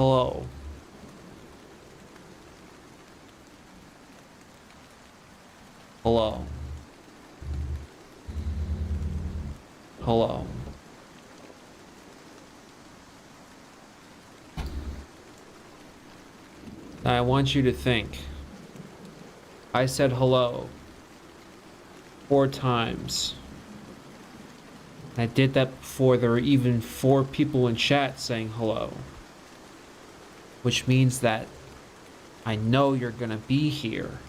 Hello. Hello. Hello. I want you to think. I said hello 4 times. I did that before there were even 4 people in chat saying hello. Which means that I know you're gonna be here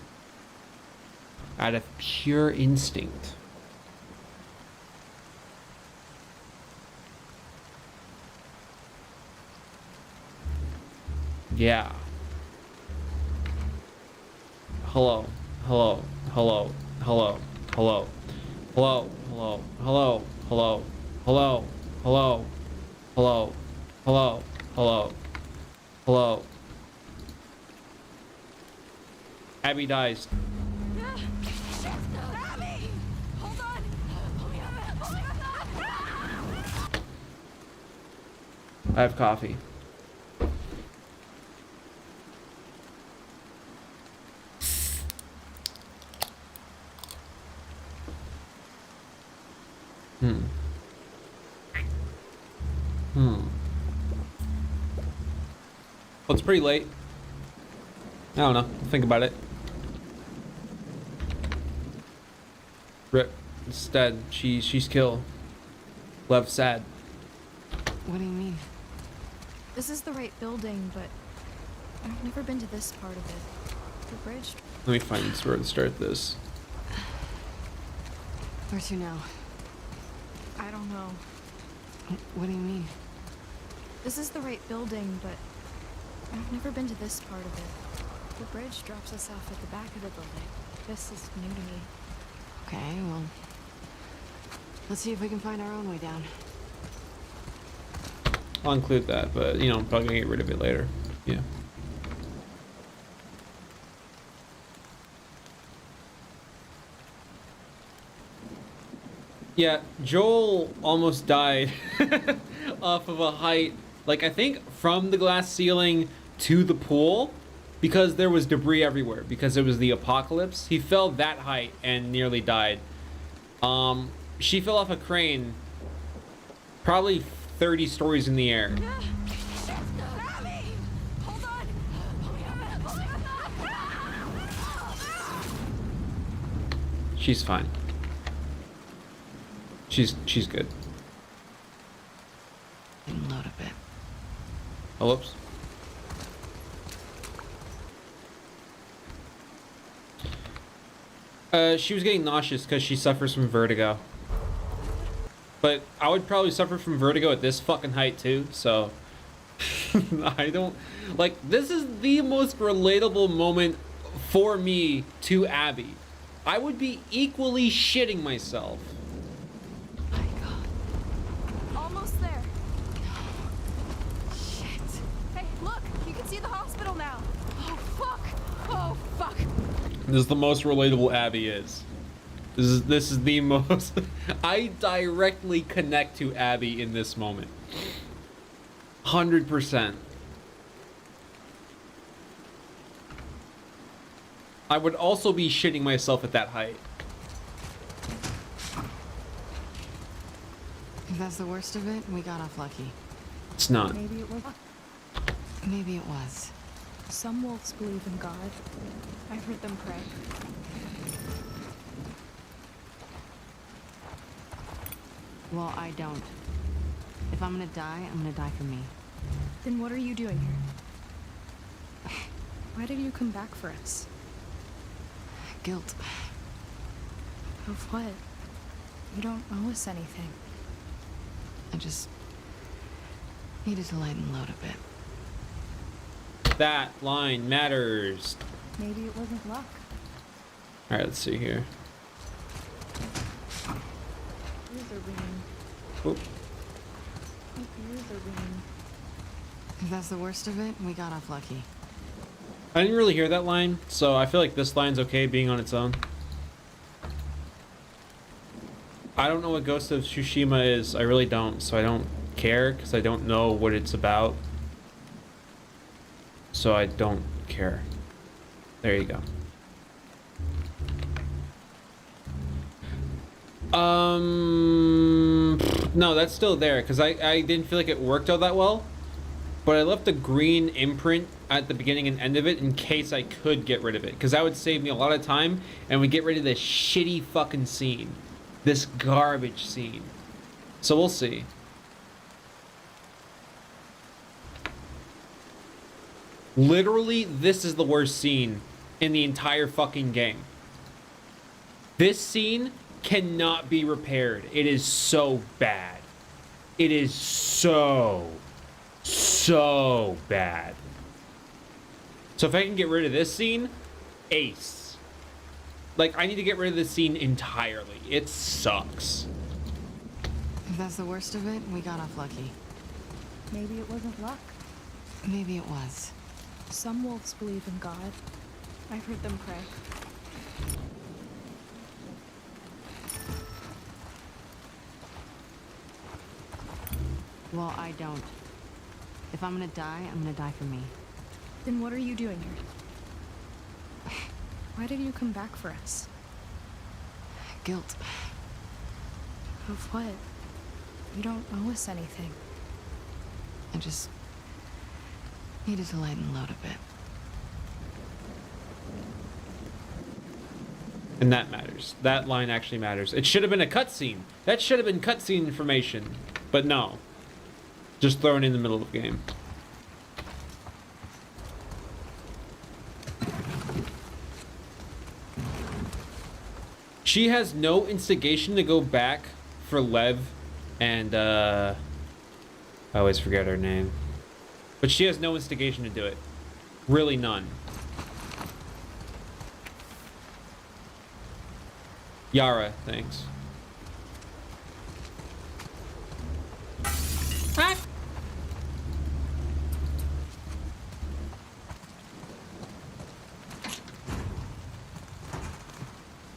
out of pure instinct. Yeah. Hello. Hello. Hello. Hello. Hello. Hello. Hello. Hello. Hello. Hello. Hello. Hello. Hello. Hello. Hello. Abby dies. Abby! Hold on! I have coffee. Well, it's pretty late. I don't know. Think about it. Rip. Instead, she's killed. Left sad. What do you mean? This is the right building, but I've never been to this part of it. The bridge. Let me find where to start this. Where to now? I don't know. What do you mean? This is the right building, but I've never been to this part of it. The bridge drops us off at the back of the building. This is new to me. Okay, well, let's see if we can find our own way down. I'll include that, but you know, I'm probably gonna get rid of it later. Yeah. Yeah, Joel almost died off of a height, like I think from the glass ceiling to the pool, because there was debris everywhere, because it was the apocalypse. He fell that height and nearly died. She fell off a crane, probably 30 stories in the air. Abby! Hold on! She's fine. She's good. And load a bit. Oh, whoops. She was getting nauseous because she suffers from vertigo. But I would probably suffer from vertigo at this fucking height too, so... I don't... Like, this is the most relatable moment for me to Abby. I would be equally shitting myself. My God. Almost there. Shit. Hey, look! You can see the hospital now. Oh, fuck! Oh, fuck! This is the most relatable Abby is. This is the most... I directly connect to Abby in this moment. 100%. I would also be shitting myself at that height. If that's the worst of it, we got off lucky. It's not. Maybe it was. Maybe it was. Some wolves believe in God. I've heard them pray. Well, I don't. If I'm gonna die, I'm gonna die for me. Then what are you doing here? Why did you come back for us? Guilt. Of what? You don't owe us anything. I just needed to lighten the load a bit. That line matters. Maybe it wasn't luck. Alright, let's see here. Ears are ringing. Oop. My ears are ringing. If that's the worst of it, we got off lucky. I didn't really hear that line, so I feel like this line's okay being on its own. I don't know what Ghost of Tsushima is. I really don't, so I don't care, because I don't know what it's about. so I don't care. There you go. No, that's still there because I didn't feel like it worked out that well. But I left the green imprint at the beginning and end of it in case I could get rid of it. Because that would save me a lot of time and we get rid of this shitty fucking scene. This garbage scene. So we'll see. Literally, this is the worst scene in the entire fucking game. This scene cannot be repaired. It is so bad. It is so bad. So if I can get rid of this scene, ace. Like, I need to get rid of this scene entirely. It sucks. If that's the worst of it, we got off lucky. Maybe it wasn't luck. Maybe it was. Some wolves believe in God. I've heard them pray. Well, I don't. If I'm gonna die, I'm gonna die for me. Then what are you doing here? Why did you come back for us? Guilt. Of what? You don't owe us anything. I just needed to lighten the load a bit. And that matters. That line actually matters. It should have been a cutscene. That should have been cutscene information. But no. Just thrown in the middle of the game. She has no instigation to go back for Lev and I always forget her name. But she has no instigation to do it. Really none. Yara, thanks. Ah.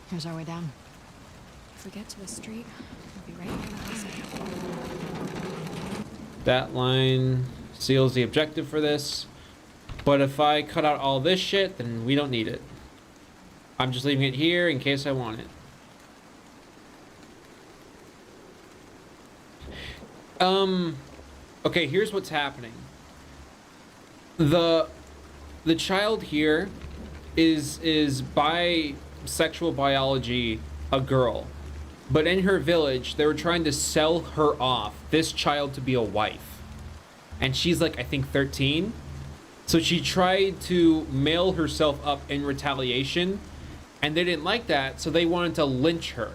Here's our way down. If we get to the street, we'll be right near the hospital. That line seals the objective for this. But if I cut out all this shit, then we don't need it. I'm just leaving it here in case I want it. Okay, here's what's happening. The child here is by sexual biology a girl. But in her village, they were trying to sell her off, this child, to be a wife. And she's like, I think 13. So she tried to mail herself up in retaliation, and they didn't like that, so they wanted to lynch her.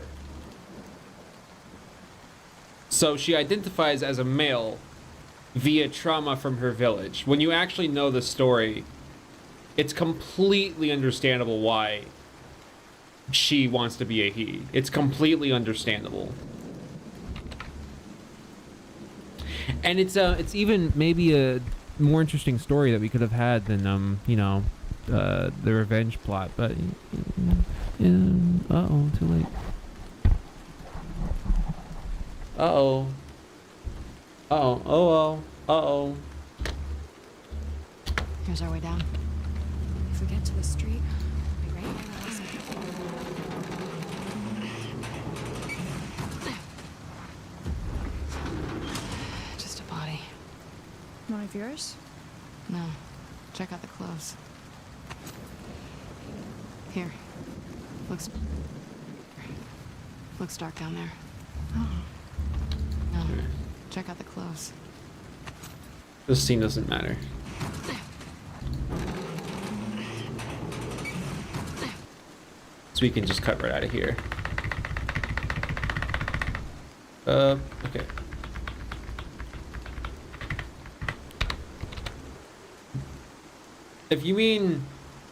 So she identifies as a male via trauma from her village. When you actually know the story, it's completely understandable why she wants to be a he. It's completely understandable. And it's even maybe a more interesting story that we could have had than you know, the revenge plot, but uh-oh, too late. Uh-oh. Uh-oh. Oh, uh-oh. Here's our way down. If we get to the street, we'll be right near the hospital. Just a body. One of yours? No. Check out the clothes. Here. Looks dark down there. Oh. No. Check out the clothes. This scene doesn't matter. So we can just cut right out of here. Okay. If you mean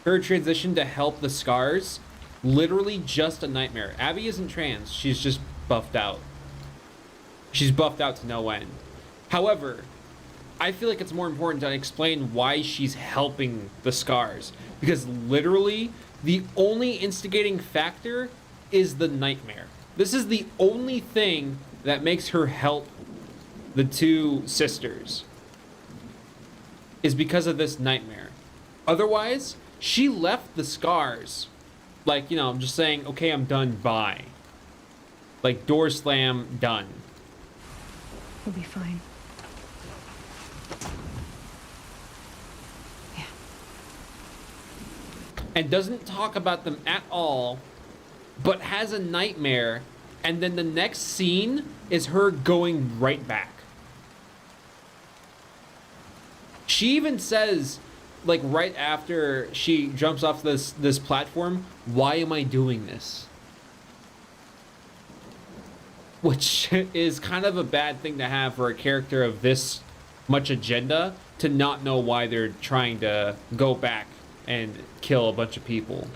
her transition to help the scars, literally just a nightmare. Abby isn't trans, she's just buffed out. She's buffed out to no end. However, I feel like it's more important to explain why she's helping the scars. Because literally, the only instigating factor is the nightmare. This is the only thing that makes her help the two sisters. Is because of this nightmare. Otherwise, she left the scars. Like, you know, I'm just saying, okay, I'm done, bye. Like, door slam, done. We'll be fine. Yeah. And doesn't talk about them at all, but has a nightmare, and then the next scene is her going right back. She even says, like, right after she jumps off this platform, why am I doing this? Which is kind of a bad thing to have for a character of this much agenda, to not know why they're trying to go back and kill a bunch of people.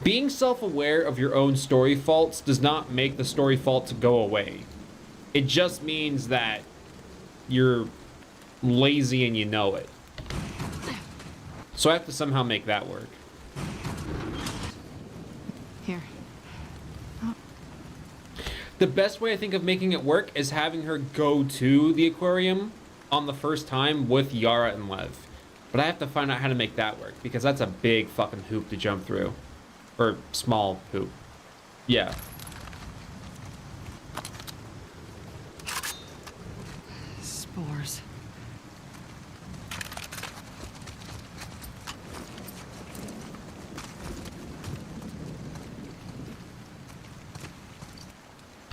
Being self-aware of your own story faults does not make the story faults go away. It just means that you're lazy and you know it. So I have to somehow make that work. Here. The best way I think of making it work is having her go to the aquarium on the first time with Yara and Lev. But I have to find out how to make that work, because that's a big fucking hoop to jump through. Or small hoop. Yeah. Spores.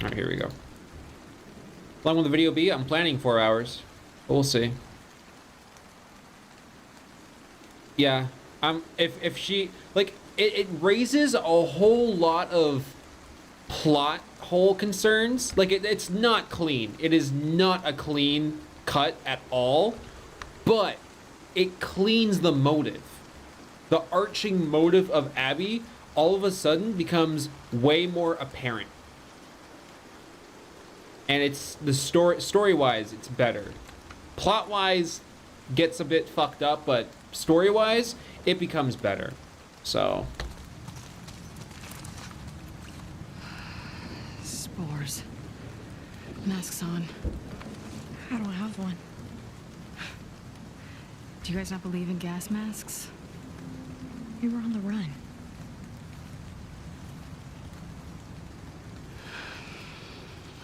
Alright, here we go. How long will the video be? I'm planning 4 hours. But we'll see. Yeah. If she, like, it raises a whole lot of plot hole concerns. Like, it's not clean. It is not a clean cut at all. But it cleans the motive. The arching motive of Abby all of a sudden becomes way more apparent. And it's the story-wise, it's better. Plot-wise, gets a bit fucked up, but story-wise, it becomes better. So. Spores. Masks on. I don't have one. Do you guys not believe in gas masks? We were on the run.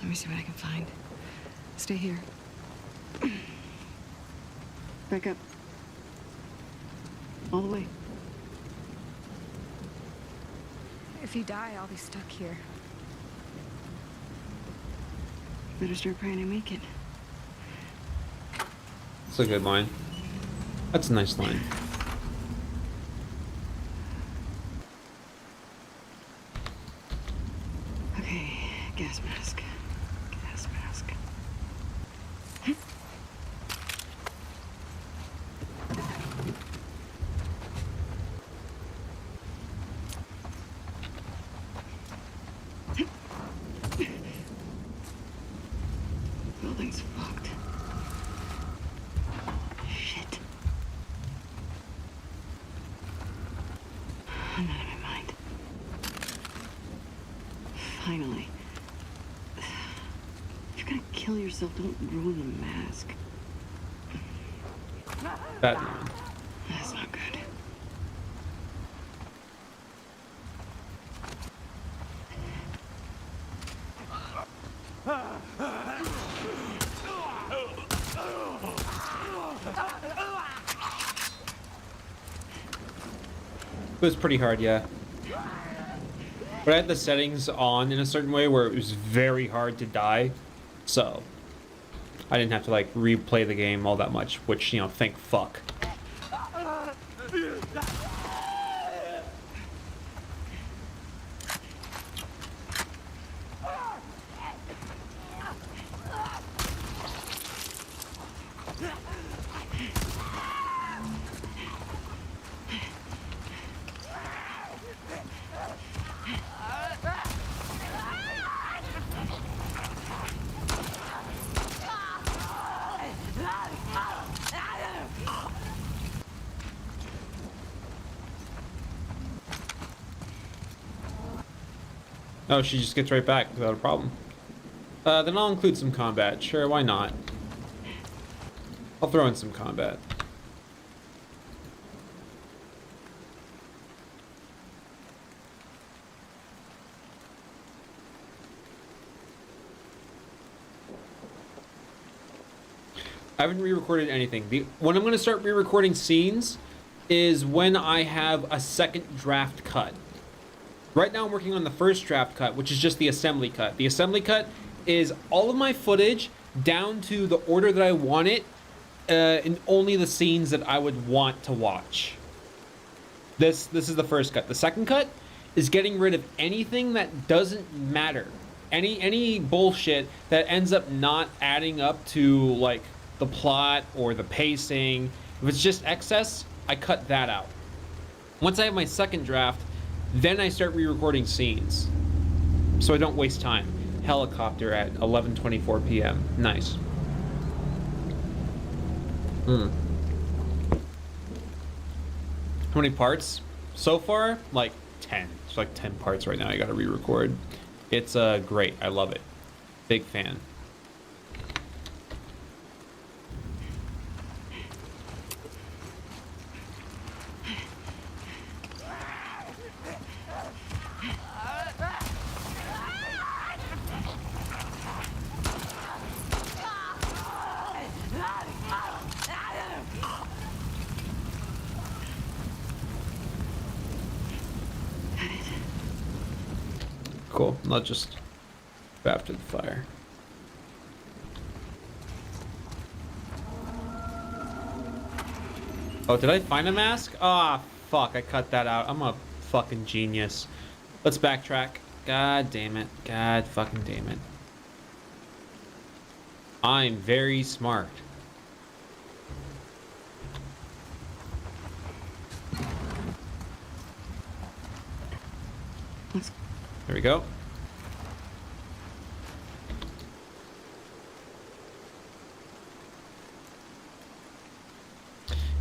Let me see what I can find. Stay here. Back up. All the way. If you die, I'll be stuck here. Better start praying to make it. That's a good line. That's a nice line. Okay, gas mask. Gas mask. Building's fucked. Shit. I'm out of my mind. Finally. If you're gonna kill yourself, don't ruin the mask. Batman. That's not good. It was pretty hard, yeah. But I had the settings on in a certain way where it was very hard to die. So I didn't have to like replay the game all that much, which, you know, thank fuck. Oh, she just gets right back without a problem. Then I'll include some combat. Sure, why not? I'll throw in some combat. I haven't re-recorded anything. When I'm gonna start re-recording scenes is when I have a second draft cut. Right now I'm working on the first draft cut, which is just the assembly cut. The assembly cut is all of my footage down to the order that I want it, and only the scenes that I would want to watch. This is the first cut. The second cut is getting rid of anything that doesn't matter. Any bullshit that ends up not adding up to like the plot or the pacing. If it's just excess, I cut that out. Once I have my second draft, then I start re-recording scenes, so I don't waste time. Helicopter at 11:24 p.m. Nice. How many parts so far? Like 10. It's like 10 parts right now. I gotta re-record. It's great. I love it. Big fan. Cool. Not just after the fire. Oh, did I find a mask? Ah, fuck. I cut that out. I'm a fucking genius. Let's backtrack. God damn it. God fucking damn it. I'm very smart. There we go.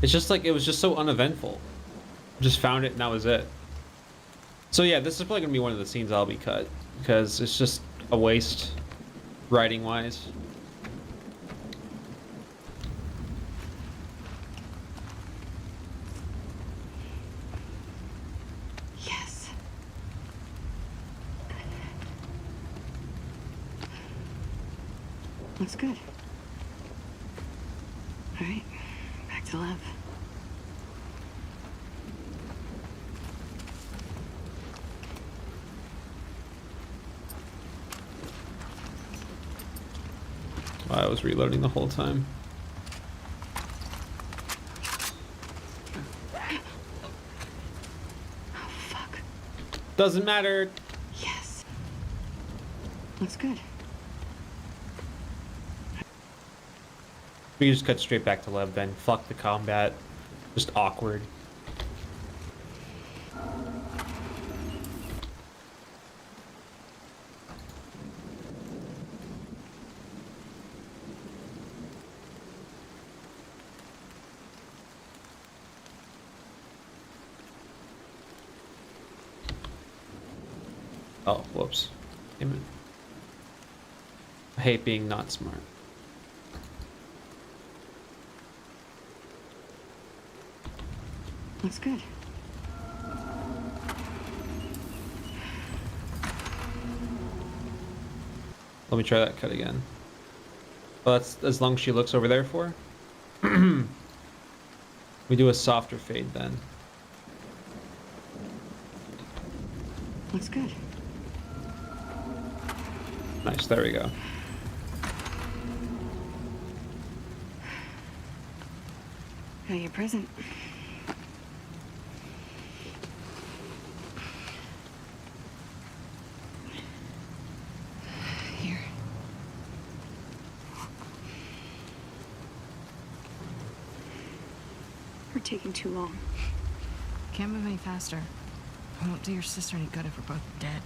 It's just like, it was just so uneventful. Just found it and that was it. So yeah, this is probably gonna be one of the scenes I'll be cut, because it's just a waste, writing wise. Yes. Looks good. All right, back to lab. Wow, I was reloading the whole time. Oh, fuck. Doesn't matter. Yes. Looks good. We can just cut straight back to Lev then. Fuck the combat. Just awkward. Oh, whoops. Damn it. I hate being not smart. Looks good. Let me try that cut again. Well, that's as long as she looks over there for. We do a softer fade then. Looks good. Nice, there we go. Got your present. Here. We're taking too long. Can't move any faster. It won't do your sister any good if we're both dead.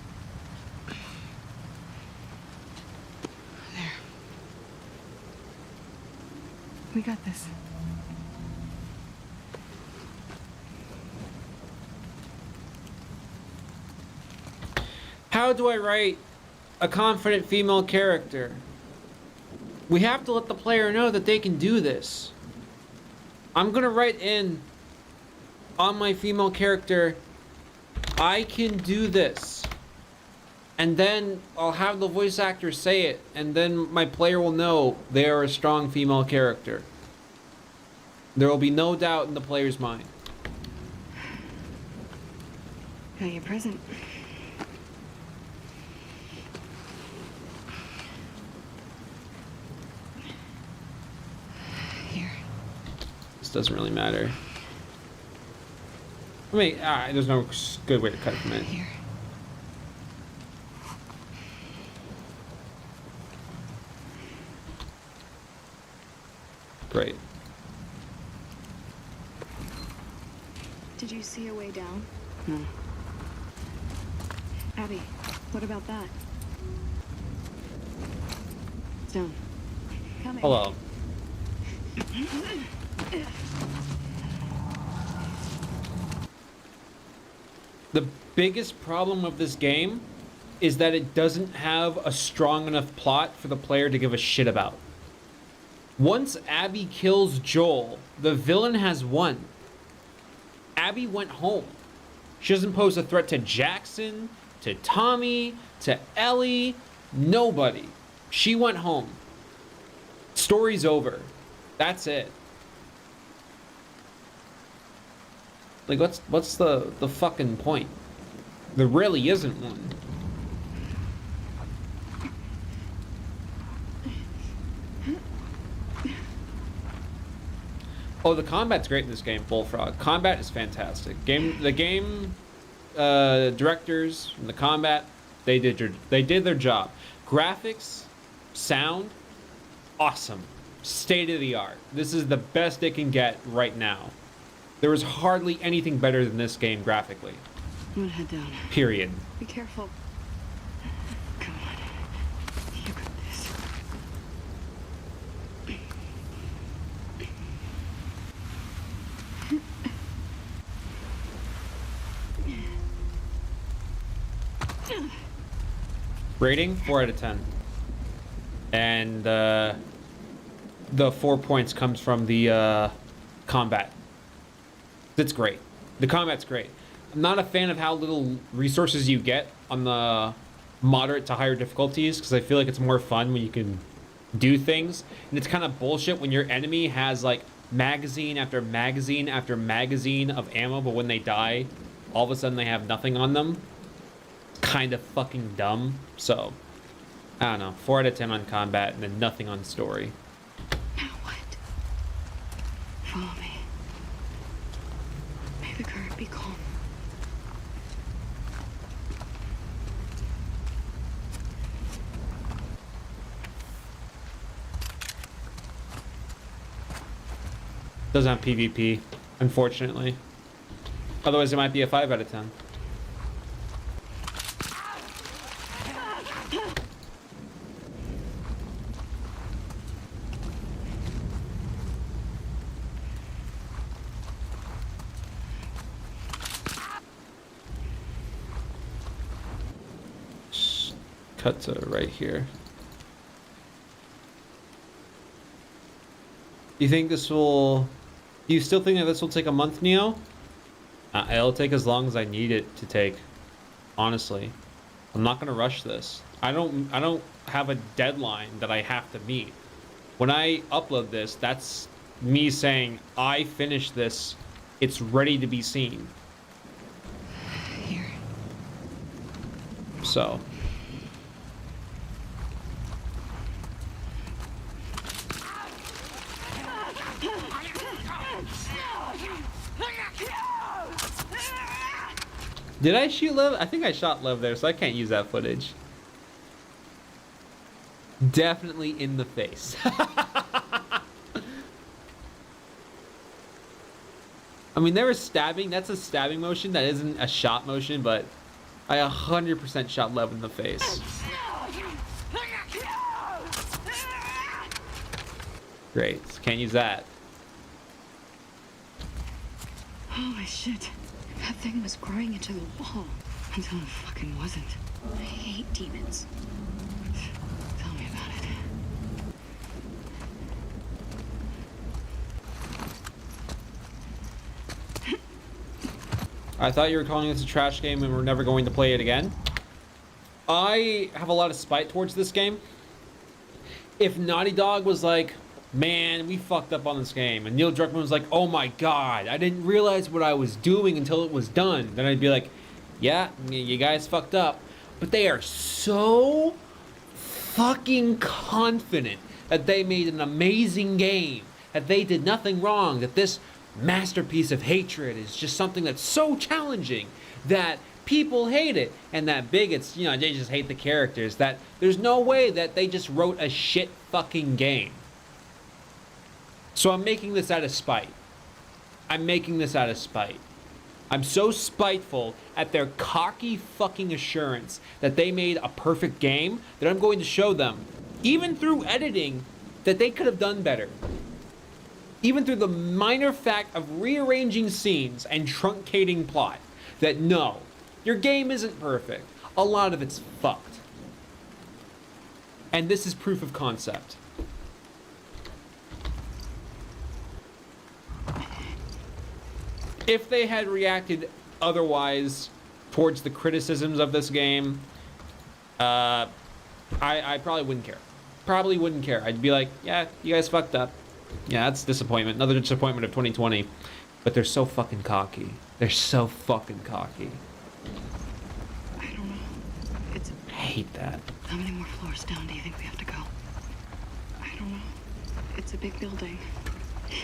There. We got this. How do I write a confident female character? We have to let the player know that they can do this. I'm gonna write in on my female character, I can do this. And then I'll have the voice actor say it, and then my player will know they are a strong female character. There will be no doubt in the player's mind. Got your present. Here. This doesn't really matter. I mean, there's no good way to cut from it. Here. Great. Did you see a way down? No. Abby, what about that? Stone. Coming. Hello. The biggest problem of this game is that it doesn't have a strong enough plot for the player to give a shit about. Once Abby kills Joel, the villain has won. Abby went home. She doesn't pose a threat to Jackson, to Tommy, to Ellie, nobody. She went home. Story's over. That's it. Like, what's the fucking point? There really isn't one. Oh, the combat's great in this game, Bullfrog. Combat is fantastic. The game directors and the combat, they did their job. Graphics, sound, awesome. State of the art. This is the best it can get right now. There is hardly anything better than this game graphically. I'm gonna head down. Period. Be careful. Come on. You got this. Rating 4 out of 10. And the 4 points comes from the combat. It's great. The combat's great. I'm not a fan of how little resources you get on the moderate to higher difficulties, because I feel like it's more fun when you can do things. And it's kind of bullshit when your enemy has like magazine after magazine after magazine of ammo, but when they die, all of a sudden they have nothing on them. Kind of fucking dumb. So, I don't know. 4 out of 10 on combat and then nothing on story. Now what? Follow me. May the current be calm. Doesn't have PvP, unfortunately. Otherwise, it might be a 5 out of 10. Cut to right here. Do you still think that this will take a month, Neo? It'll take as long as I need it to take. Honestly, I'm not gonna rush this. I don't have a deadline that I have to meet. When I upload this, that's me saying I finished this. It's ready to be seen. Here. So. Did I shoot Lev? I think I shot Lev there, so I can't use that footage. Definitely in the face. I mean, there was stabbing. That's a stabbing motion. That isn't a shot motion, but I 100% shot Lev in the face. Great. Can't use that. Holy shit. That thing was growing into the wall. Until it fucking wasn't. I hate demons. Tell me about it. I thought you were calling this a trash game and we're never going to play it again. I have a lot of spite towards this game. If Naughty Dog was like, man, we fucked up on this game, and Neil Druckmann was like, oh my god, I didn't realize what I was doing until it was done, then I'd be like, yeah, you guys fucked up. But they are so fucking confident that they made an amazing game, that they did nothing wrong, that this masterpiece of hatred is just something that's so challenging that people hate it, and that bigots, you know, they just hate the characters, that there's no way that they just wrote a shit fucking game. So I'm making this out of spite. I'm making this out of spite. I'm so spiteful at their cocky fucking assurance that they made a perfect game that I'm going to show them, even through editing, that they could have done better. Even through the minor fact of rearranging scenes and truncating plot, that no, your game isn't perfect. A lot of it's fucked. And this is proof of concept. If they had reacted otherwise towards the criticisms of this game, I probably wouldn't care. Probably wouldn't care. I'd be like, yeah, you guys fucked up. Yeah, that's disappointment. Another disappointment of 2020. But they're so fucking cocky. They're so fucking cocky. I don't know. I hate that. How many more floors down do you think we have to go? I don't know. It's a big building. Yeah.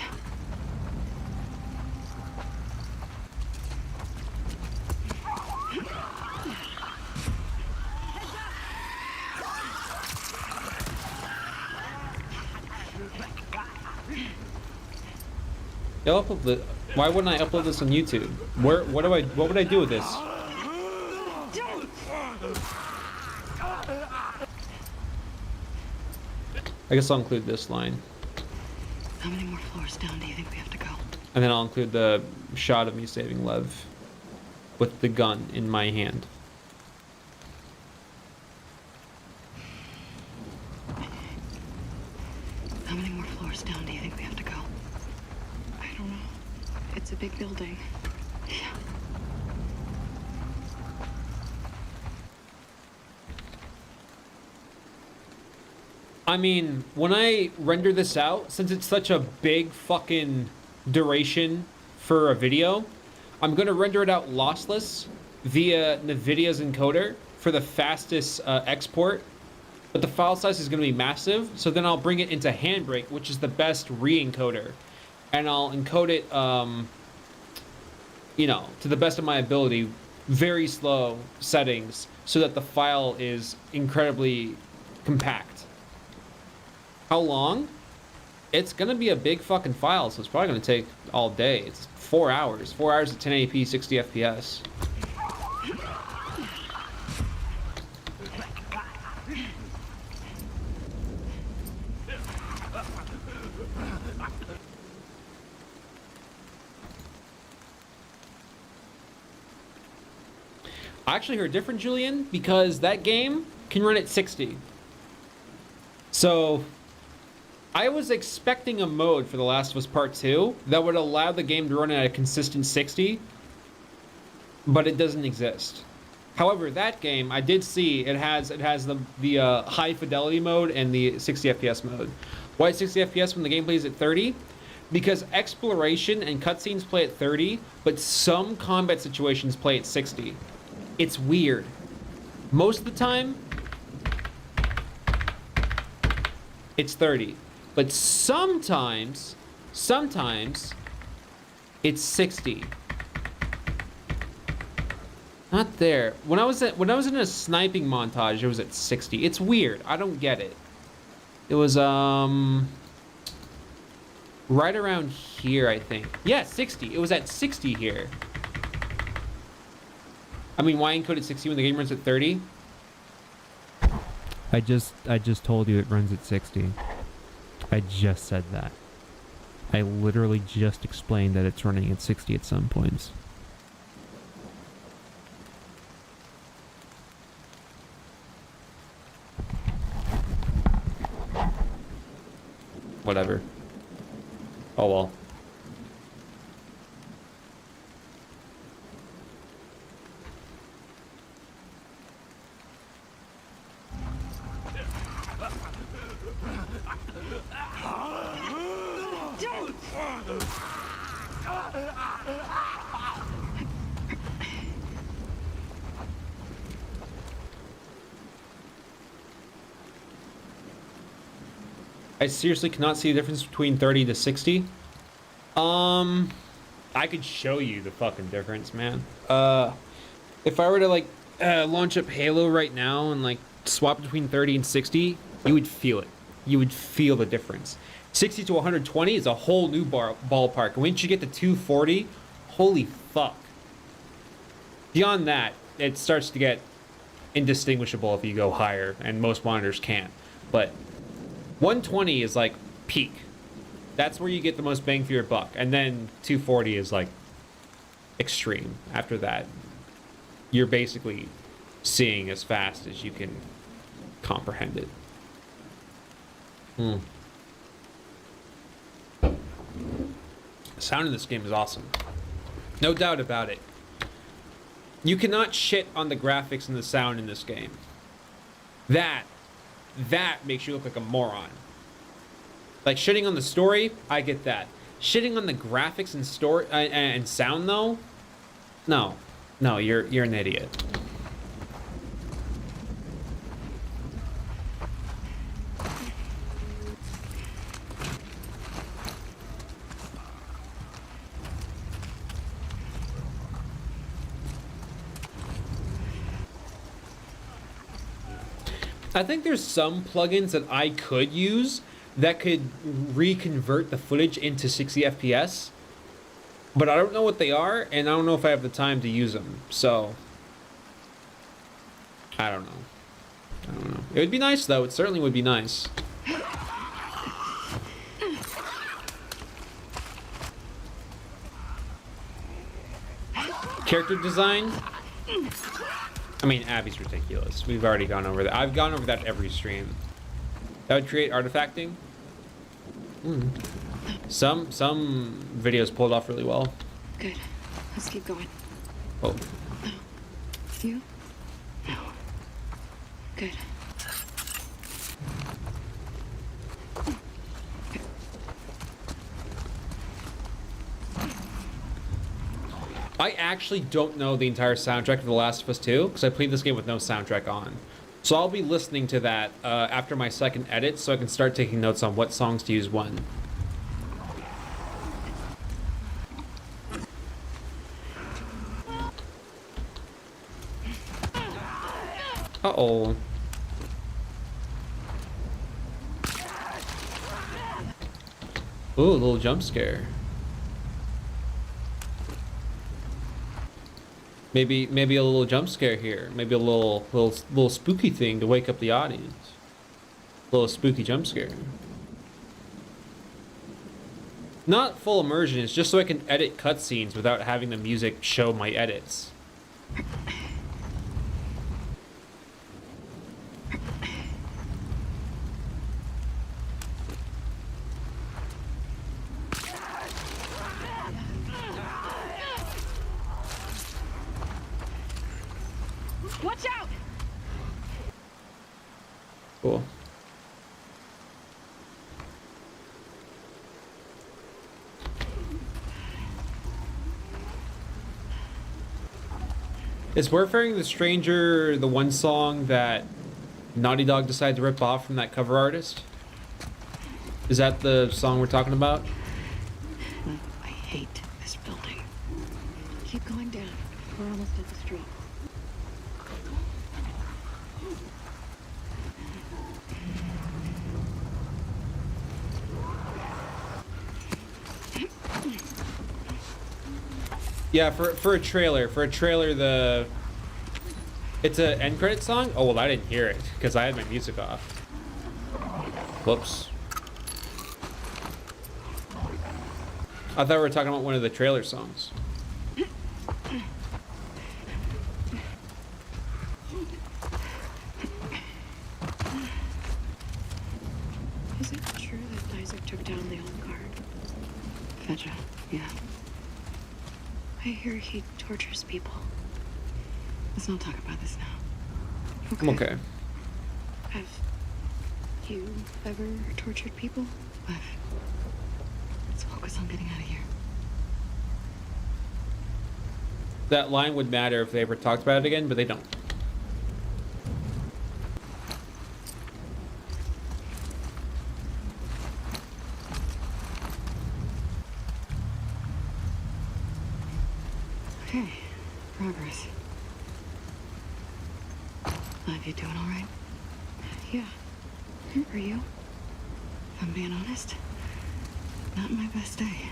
I'll upload the. Why wouldn't I upload this on YouTube? What would I do with this? I guess I'll include this line. How many more floors down do you think we have to go? And then I'll include the shot of me saving Lev with the gun in my hand. How many more floors down do you think we have to go? I don't know. It's a big building. Yeah. I mean, when I render this out, since it's such a big fucking duration for a video, I'm going to render it out lossless via NVIDIA's encoder for the fastest export. But the file size is going to be massive, so then I'll bring it into Handbrake, which is the best re-encoder. And I'll encode it, you know, to the best of my ability, very slow settings, so that the file is incredibly compact. How long? It's gonna be a big fucking file, so it's probably gonna take all day. It's 4 hours. 4 hours at 1080p, 60 FPS. I actually heard different, Julian, because that game can run at 60. So I was expecting a mode for The Last of Us Part 2 that would allow the game to run at a consistent 60, but it doesn't exist. However, that game, I did see it has the high fidelity mode and the 60 FPS mode. Why it's 60 FPS when the game plays at 30? Because exploration and cutscenes play at 30, but some combat situations play at 60. It's weird. Most of the time, it's 30. But sometimes, it's 60. Not there. When I was in a sniping montage, it was at 60. It's weird. I don't get it. It was right around here, I think. Yeah, 60. It was at 60 here. I mean, why encode at 60 when the game runs at 30? I just told you it runs at 60. I just said that. I literally just explained that it's running at 60 at some points. Whatever. Oh well. I seriously cannot see the difference between 30 to 60. I could show you the fucking difference, man. If I were to like launch up Halo right now and like swap between 30 and 60, you would feel it. You would feel the difference. 60 to 120 is a whole new ballpark. Once you get to 240, holy fuck. Beyond that, it starts to get indistinguishable if you go higher, and most monitors can't. But 120 is like peak. That's where you get the most bang for your buck. And then 240 is like extreme. After that, you're basically seeing as fast as you can comprehend it. The sound in this game is awesome. No doubt about it. You cannot shit on the graphics and the sound in this game. That makes you look like a moron. Like, shitting on the story, I get that. Shitting on the graphics and story and sound, though, no, you're an idiot. I think there's some plugins that I could use that could reconvert the footage into 60 FPS, but I don't know what they are, and I don't know if I have the time to use them, so I don't know. It would be nice, though. It certainly would be nice. Character design? I mean, Abby's ridiculous. We've already gone over that. I've gone over that every stream. That would create artifacting. Some videos pulled off really well. Good. Let's keep going. Oh. No. You? No. Good. I actually don't know the entire soundtrack of The Last of Us 2 because I played this game with no soundtrack on. So I'll be listening to that after my second edit so I can start taking notes on what songs to use when. Uh-oh. Ooh, a little jump scare. Maybe a little jump scare here. Maybe a little spooky thing to wake up the audience. A little spooky jump scare. Not full immersion, it's just so I can edit cutscenes without having the music show my edits. Watch out! Cool. Is Warfaring the Stranger the one song that Naughty Dog decided to rip off from that cover artist? Is that the song we're talking about? I hate this building. Keep going down. We're almost at the street. Yeah, for a trailer, it's a end credit song? Oh, well, I didn't hear it because I had my music off. Whoops. I thought we were talking about one of the trailer songs. Is it true that Isaac took down the old guard? Fedra, yeah. I hear he tortures people. Let's not talk about this now. I'm okay. Have you ever tortured people? Let's focus on getting out of here. That line would matter if they ever talked about it again, but they don't. Progress. Liv, you doing all right? Yeah. Are you? If I'm being honest, not my best day.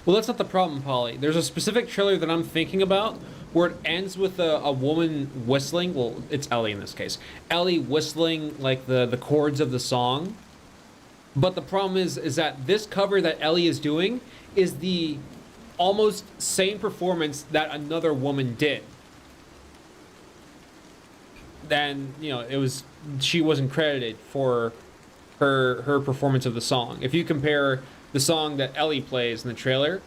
Well, that's not the problem, Polly. There's a specific trailer that I'm thinking about where it ends with a woman whistling. Well, it's Ellie in this case. Ellie whistling like the chords of the song. But the problem is that this cover that Ellie is doing is the almost same performance that another woman did. Then, you know, she wasn't credited for her performance of the song. If you compare the song that Ellie plays in the trailer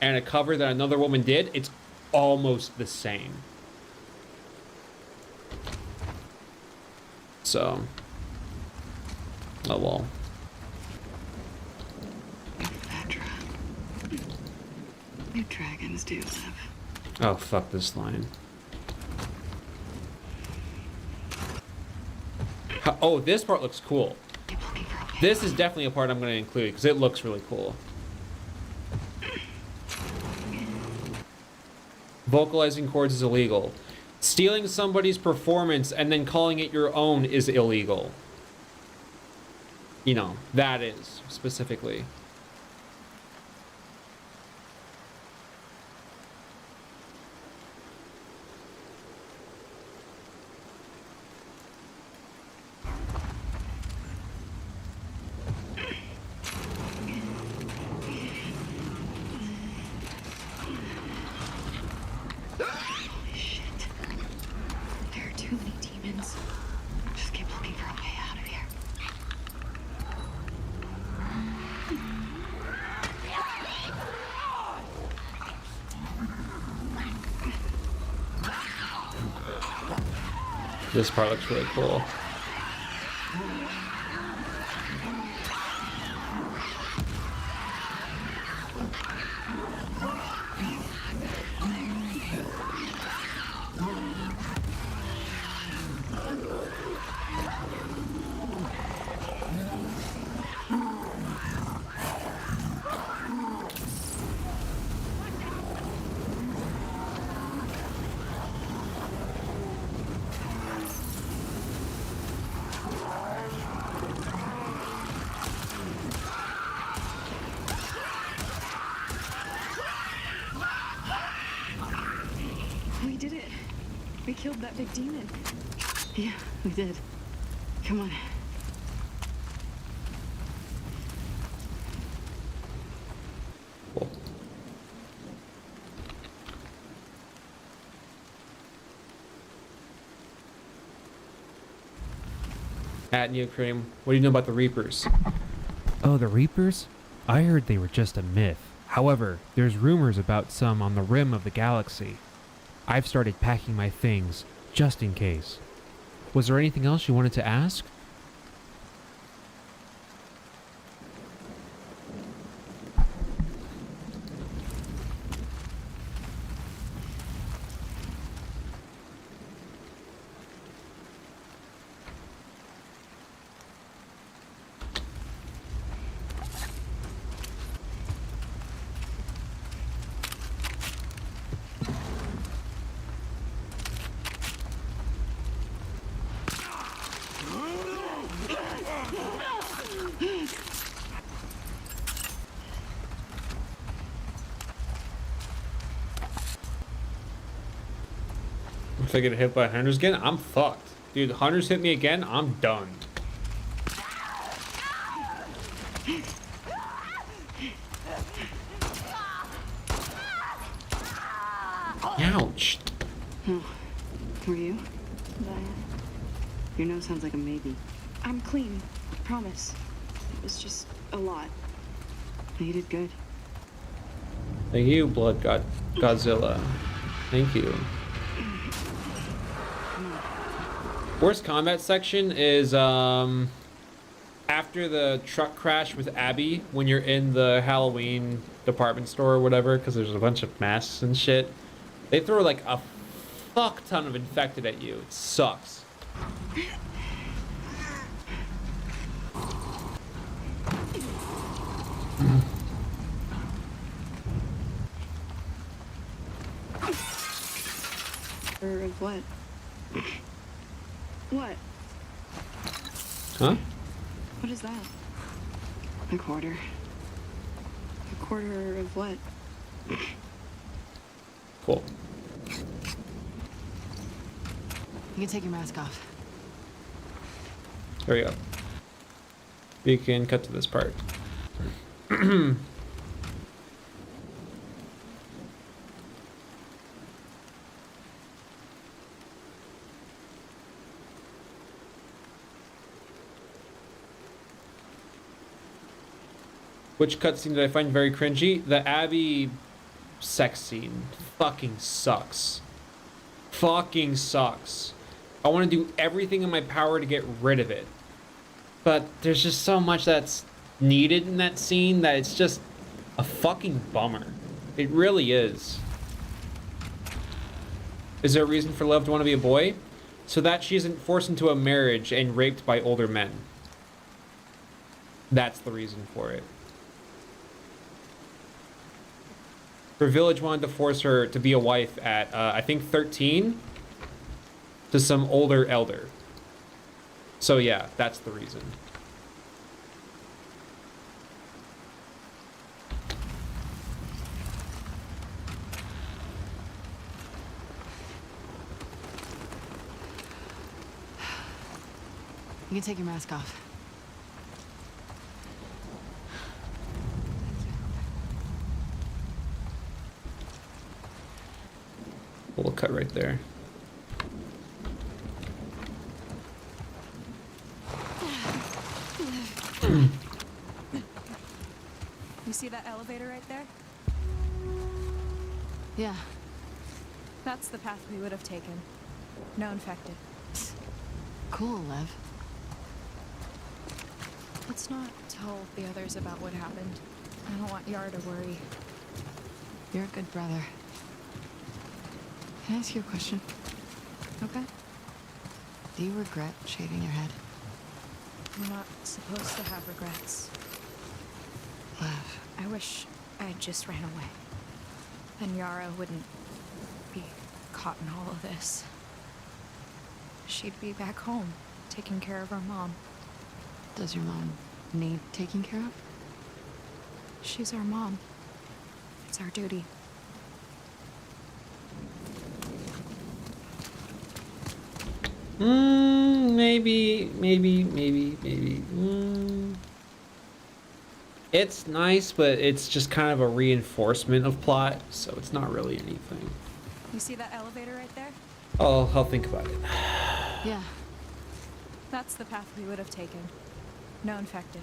and a cover that another woman did, it's almost the same. So, oh well. Petra. New dragons do live. Oh, fuck this line. Oh, this part looks cool. Keep looking for a way. This is definitely a part I'm going to include because it looks really cool. Vocalizing chords is illegal. Stealing somebody's performance and then calling it your own is illegal. You know, that is specifically. Holy shit. There are too many demons. Just keep looking for a way out of here. This part looks really cool. We did it. We killed that big demon. Yeah, we did. Come on. Cool. At Neocranium, what do you know about the Reapers? Oh, the Reapers? I heard they were just a myth. However, there's rumors about some on the rim of the galaxy. I've started packing my things, just in case. Was there anything else you wanted to ask? If I get hit by hunters again, I'm fucked. Dude, hunters hit me again, I'm done. Ouch. Oh, were you? Your nose sounds like a maybe. I'm clean. Promise. It was just a lot. You did good. Thank you, Blood God Godzilla. Thank you. Worst combat section is after the truck crash with Abby when you're in the Halloween department store or whatever, because there's a bunch of masks and shit. They throw like a fuck ton of infected at you. It sucks. Or of what? What? Huh? What is that? A quarter. A quarter of what? Cool. You can take your mask off. There we go. We can cut to this part. Which cutscene did I find very cringy? The Abby sex scene fucking sucks. Fucking sucks. I want to do everything in my power to get rid of it. But there's just so much that's needed in that scene that it's just a fucking bummer. It really is. Is there a reason for Lev to want to be a boy? So that she isn't forced into a marriage and raped by older men. That's the reason for it. Her village wanted to force her to be a wife at, I think 13, to some older elder. So yeah, that's the reason. You can take your mask off. We'll cut right there. You see that elevator right there? Yeah. That's the path we would have taken. No infected. Cool, Lev. Let's not tell the others about what happened. I don't want Yara to worry. You're a good brother. Can I ask you a question? Okay? Do you regret shaving your head? We're not supposed to have regrets. Lev. I wish I just ran away. Then Yara wouldn't be caught in all of this. She'd be back home, taking care of her mom. Does your mom need taking care of? She's our mom. It's our duty. Maybe. It's nice, but it's just kind of a reinforcement of plot, so it's not really anything. You see that elevator right there? I'll think about it. Yeah. That's the path we would have taken. No infected.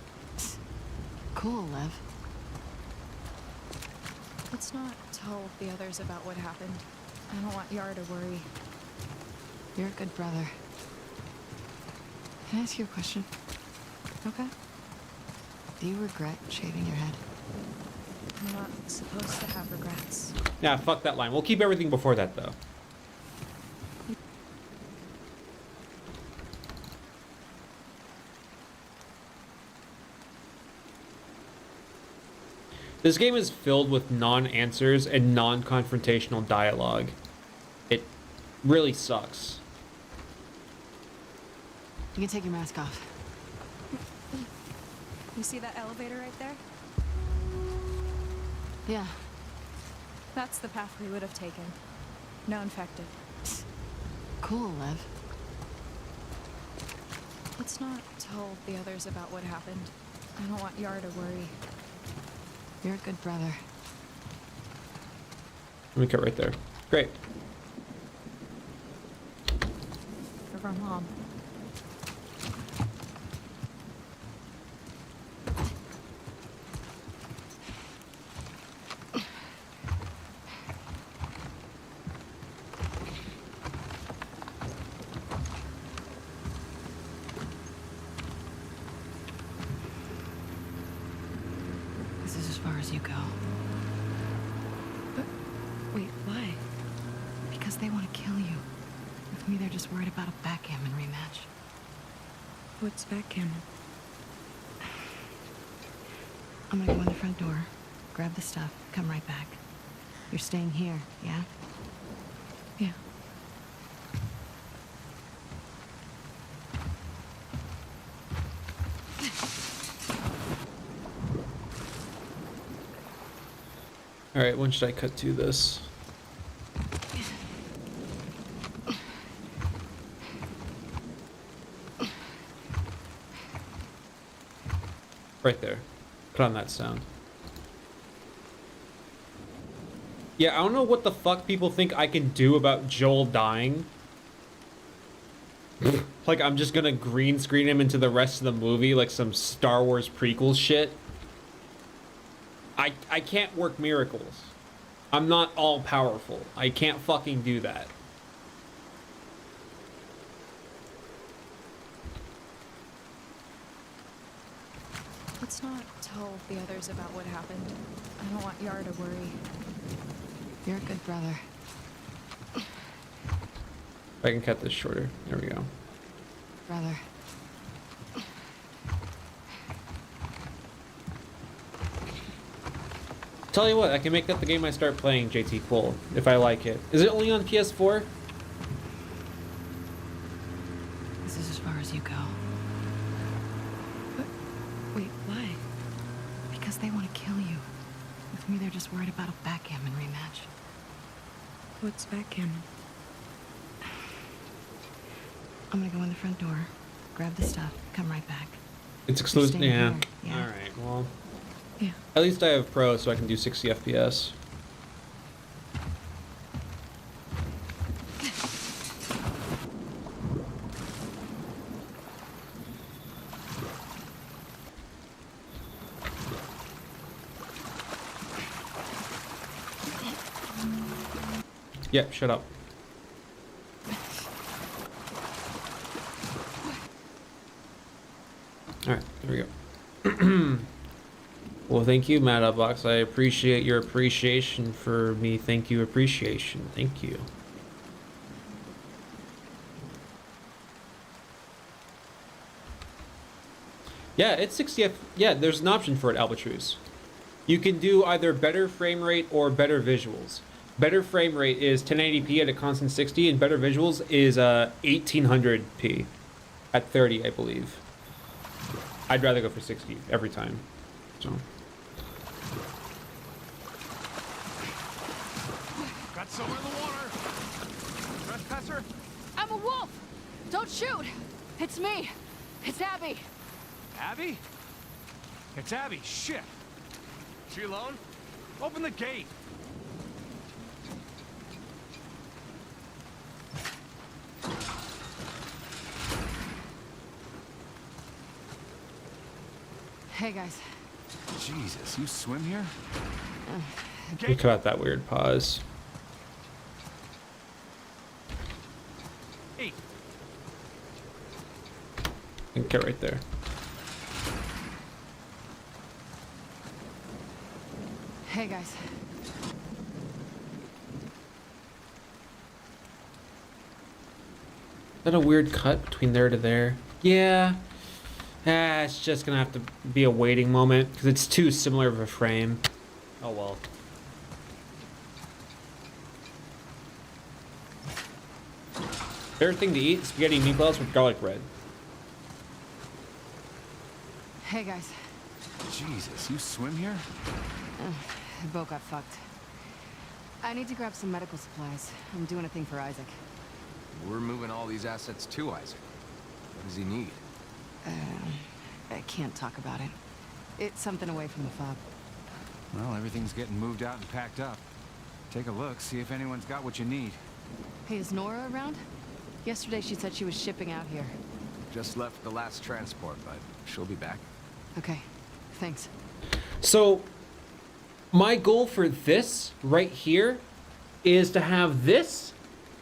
Cool, Lev. Let's not tell the others about what happened. I don't want Yara to worry. You're a good brother. Can I ask you a question? Okay? Do you regret shaving your head? We're not supposed to have regrets. Yeah, fuck that line. We'll keep everything before that, though. This game is filled with non-answers and non-confrontational dialogue. It really sucks. You can take your mask off. You see that elevator right there? Yeah. That's the path we would have taken. No infected. Cool, Lev. Let's not tell the others about what happened. I don't want Yara to worry. You're a good brother. Let me cut right there. Great. Of our mom. This is as far as you go. But wait, why? Because they want to kill you. With me, they're just worried about a backgammon rematch. What's backgammon? I'm gonna go in the front door, grab the stuff, come right back. You're staying here, yeah? Yeah. All right, when should I cut to this? Right there. Put on that sound. Yeah, I don't know what the fuck people think I can do about Joel dying. Like, I'm just gonna green screen him into the rest of the movie like some Star Wars prequel shit. I can't work miracles. I'm not all powerful. I can't fucking do that. Let's not tell the others about what happened. I don't want Yara to worry. You're a good brother. If I can cut this shorter. There we go. Brother. Tell you what, I can make that the game I start playing, JT Cole, if I like it. Is it only on PS4? This is as far as you go. But, wait, why? Because they want to kill you. With me, they're just worried about a backgammon rematch. What's backgammon? I'm gonna go in the front door, grab the stuff, come right back. It's exclusive. staying Yeah. here, yeah. Alright, well. Yeah. At least I have Pro, so I can do 60 FPS. Yep, shut up. Alright, there we go. Well, thank you, Maddox. I appreciate your appreciation for me. Thank you, appreciation. Thank you. Yeah, it's 60 F. Yeah, there's an option for it, Albatroos. You can do either better frame rate or better visuals. Better frame rate is 1080p at a constant 60, and better visuals is 1800p at 30, I believe. I'd rather go for 60 every time. So. Got someone in the water. Trespasser? I'm a wolf! Don't shoot! It's me! It's Abby! Abby? It's Abby. Shit. She alone? Open the gate. Hey, guys. Jesus, you swim here? We cut out that weird pause. Hey, And get right there. Hey, guys. Is that a weird cut between there to there? Yeah. It's just gonna have to be a waiting moment because it's too similar of a frame. Oh well. Favorite thing to eat? Spaghetti meatballs with garlic bread. Hey, guys. Jesus, you swim here? The boat got fucked. I need to grab some medical supplies. I'm doing a thing for Isaac. We're moving all these assets to Isaac. What does he need? I can't talk about it. It's something away from the fob. Well, everything's getting moved out and packed up. Take a look, see if anyone's got what you need. Hey, is Nora around? Yesterday she said she was shipping out here. Just left the last transport, but she'll be back. Okay, thanks. So, my goal for this right here is to have this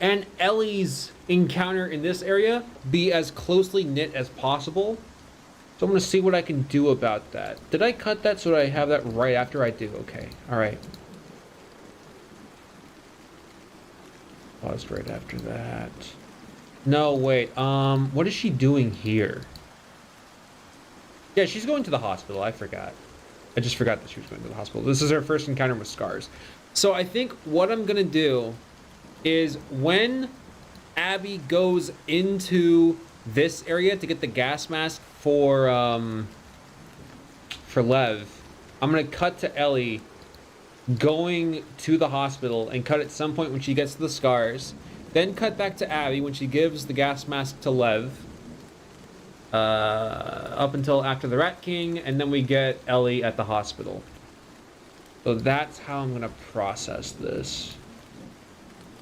and Ellie's encounter in this area be as closely knit as possible. So I'm going to see what I can do about that. Did I cut that so that I have that right after I do? Okay, all right. Paused right after that. No, wait. What is she doing here? Yeah, she's going to the hospital. I forgot. I just forgot that she was going to the hospital. This is her first encounter with scars. So I think what I'm gonna do is when Abby goes into this area to get the gas mask for Lev, I'm gonna cut to Ellie going to the hospital and cut at some point when she gets to the scars, then cut back to Abby when she gives the gas mask to Lev, up until after the Rat King, and then we get Ellie at the hospital. So that's how I'm gonna process this.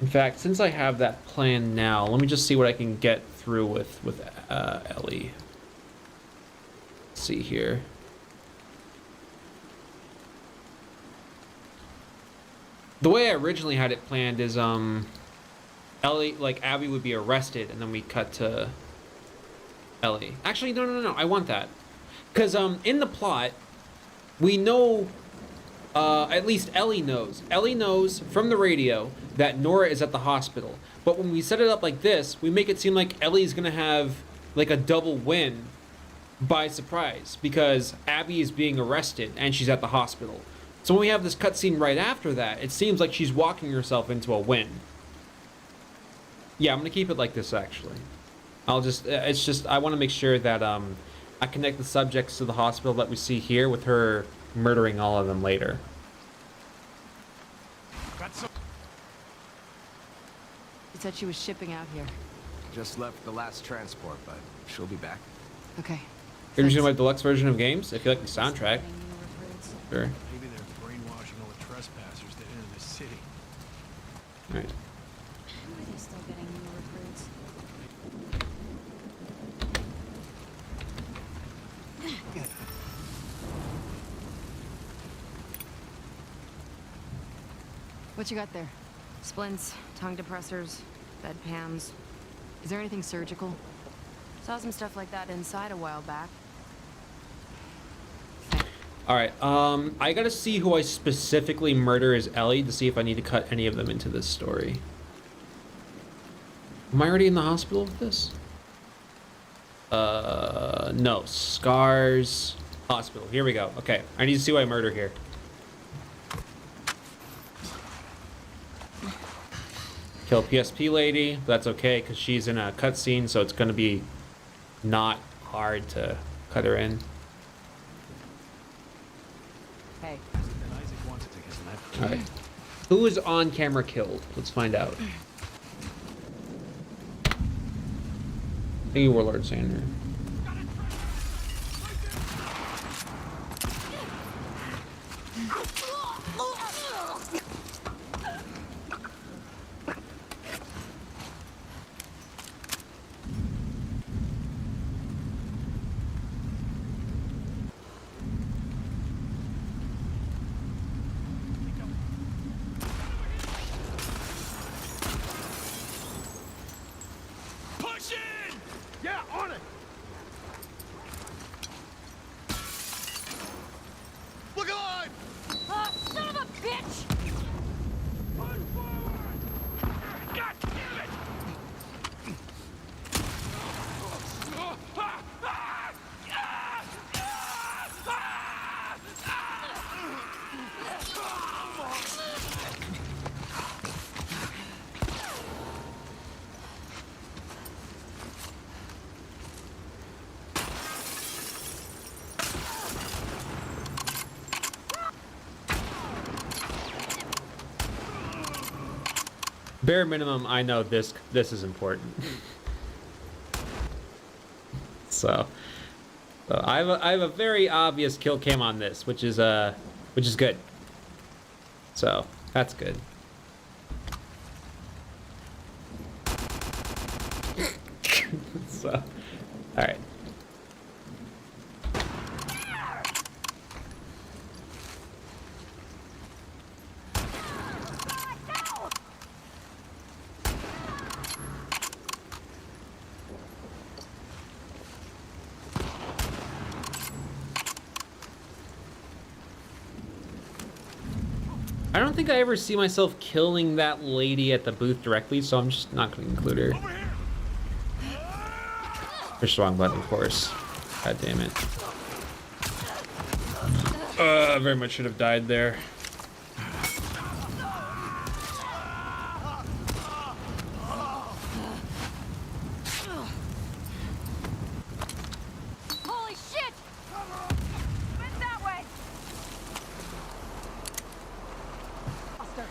In fact, since I have that plan now, let me just see what I can get through with Ellie. Let's see here. The way I originally had it planned is Ellie, like Abby would be arrested and then we cut to Ellie. Actually, no, I want that. Because in the plot, we know, at least Ellie knows. Ellie knows from the radio that Nora is at the hospital. But when we set it up like this, we make it seem like Ellie's gonna have like a double win by surprise because Abby is being arrested and she's at the hospital. So when we have this cutscene right after that, it seems like she's walking herself into a win. Yeah, I'm gonna keep it like this actually. I'll just, it's just, I want to make sure that I connect the subjects to the hospital that we see here with her murdering all of them later. She said she was shipping out here. Just left the last transport, but she'll be back. Okay. You're using my deluxe version of games? If you like the soundtrack. Sure. Maybe they're brainwashing all the trespassers that enter the city. Alright. How are they still getting new recruits? What you got there? Splints, tongue depressors, bedpans. Is there anything surgical? Saw some stuff like that inside a while back. Alright, I gotta see who I specifically murder as Ellie to see if I need to cut any of them into this story. Am I already in the hospital with this? No. Scars. Hospital. Here we go. Okay, I need to see who I murder here. Kill PSP lady. That's okay, because she's in a cutscene, so it's gonna be not hard to cut her in. Hey. And Isaac wants to take his left. Alright. Who is on camera killed? Let's find out. Thank you, Warlord Sander. Push in! Yeah, on it! Look alive! Oh, son of a bitch! Run forward! God damn it! Bare minimum, I know this is important. So I have a very obvious kill cam on this, which is good. So that's good. So, all right. I don't think I ever see myself killing that lady at the booth directly, so I'm just not going to include her. Over here! Push the wrong button, of course. God damn it. Very much should have died there. Holy shit! Went that way! Buster.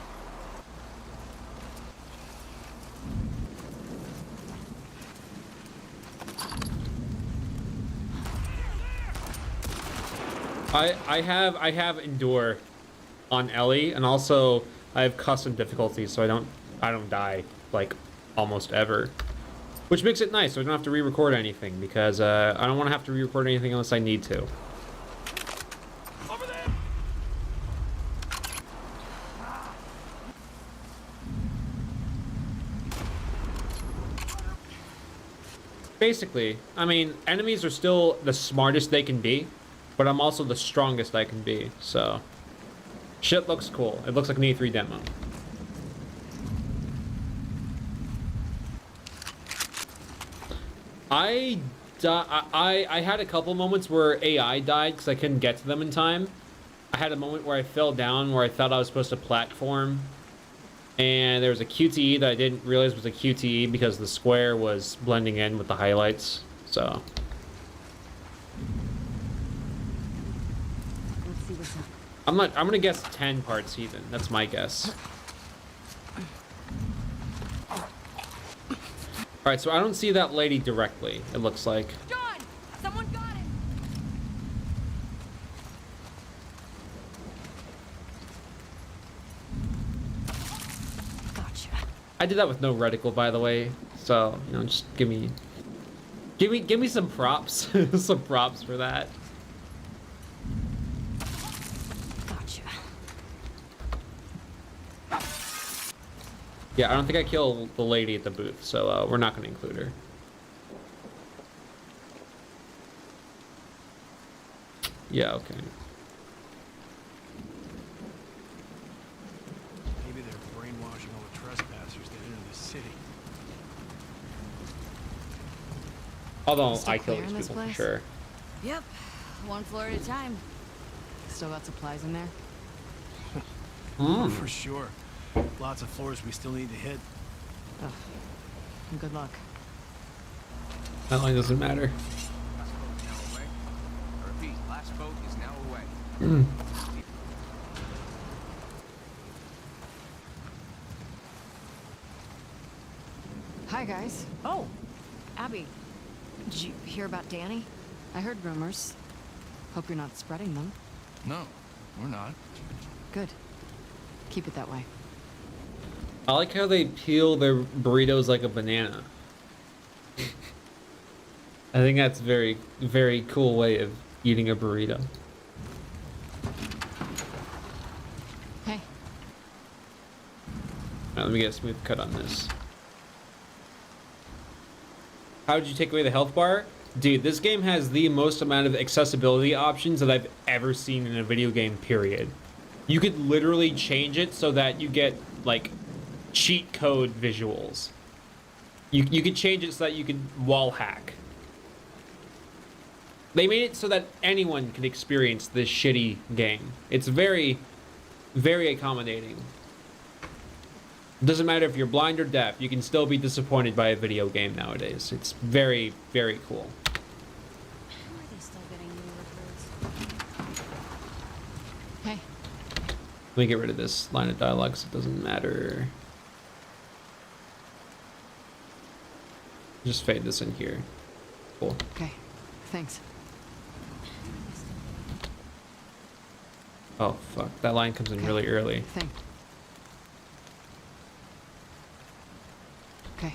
I have endure on Ellie, and also I have custom difficulties, so I don't die like almost ever, which makes it nice. So I don't have to re-record anything because I don't want to have to re-record anything unless I need to. Over there! Basically, I mean, enemies are still the smartest they can be, but I'm also the strongest I can be. So shit looks cool. It looks like an E3 demo. I had a couple moments where AI died because I couldn't get to them in time. I had a moment where I fell down where I thought I was supposed to platform, and there was a QTE that I didn't realize was a QTE because the square was blending in with the highlights. So Let's see what's up. I'm gonna guess 10 parts even. That's my guess. All right, so I don't see that lady directly, it looks like. John! Someone got him! Gotcha. I did that with no reticle, by the way. So, you know, just give me some props. Some props for that. Gotcha. Yeah, I don't think I killed the lady at the booth, so we're not going to include her. Yeah, okay. Maybe they're brainwashing all the trespassers that enter the city. Although Still I kill clear these in this people for place? sure. Yep. One floor at a time. Still got supplies in there? For sure. Lots of floors we still need to hit. Ugh. Good luck. That line doesn't matter. Last boat is now away. I repeat, last boat is now away. Hi, guys. Oh, Abby, did you hear about Danny? I heard rumors. Hope you're not spreading them. No, we're not. Good. Keep it that way. I like how they peel their burritos like a banana. I think that's very, very cool way of eating a burrito. Hey, Alright, let me get a smooth cut on this. How did you take away the health bar? Dude, this game has the most amount of accessibility options that I've ever seen in a video game, period. You could literally change it so that you get, like, cheat code visuals. You could change it so that you could wall hack. They made it so that anyone can experience this shitty game. It's very, very accommodating. Doesn't matter if you're blind or deaf, you can still be disappointed by a video game nowadays. It's very, very cool. how are they still getting new recruits? Hey, Let me get rid of this line of dialogue so it doesn't matter. Just fade this in here. Cool. okay. Thanks. Oh, fuck. That line comes in really early. Okay.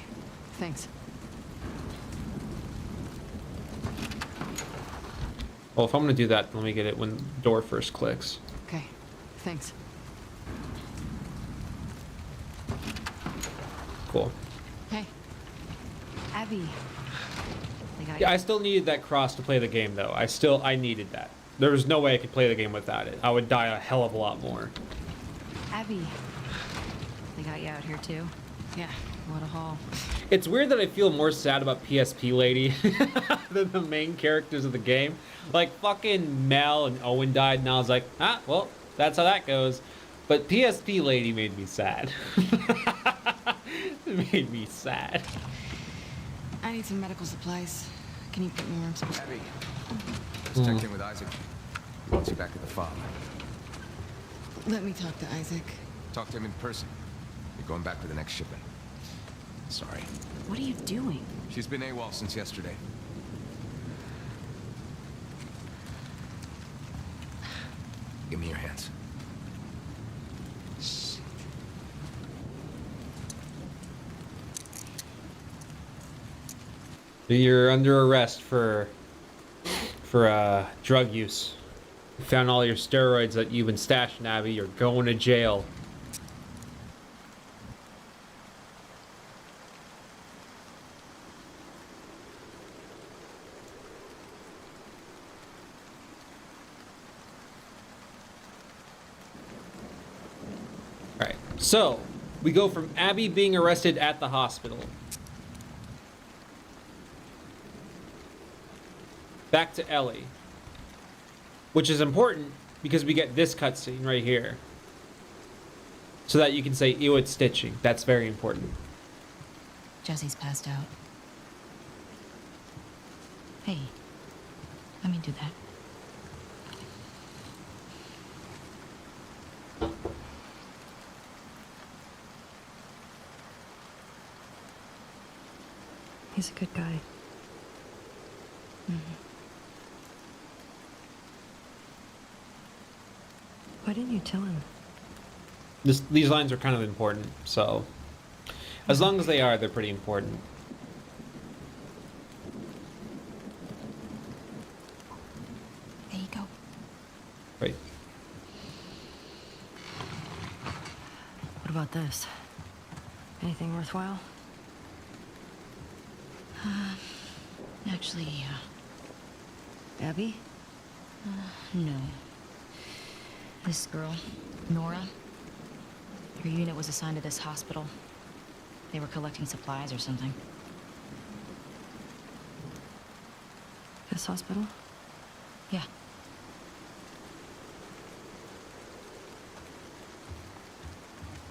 Thanks. Well, if I'm gonna do that, let me get it when the door first clicks. Okay. Thanks. Cool. Hey. Abby. They got Yeah, you. I still needed that cross to play the game, though. I needed that. There was no way I could play the game without it. I would die a hell of a lot more. Abby. They got you out here too. Yeah. What a haul. It's weird that I feel more sad about PSP Lady than the main characters of the game. Like, fucking Mel and Owen died, and I was like, ah, well, that's how that goes. But PSP Lady made me sad. It made me sad. I need some medical supplies. Can you put me where I'm supposed to be? Abby, just checked in with Isaac. He wants you back at the farm. Let me talk to Isaac. Talk to him in person. You're going back for the next shipment. Sorry. What are you doing? She's been AWOL since yesterday. Give me your hands. You're under arrest for drug use. We found all your steroids that you've been stashing, Abby. You're going to jail. Alright, so we go from Abby being arrested at the hospital back to Ellie, which is important because we get this cutscene right here, so that you can say, ew, it's stitching. That's very important. Jesse's passed out. Hey, let me do that. He's a good guy. Why didn't you tell him? These lines are kind of important, so as long as they are, they're pretty important. There you go. Right. What about this? Anything worthwhile? Actually, Abby? no. This girl, Nora, her unit was assigned to this hospital. They were collecting supplies or something. This hospital? Yeah.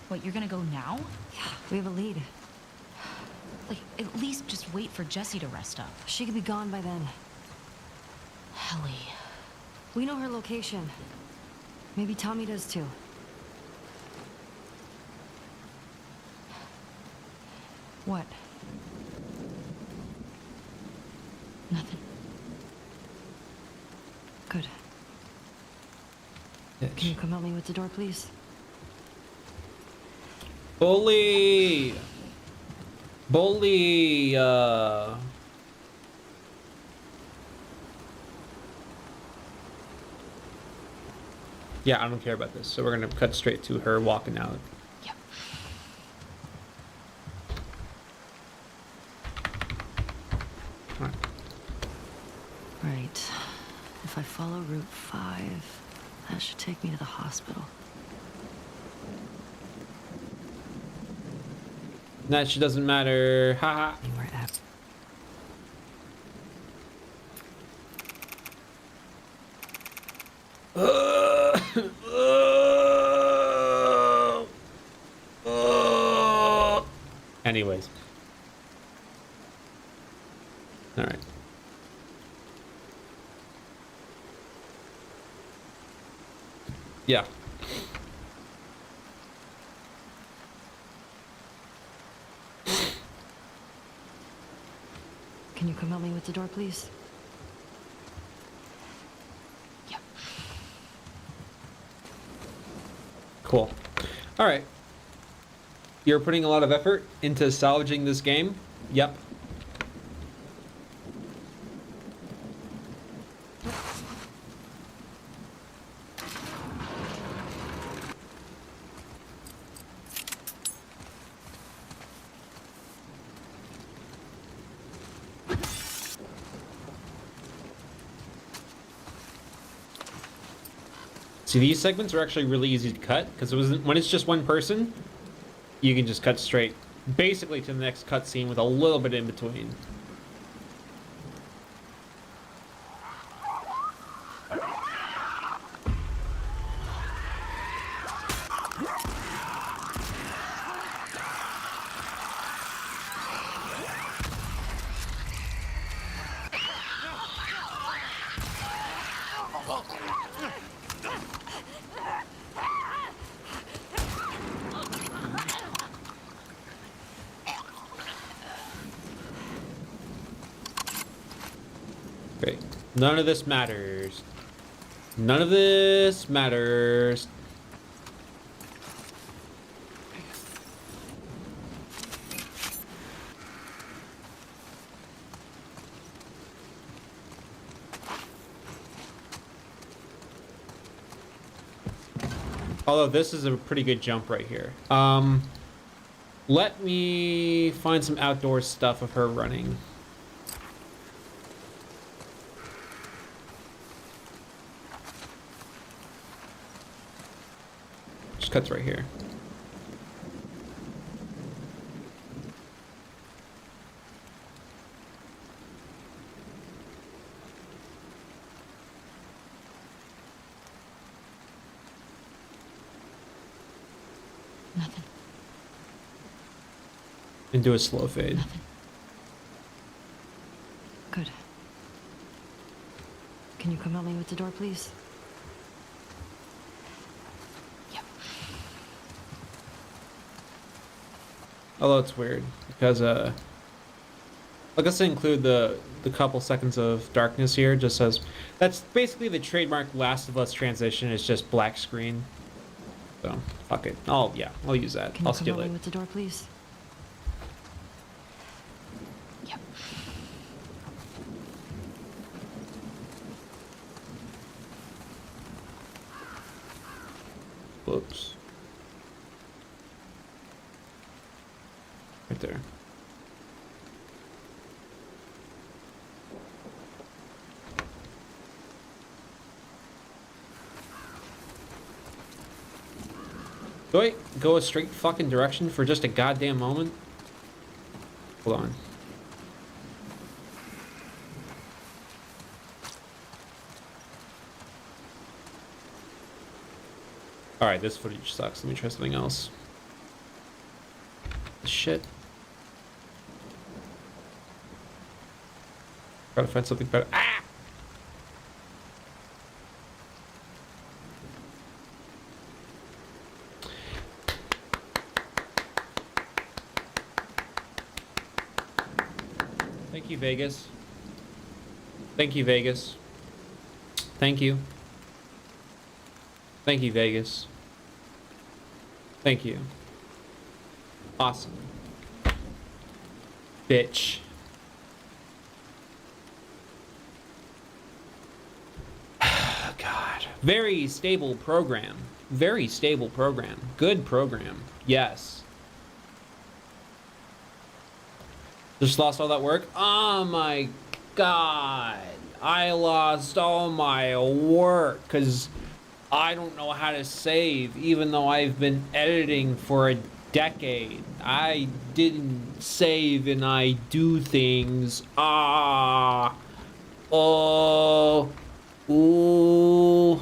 What, you're gonna go now? Yeah, we have a lead. Like, at least just wait for Jessie to rest up. She could be gone by then. Ellie. We know her location. Maybe Tommy does too. What? Nothing. Good. Can you come help me with the door, please? Bully! Bully! Yeah, I don't care about this, so we're gonna cut straight to her walking out. Yep. Alright. Right. If I follow Route 5, that should take me to the hospital. That shit doesn't matter. Haha. Anywhere Ab. Anyways. Alright. Yeah. Can you come help me with the door, please? Yep. Cool. Alright. You're putting a lot of effort into salvaging this game? Yep. See, these segments are actually really easy to cut because when it's just one person, you can just cut straight basically to the next cutscene with a little bit in between. Great. None of this matters. None of this matters. Although this is a pretty good jump right here. Let me find some outdoor stuff of her running. Just cuts right here. Nothing. And do a slow fade. Nothing. Good. Can you come help me with the door, please? Yep. Although it's weird because like let's include the couple seconds of darkness here. Just says that's basically the trademark Last of Us transition. It's just black screen. So fuck it. I'll use that. Can I'll you come steal help it. me with the door, please? Yep. Whoops. Right there. Do I go a straight fucking direction for just a goddamn moment? Hold on. Alright, this footage sucks. Let me try something else. Shit. Gotta find something better. Ah! Thank you, Vegas. Thank you, Vegas. Thank you. Thank you, Vegas. Thank you. Awesome. Bitch. God. Very stable program. Very stable program. Good program. Yes. Just lost all that work? Oh my god. I lost all my work because I don't know how to save, even though I've been editing for a decade. I didn't save and I do things. Ah. Oh. Ooh.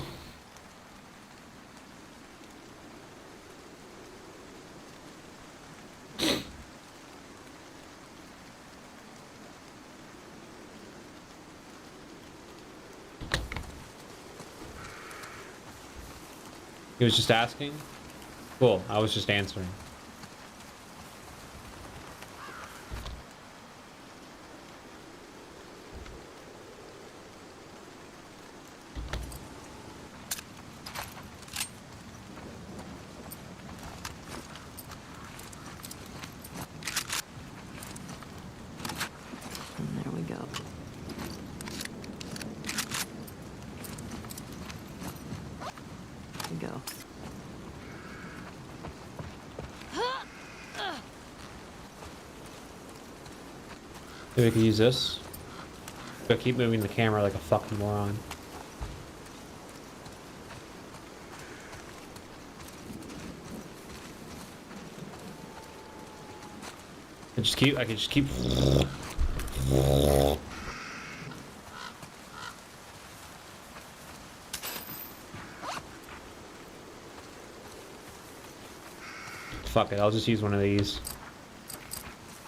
He was just asking? Cool, I was just answering. And there we go. There we go. Maybe we could use this. But keep moving the camera like a fucking moron. I could just keep. Fuck it, I'll just use one of these.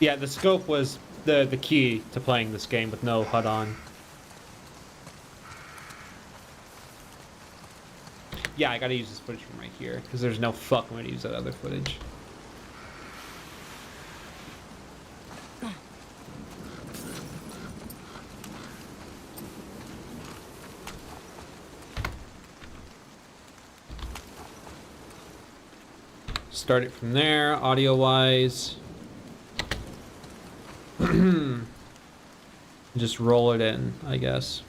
Yeah, the scope was the key to playing this game with no HUD on. Yeah, I gotta use this footage from right here, because there's no fucking way to use that other footage. Start it from there, audio-wise. Just roll it in, I guess.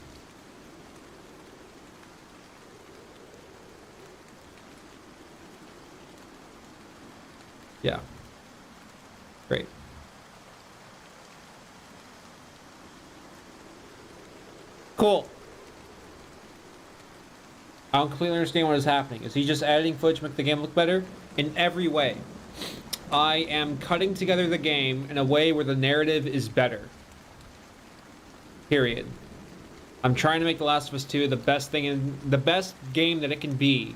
Yeah. Great. Cool. I don't completely understand what is happening. Is he just editing footage to make the game look better? In every way. I am cutting together the game in a way where the narrative is better. Period. I'm trying to make The Last of Us 2 the best game that it can be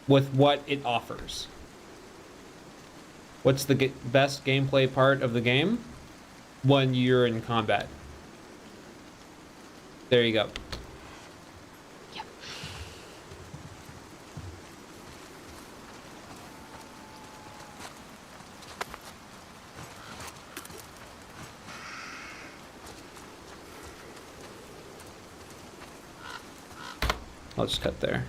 with what it offers. What's the best gameplay part of the game? When you're in combat. There you go. Yep. I'll just cut there.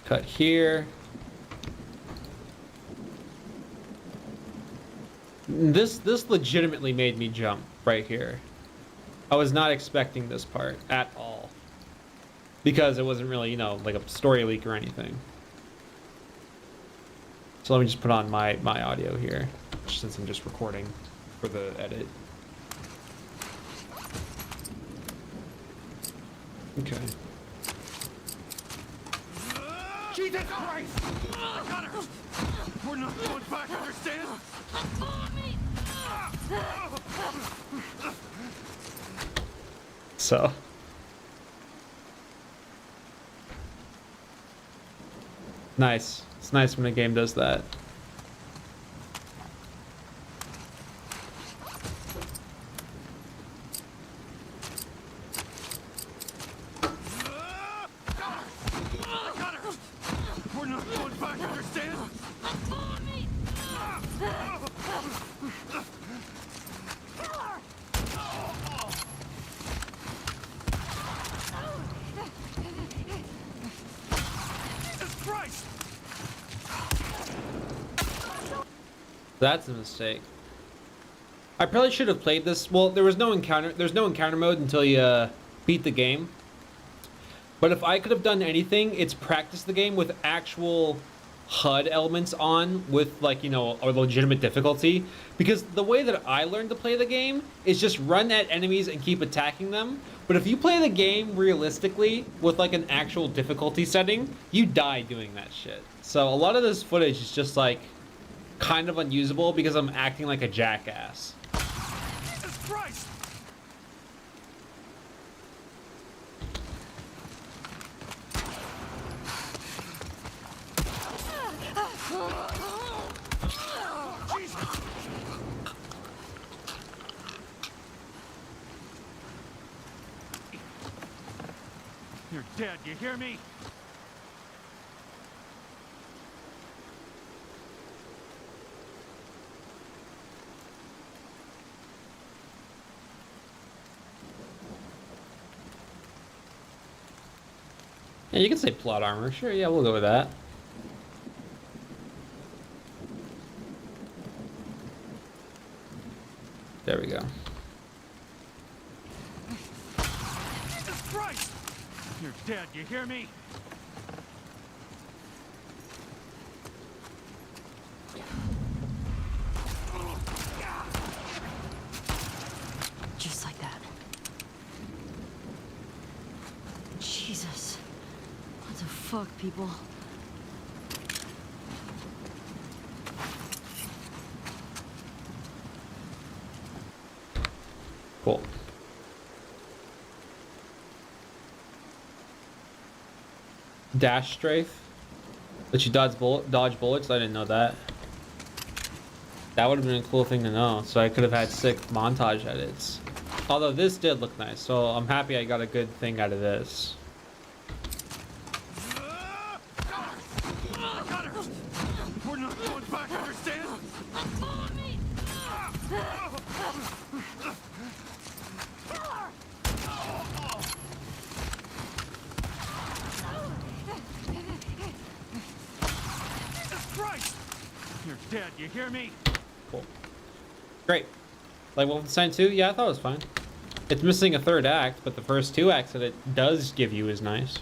Cut here. This legitimately made me jump right here. I was not expecting this part at all. Because it wasn't really, you know, like a story leak or anything. So let me just put on my audio here, since I'm just recording for the edit. Okay. Jesus Christ! I got her! We're not going back, understand? So. Nice. It's nice when a game does that. We're not going back, understand? Jesus Christ! That's a mistake. I probably should have played this. Well, there's no encounter mode until you beat the game. But if I could have done anything, it's practice the game with actual HUD elements on with, like, you know, a legitimate difficulty. Because the way that I learned to play the game is just run at enemies and keep attacking them. But if you play the game realistically with, like, an actual difficulty setting, you die doing that shit. So a lot of this footage is just, like, kind of unusable because I'm acting like a jackass. Jesus Christ! You're dead, you hear me? Yeah, you can say plot armor. Sure, yeah, we'll go with that. There we go. Jesus Christ! You're dead, you hear me? Just like that. Jesus. What the fuck, people? Cool. Dash strafe. Let you dodge bullets. I didn't know that. That would have been a cool thing to know. So I could have had sick montage edits. Although this did look nice, so I'm happy I got a good thing out of this. We're not going back, understand? Jesus Christ! You're dead, you hear me? Cool. Great. Like Wolfenstein 2? Yeah, I thought it was fine. It's missing a third act, but the first two acts that it does give you is nice.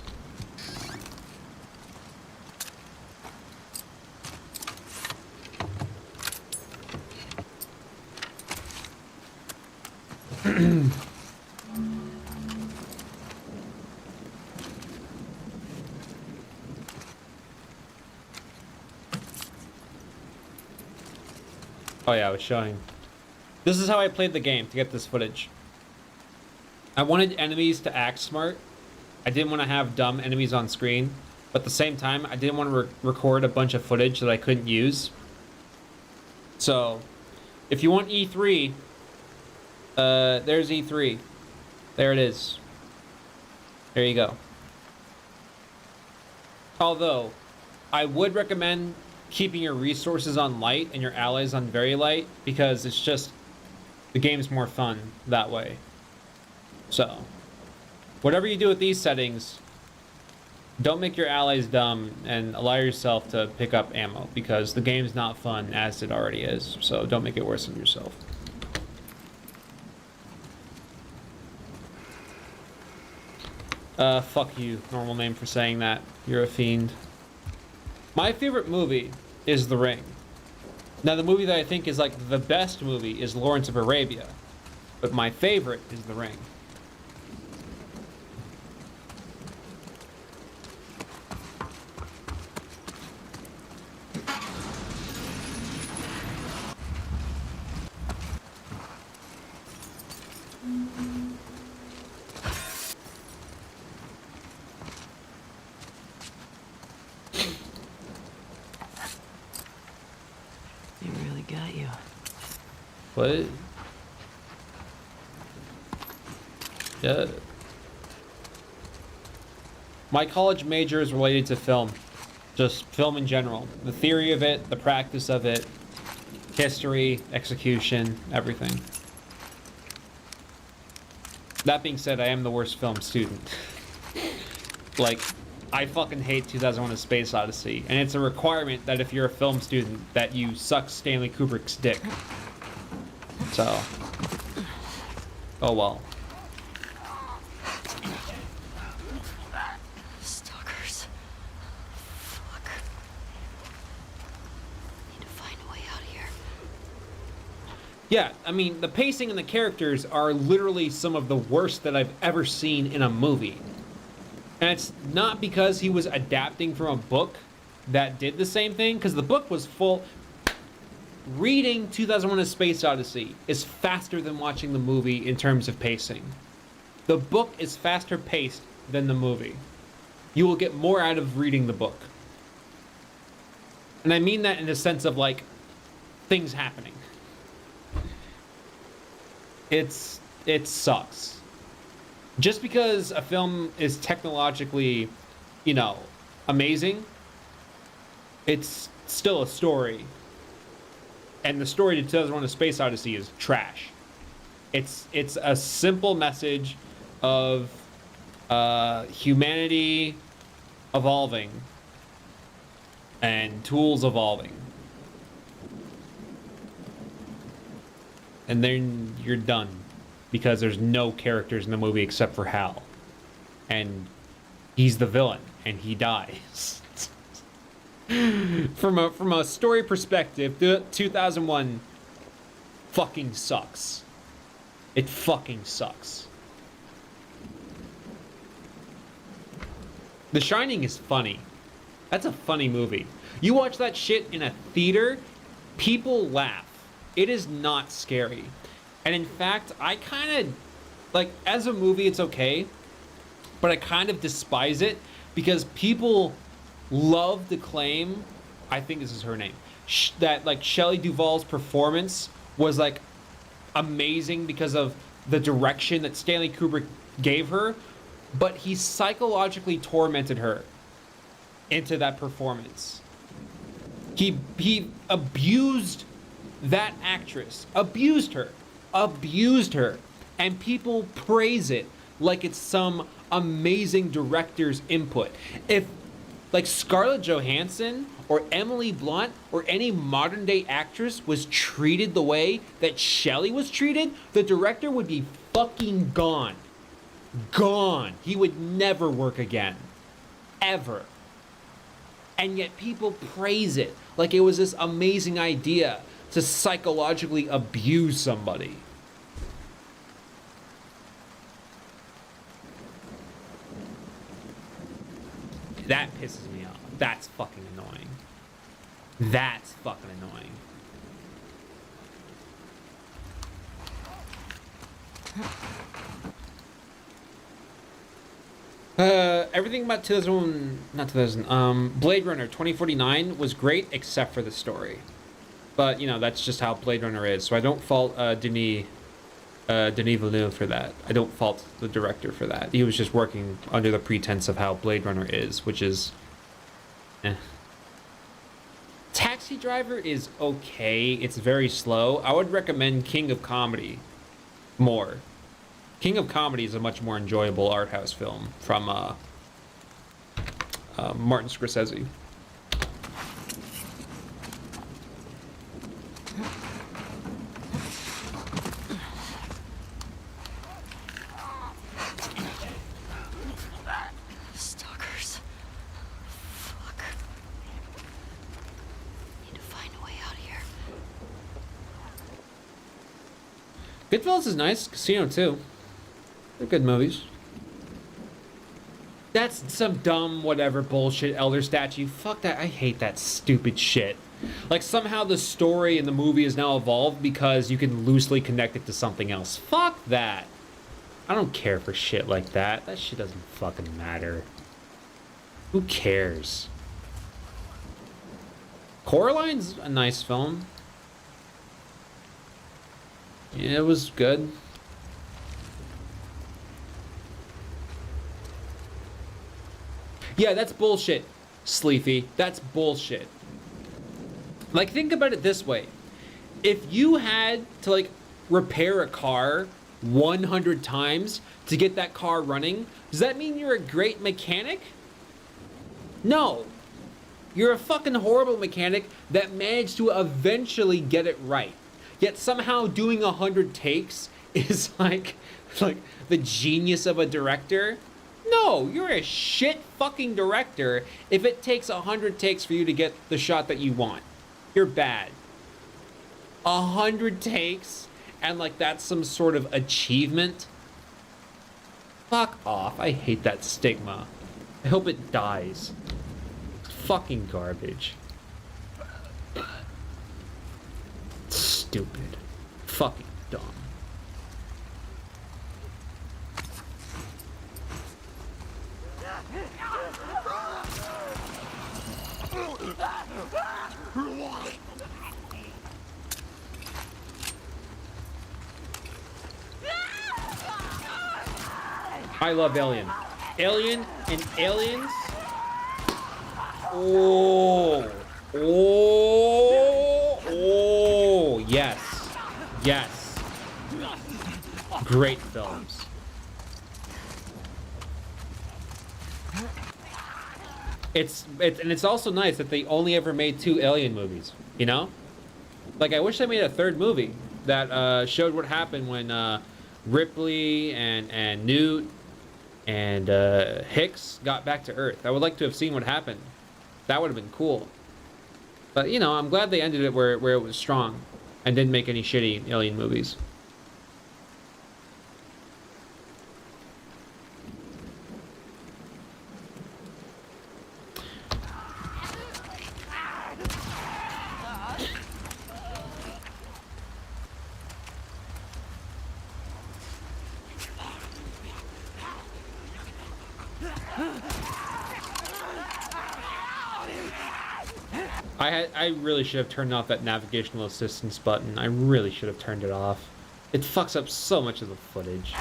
Oh yeah, I was showing. This is how I played the game to get this footage. I wanted enemies to act smart. I didn't want to have dumb enemies on screen. But at the same time, I didn't want to record a bunch of footage that I couldn't use. So, if you want E3, there's E3. There it is. There you go. Although, I would recommend keeping your resources on light and your allies on very light, because it's just, the game's more fun that way. So, whatever you do with these settings, don't make your allies dumb and allow yourself to pick up ammo, because the game's not fun as it already is. So don't make it worse on yourself. Fuck you, normal name for saying that. You're a fiend. My favorite movie is The Ring. Now, the movie that I think is like the best movie is Lawrence of Arabia, but my favorite is The Ring. They really got you. What? Yeah. My college major is related to film. Just film in general. The theory of it, the practice of it, history, execution, everything. That being said, I am the worst film student. Like, I fucking hate 2001: A Space Odyssey, and it's a requirement that if you're a film student, that you suck Stanley Kubrick's dick. So, oh well. Stalkers. Fuck. Need to find a way out of here. Yeah, I mean, the pacing and the characters are literally some of the worst that I've ever seen in a movie. And it's not because he was adapting from a book that did the same thing, because the book was full. Reading 2001: A Space Odyssey is faster than watching the movie in terms of pacing. The book is faster paced than the movie. You will get more out of reading the book. And I mean that in the sense of, like, things happening. It sucks. Just because a film is technologically, you know, amazing, it's still a story. And the story to 2001: A Space Odyssey is trash. It's a simple message of humanity evolving and tools evolving. And then you're done, because there's no characters in the movie except for Hal. And he's the villain, and he dies. From a story perspective, 2001 fucking sucks. It fucking sucks. The Shining is funny. That's a funny movie. You watch that shit in a theater, people laugh. It is not scary. And in fact, I kind of, like, as a movie, it's okay, but I kind of despise it because people love to claim, I think this is her name, that, like, Shelley Duvall's performance was, like, amazing because of the direction that Stanley Kubrick gave her, but he psychologically tormented her into that performance. He abused that actress, abused her, and people praise it like it's some amazing director's input. If, like, Scarlett Johansson or Emily Blunt or any modern day actress was treated the way that Shelley was treated, the director would be fucking gone. Gone. He would never work again. Ever. And yet people praise it like it was this amazing idea to psychologically abuse somebody. That pisses me off. That's fucking annoying. That's fucking annoying. Everything about Blade Runner 2049 was great except for the story. But, you know, that's just how Blade Runner is. So I don't fault Denis Villeneuve for that. I don't fault the director for that. He was just working under the pretense of how Blade Runner is, which is... Taxi Driver is okay. It's very slow. I would recommend King of Comedy more. King of Comedy is a much more enjoyable art house film from Martin Scorsese. Stalkers. Fuck. Need to find a way out of here. Goodfellas is nice. Casino too. They're good movies. That's some dumb whatever bullshit elder statue. Fuck that. I hate that stupid shit. Like somehow the story in the movie is now evolved because you can loosely connect it to something else. Fuck that. I don't care for shit like that. That shit doesn't fucking matter. Who cares? Coraline's a nice film. Yeah, it was good. Yeah, that's bullshit, Sleepy. That's bullshit. Like, think about it this way. If you had to, like, repair a car 100 times to get that car running, does that mean you're a great mechanic? No. You're a fucking horrible mechanic that managed to eventually get it right. Yet somehow doing 100 takes is like the genius of a director. No, you're a shit fucking director if it takes 100 takes for you to get the shot that you want. You're bad. 100 takes and like that's some sort of achievement? Fuck off. I hate that stigma. I hope it dies. It's fucking garbage. Stupid. Fucking dumb. I love Alien. Alien and Aliens. Oh. Oh. Oh. Yes. Yes. Great films. It's also nice that they only ever made 2 Alien movies, you know? Like, I wish they made a 3rd movie that showed what happened when Ripley and Newt and Hicks got back to Earth. I would like to have seen what happened. That would have been cool. But, you know, I'm glad they ended it where it was strong and didn't make any shitty Alien movies. I really should have turned off that navigational assistance button. I really should have turned it off. It fucks up so much of the footage.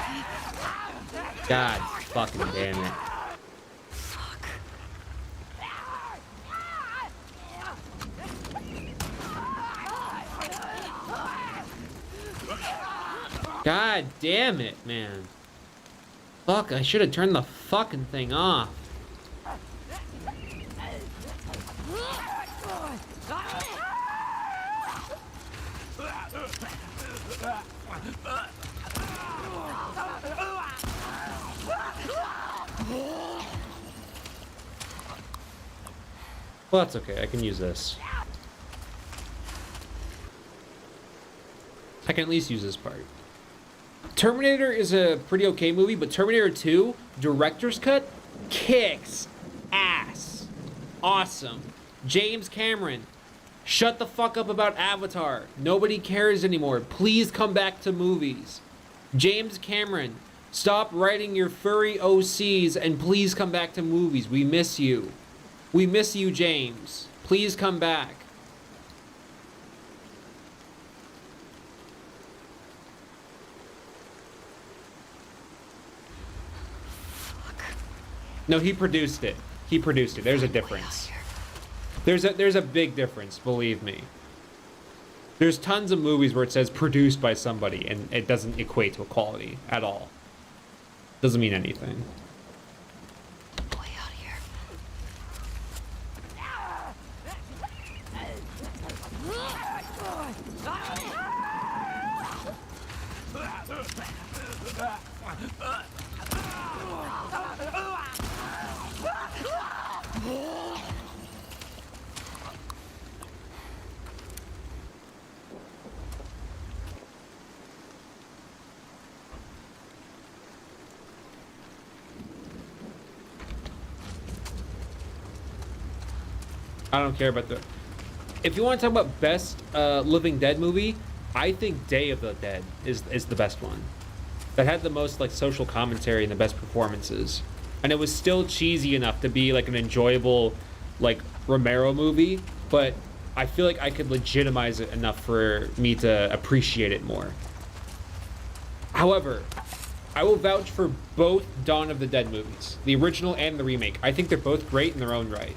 God fucking damn it. God damn it, man. Fuck, I should have turned the fucking thing off. Well, that's okay. I can use this. I can at least use this part. Terminator is a pretty okay movie, but Terminator 2 director's cut kicks ass. Awesome. James Cameron, shut the fuck up about Avatar. Nobody cares anymore. Please come back to movies. James Cameron, stop writing your furry OCs and please come back to movies. We miss you. We miss you, James. Please come back. No, he produced it. He produced it. There's a difference. There's a big difference, believe me. There's tons of movies where it says produced by somebody and it doesn't equate to a quality at all. Doesn't mean anything. Way out of here. I don't care about the... If you want to talk about best Living Dead movie, I think Day of the Dead is the best one. That had the most like social commentary and the best performances. And it was still cheesy enough to be like an enjoyable like Romero movie, but I feel like I could legitimize it enough for me to appreciate it more. However, I will vouch for both Dawn of the Dead movies, the original and the remake. I think they're both great in their own right.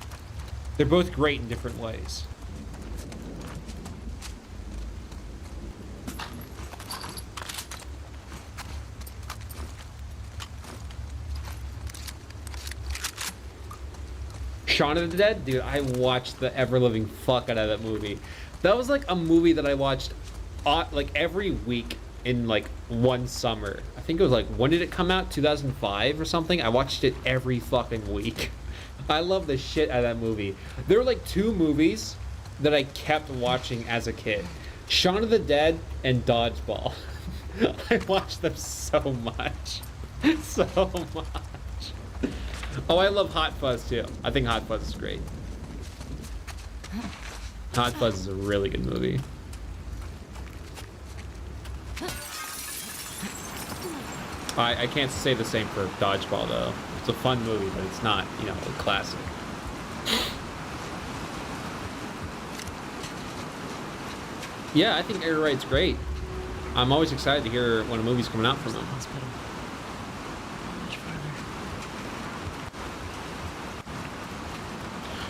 They're both great in different ways. Shaun of the Dead? Dude, I watched the ever-living fuck out of that movie. That was like a movie that I watched like every week in like one summer. I think it was like, when did it come out? 2005 or something? I watched it every fucking week. I love the shit out of that movie. There were like two movies that I kept watching as a kid. Shaun of the Dead and Dodgeball. I watched them so much. So much. Oh, I love Hot Fuzz too. I think Hot Fuzz is great. Hot Fuzz is a really good movie. I can't say the same for Dodgeball though. It's a fun movie, but it's not, you know, a classic. Yeah, I think Edgar Wright's great. I'm always excited to hear when a movie's coming out from him. Hospital. Much farther.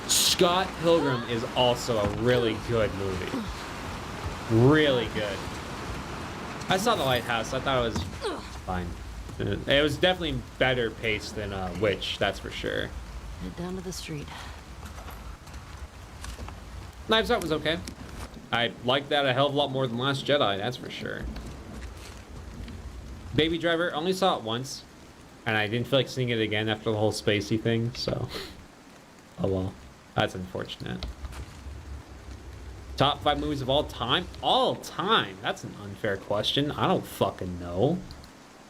Scott Pilgrim is also a really good movie. Really good. I saw The Lighthouse. I thought it was fine. It was definitely better paced than Witch, that's for sure. Head down to the street. Knives Out was okay. I liked that a hell of a lot more than Last Jedi, that's for sure. Baby Driver, only saw it once. And I didn't feel like seeing it again after the whole spacey thing, so... Oh well, that's unfortunate. Top 5 movies of all time? All time? That's an unfair question. I don't fucking know.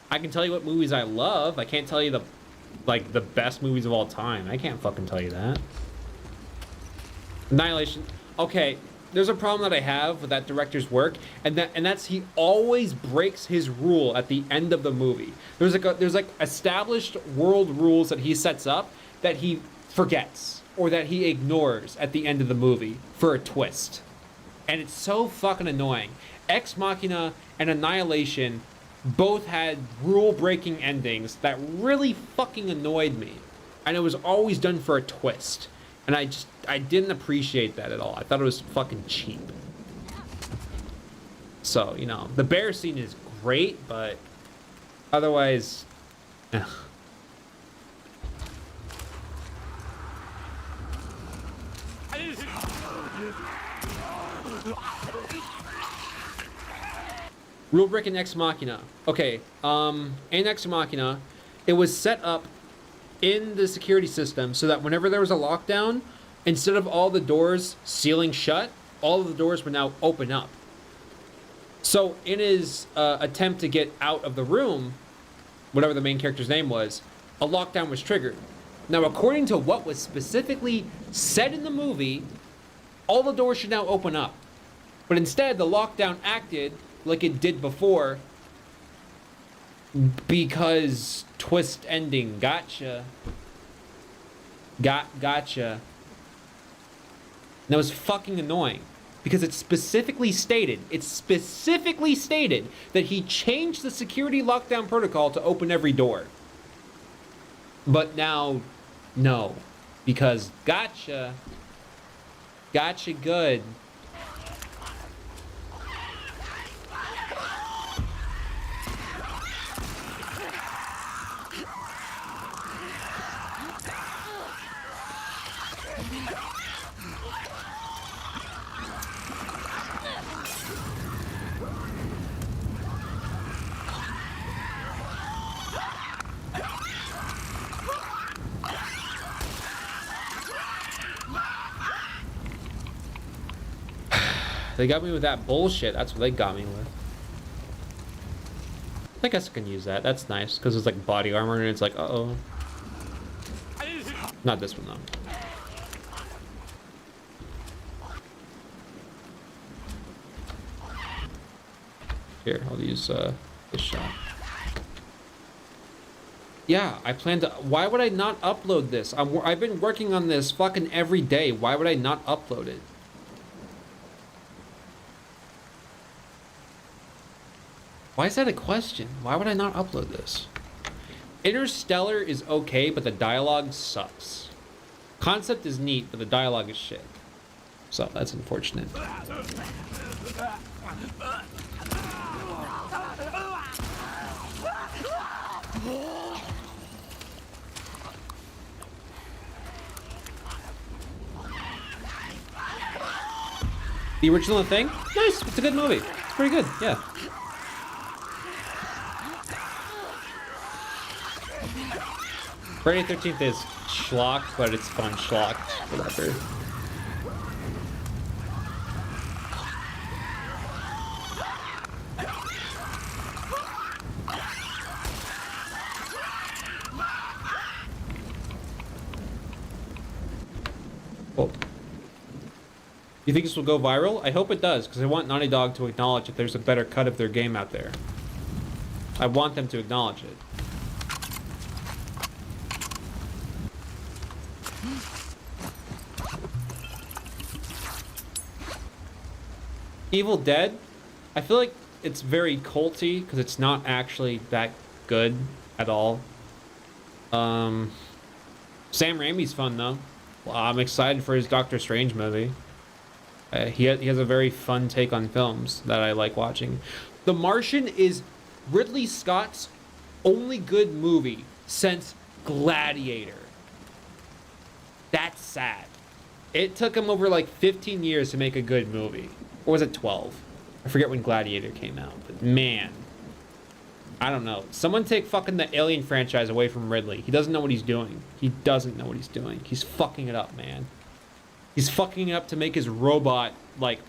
I can tell you what movies I love. I can't tell you the best movies of all time. I can't fucking tell you that. Annihilation. Okay, there's a problem that I have with that director's work, and that's he always breaks his rule at the end of the movie. There's like established world rules that he sets up that he forgets or that he ignores at the end of the movie for a twist. And it's so fucking annoying. Ex Machina and Annihilation both had rule-breaking endings that really fucking annoyed me. And it was always done for a twist. And I didn't appreciate that at all. I thought it was fucking cheap. So, you know, the bear scene is great, but otherwise, ugh. Rule breaking Ex Machina. Okay, in Ex Machina, it was set up in the security system so that whenever there was a lockdown, instead of all the doors sealing shut, all of the doors would now open up. So in his attempt to get out of the room, whatever the main character's name was, a lockdown was triggered. Now, according to what was specifically said in the movie, all the doors should now open up. But instead, the lockdown acted like it did before because twist ending. Gotcha. Gotcha. And that was fucking annoying because it's specifically stated that he changed the security lockdown protocol to open every door. But now, no, because gotcha good. They got me with that bullshit. That's what they got me with. I guess I can use that. That's nice because it's like body armor and it's like, uh-oh. Not this one though. Here, I'll use this shot. Yeah, I plan to. Why would I not upload this? I've been working on this fucking every day. Why would I not upload it? Why is that a question? Why would I not upload this? Interstellar is okay, but the dialogue sucks. Concept is neat, but the dialogue is shit. So that's unfortunate. The original Thing? Nice, it's a good movie. It's pretty good, yeah. Friday the 13th is schlock, but it's fun schlock. Whatever. Oh. You think this will go viral? I hope it does, because I want Naughty Dog to acknowledge if there's a better cut of their game out there. I want them to acknowledge it. Evil Dead, I feel like it's very culty because it's not actually that good at all. Sam Raimi's fun though. Well, I'm excited for his Doctor Strange movie. He has a very fun take on films that I like watching. The Martian is Ridley Scott's only good movie since Gladiator. That's sad. It took him over like 15 years to make a good movie. Or was it 12? I forget when Gladiator came out. But man, I don't know. Someone take fucking the Alien franchise away from Ridley. He doesn't know what he's doing. He doesn't know what he's doing. He's fucking it up, man. He's fucking it up to make his robot, like,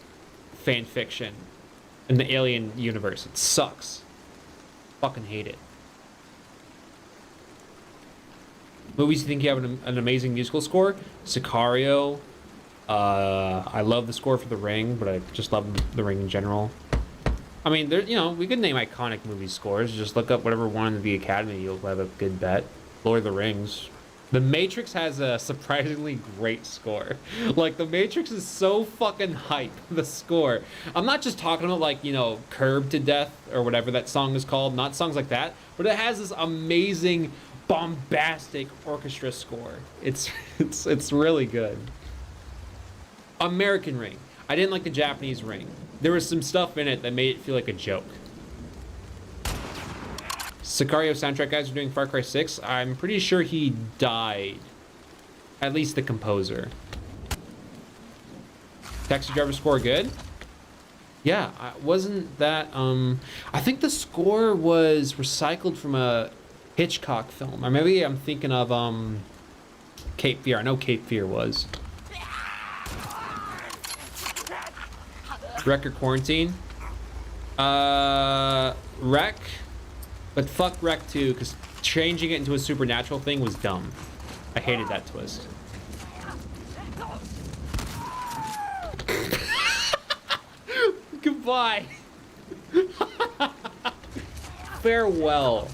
fan fiction in the Alien universe. It sucks. Fucking hate it. Movies you think you have an amazing musical score? Sicario, I love the score for The Ring, but I just love The Ring in general. I mean, there, you know, we could name iconic movie scores. Just look up whatever won in the Academy. You'll have a good bet. Lord of the Rings. The Matrix has a surprisingly great score. Like, The Matrix is so fucking hype, the score. I'm not just talking about, like, you know, Curb to Death or whatever that song is called. Not songs like that. But it has this amazing, bombastic orchestra score. It's really good. American Ring. I didn't like the Japanese Ring. There was some stuff in it that made it feel like a joke. Sicario soundtrack guys are doing Far Cry 6. I'm pretty sure he died. At least the composer. Taxi Driver score good? Yeah, wasn't that, I think the score was recycled from a Hitchcock film. Or maybe I'm thinking of, Cape Fear. I know Cape Fear was. Wreck or Quarantine? Wreck. But fuck Wreck 2, because changing it into a supernatural thing was dumb. I hated that twist. Goodbye. Farewell.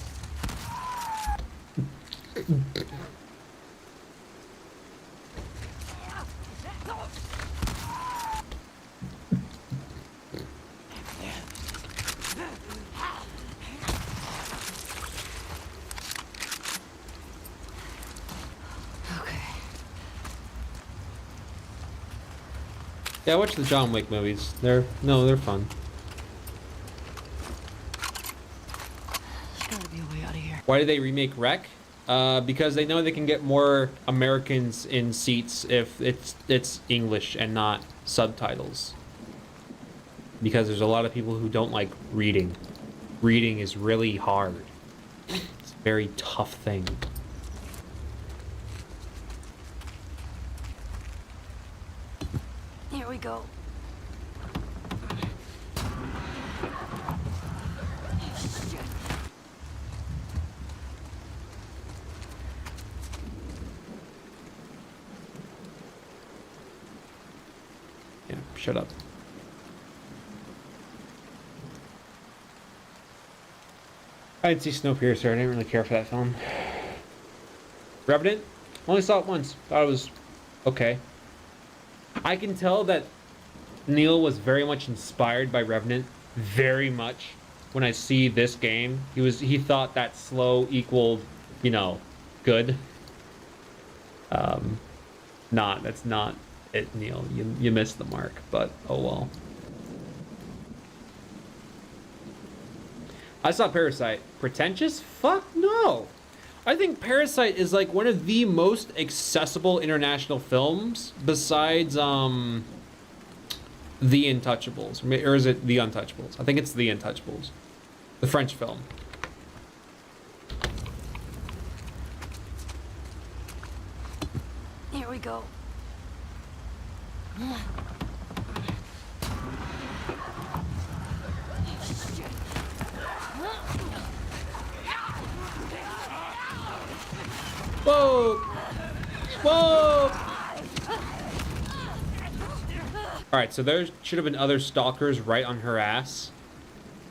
Yeah, watch the John Wick movies. They're fun. There's gotta be a way out of here. Why did they remake Wreck? Because they know they can get more Americans in seats if it's English and not subtitles. Because there's a lot of people who don't like reading. Reading is really hard. It's a very tough thing. Here we go. Yeah, shut up. I didn't see Snowpiercer. I didn't really care for that film. Revenant? Only saw it once. Thought it was okay. I can tell that Neil was very much inspired by Revenant. Very much. When I see this game, he thought that slow equaled, you know, good. That's not it, Neil. You missed the mark, but oh well. I saw Parasite. Pretentious? Fuck no. I think Parasite is like one of the most accessible international films besides The Untouchables. Or is it The Untouchables? I think it's The Untouchables. The French film. Here we go. Whoa! Whoa! Alright, so there should have been other stalkers right on her ass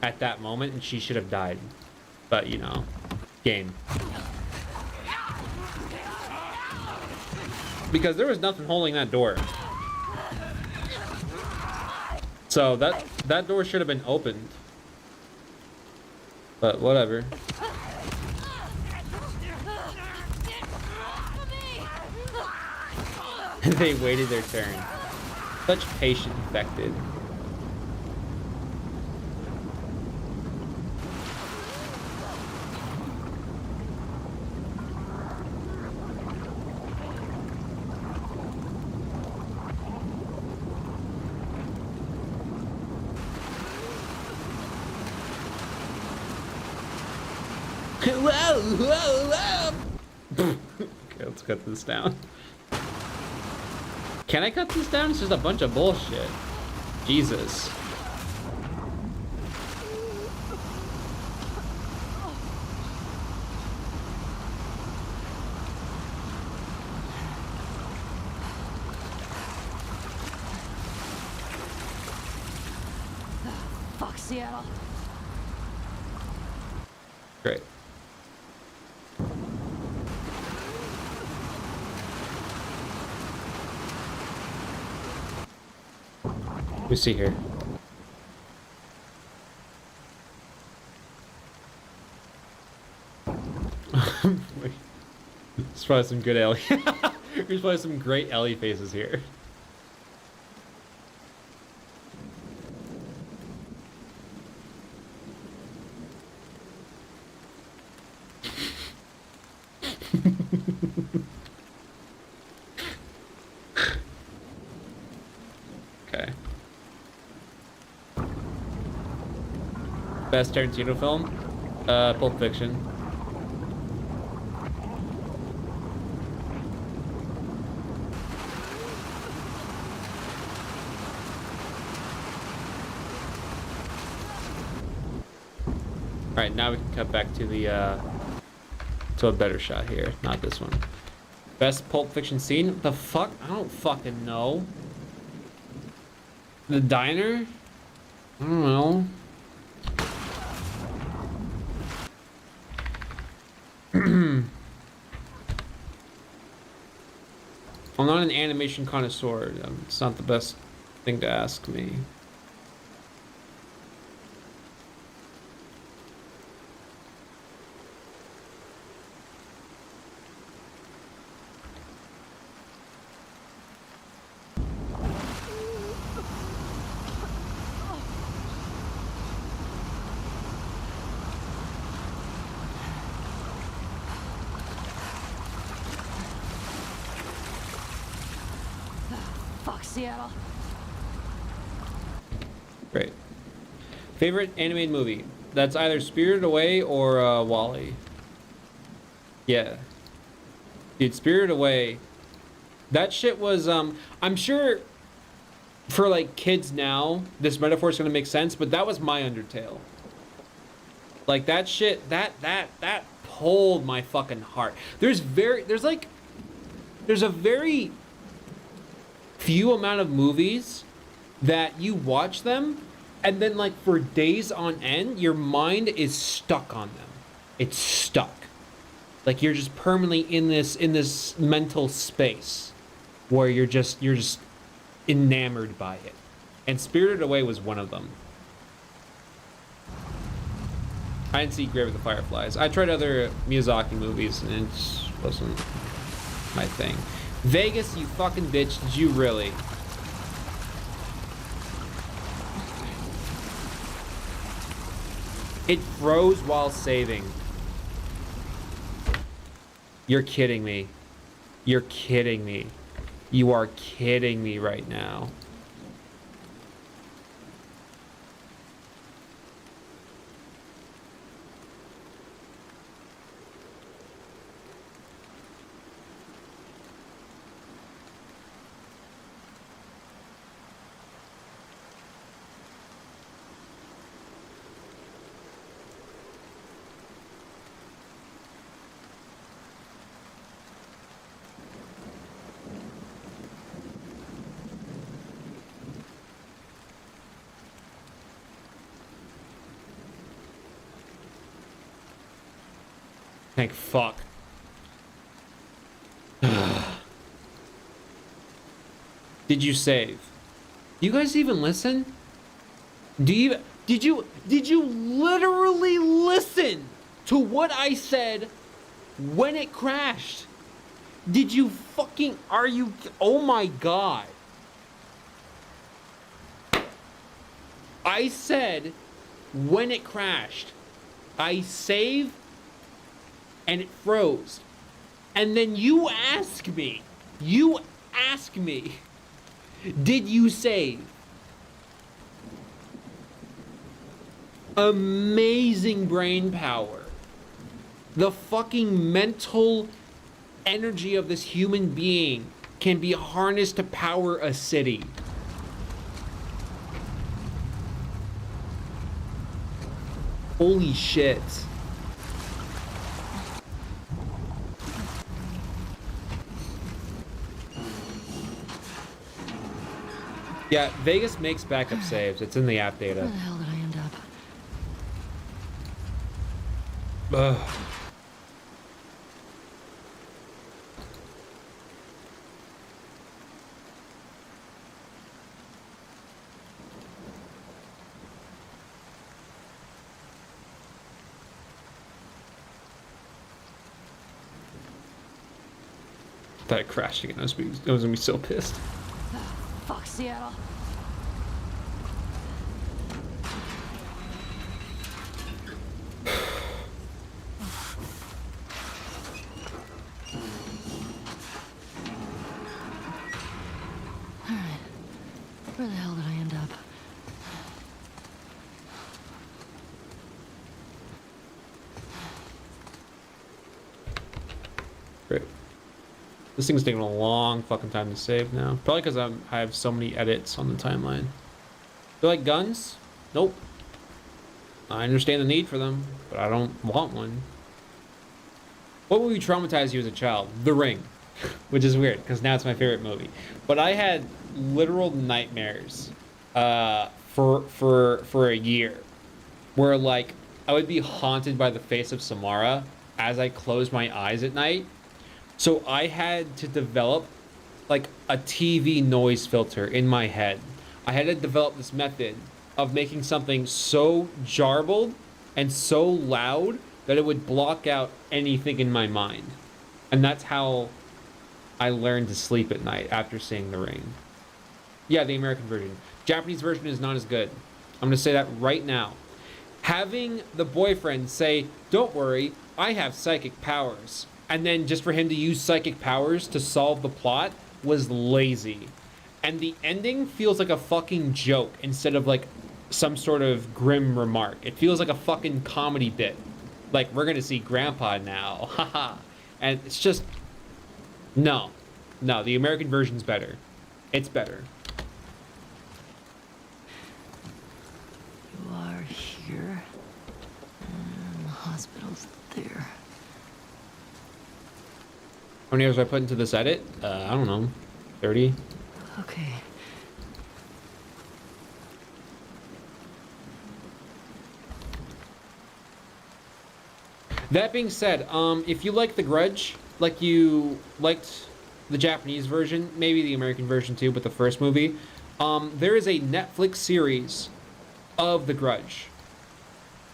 at that moment, and she should have died. But, you know, game. Because there was nothing holding that door. So that door should have been opened. But whatever. They waited their turn. Such patient infected. Whoa, whoa, whoa. Okay, let's cut this down. Can I cut this down? It's just a bunch of bullshit. Jesus. Seattle. Great. We see here. Wait. There's probably some good Ellie. There's probably some great Ellie faces here. Okay. Best Tarantino film? Pulp Fiction. Alright, now we can cut back to the, to a better shot here. Not this one. Best Pulp Fiction scene? The fuck? I don't fucking know. The diner? I don't know. I'm not an animation connoisseur. It's not the best thing to ask me. Fuck Seattle. Great. Favorite animated movie? That's either Spirited Away or WALL-E. Yeah. Dude, Spirited Away. That shit was, I'm sure for like kids now, this metaphor is gonna make sense, but that was my Undertale. Like that shit, that pulled my fucking heart. There's a very few amount of movies that you watch them and then like for days on end your mind is stuck on them. It's stuck. Like you're just permanently in this mental space where you're just enamored by it. And Spirited Away was one of them. I didn't see Grave of the Fireflies. I tried other Miyazaki movies and it just wasn't my thing. Vegas, you fucking bitch, did you really? It froze while saving. You're kidding me. You're kidding me. You are kidding me right now. Thank fuck. Did you save? Do you guys even listen? Did you literally listen to what I said when it crashed? Did you fucking, oh my god. I said when it crashed, I saved and it froze. And then you ask me, did you save? Amazing brain power. The fucking mental energy of this human being can be harnessed to power a city. Holy shit. Yeah, Vegas makes backup saves. It's in the app data. Where the hell did I end up? Ugh. Thought it crashed again. I was gonna be so pissed. Fuck Seattle. Alright. Where the hell did I end up? Great. This thing's taking a long fucking time to save now. Probably because I have so many edits on the timeline. Do you like guns? Nope. I understand the need for them, but I don't want one. What movie traumatized you as a child? The Ring. Which is weird, because now it's my favorite movie. But I had literal nightmares for a year. Where, like, I would be haunted by the face of Samara as I closed my eyes at night. So I had to develop, like, a TV noise filter in my head. I had to develop this method of making something so jarbled and so loud that it would block out anything in my mind. And that's how I learned to sleep at night after seeing The Ring. Yeah, the American version. Japanese version is not as good. I'm gonna say that right now. Having the boyfriend say, "Don't worry, I have psychic powers," and then just for him to use psychic powers to solve the plot was lazy. And the ending feels like a fucking joke instead of like some sort of grim remark. It feels like a fucking comedy bit. Like, we're gonna see Grandpa now, haha. And it's just, no, the American version's better. It's better. You are here, and the hospital's there. How many hours I put into this edit? I don't know, 30? Okay. That being said, if you like The Grudge, like you liked the Japanese version, maybe the American version too, but the first movie, there is a Netflix series of The Grudge,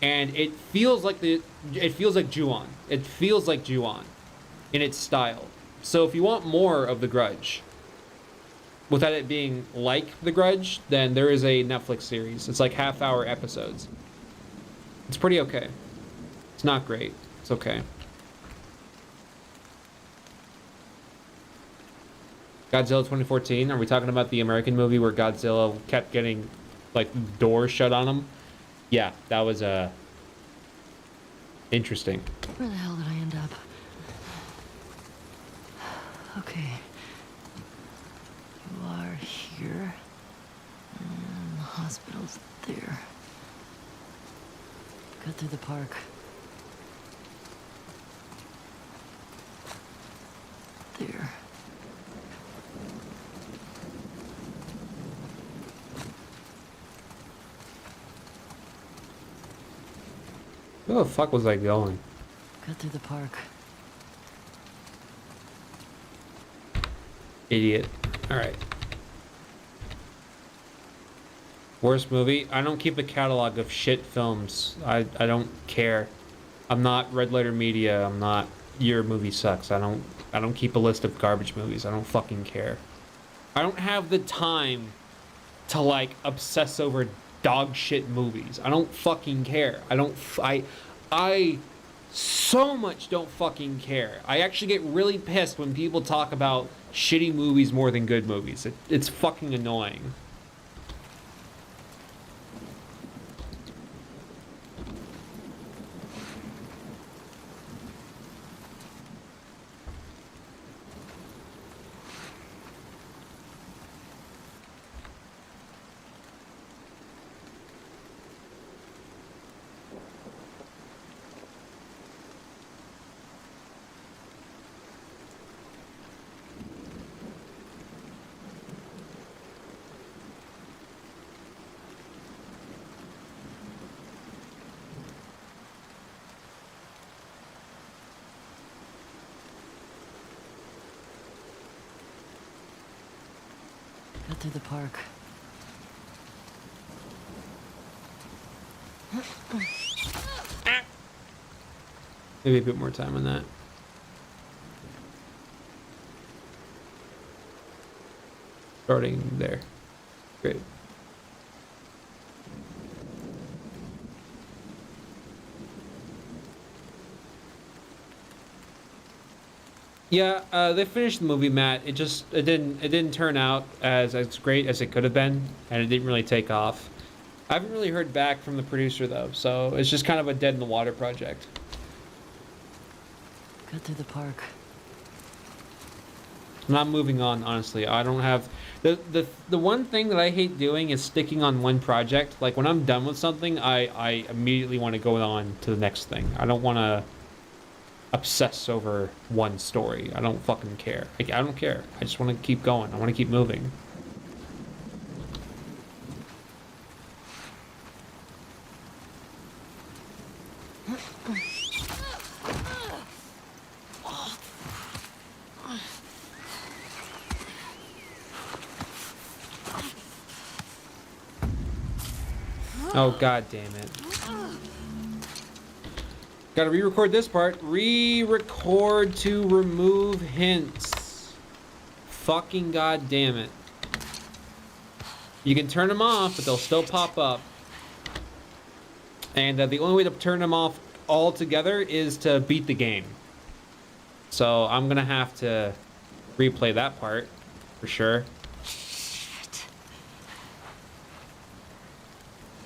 and it feels like Ju-on. It feels like Ju-on in its style. So if you want more of The Grudge, without it being like The Grudge, then there is a Netflix series. It's like half-hour episodes. It's pretty okay. It's not great. It's okay. Godzilla 2014. Are we talking about the American movie where Godzilla kept getting, like, doors shut on him? Yeah, that was, interesting. Where the hell did I end up? Okay. You are here, and the hospital's there. Cut through the park. There. Where the fuck was I going? Cut through the park. Idiot. Alright. Worst movie? I don't keep a catalog of shit films. I don't care. I'm not Red Letter Media. I'm not Your Movie Sucks. I don't keep a list of garbage movies. I don't fucking care. I don't have the time to, like, obsess over dog shit movies. I don't fucking care. I so much don't fucking care. I actually get really pissed when people talk about shitty movies more than good movies. It's fucking annoying. Cut through the park. Maybe a bit more time on that. Starting there. Great. Yeah, they finished the movie, Matt. It didn't turn out as great as it could have been, and it didn't really take off. I haven't really heard back from the producer though, so it's just kind of a dead in the water project. Cut through the park. I'm not moving on, honestly. I don't have the one thing that I hate doing is sticking on one project. Like when I'm done with something, I immediately want to go on to the next thing. I don't want to obsess over one story. I don't fucking care. Like, I don't care. I just want to keep going. I want to keep moving. Oh, god damn it. Gotta re-record this part. Re-record to remove hints. Fucking god damn it. You can turn them off, but they'll still pop up. And the only way to turn them off altogether is to beat the game. So I'm gonna have to replay that part for sure.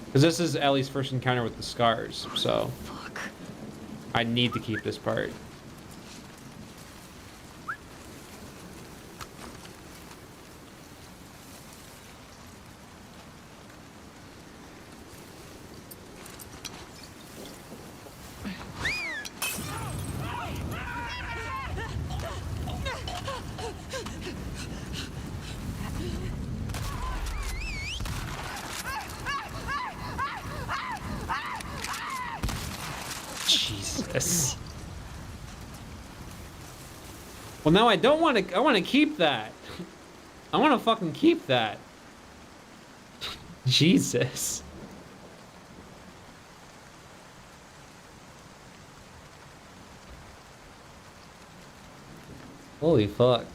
Because this is Ellie's first encounter with the scars, so I need to keep this part. Jesus. Well, now I don't want to. I want to keep that. I want to fucking keep that. Jesus. Holy fuck.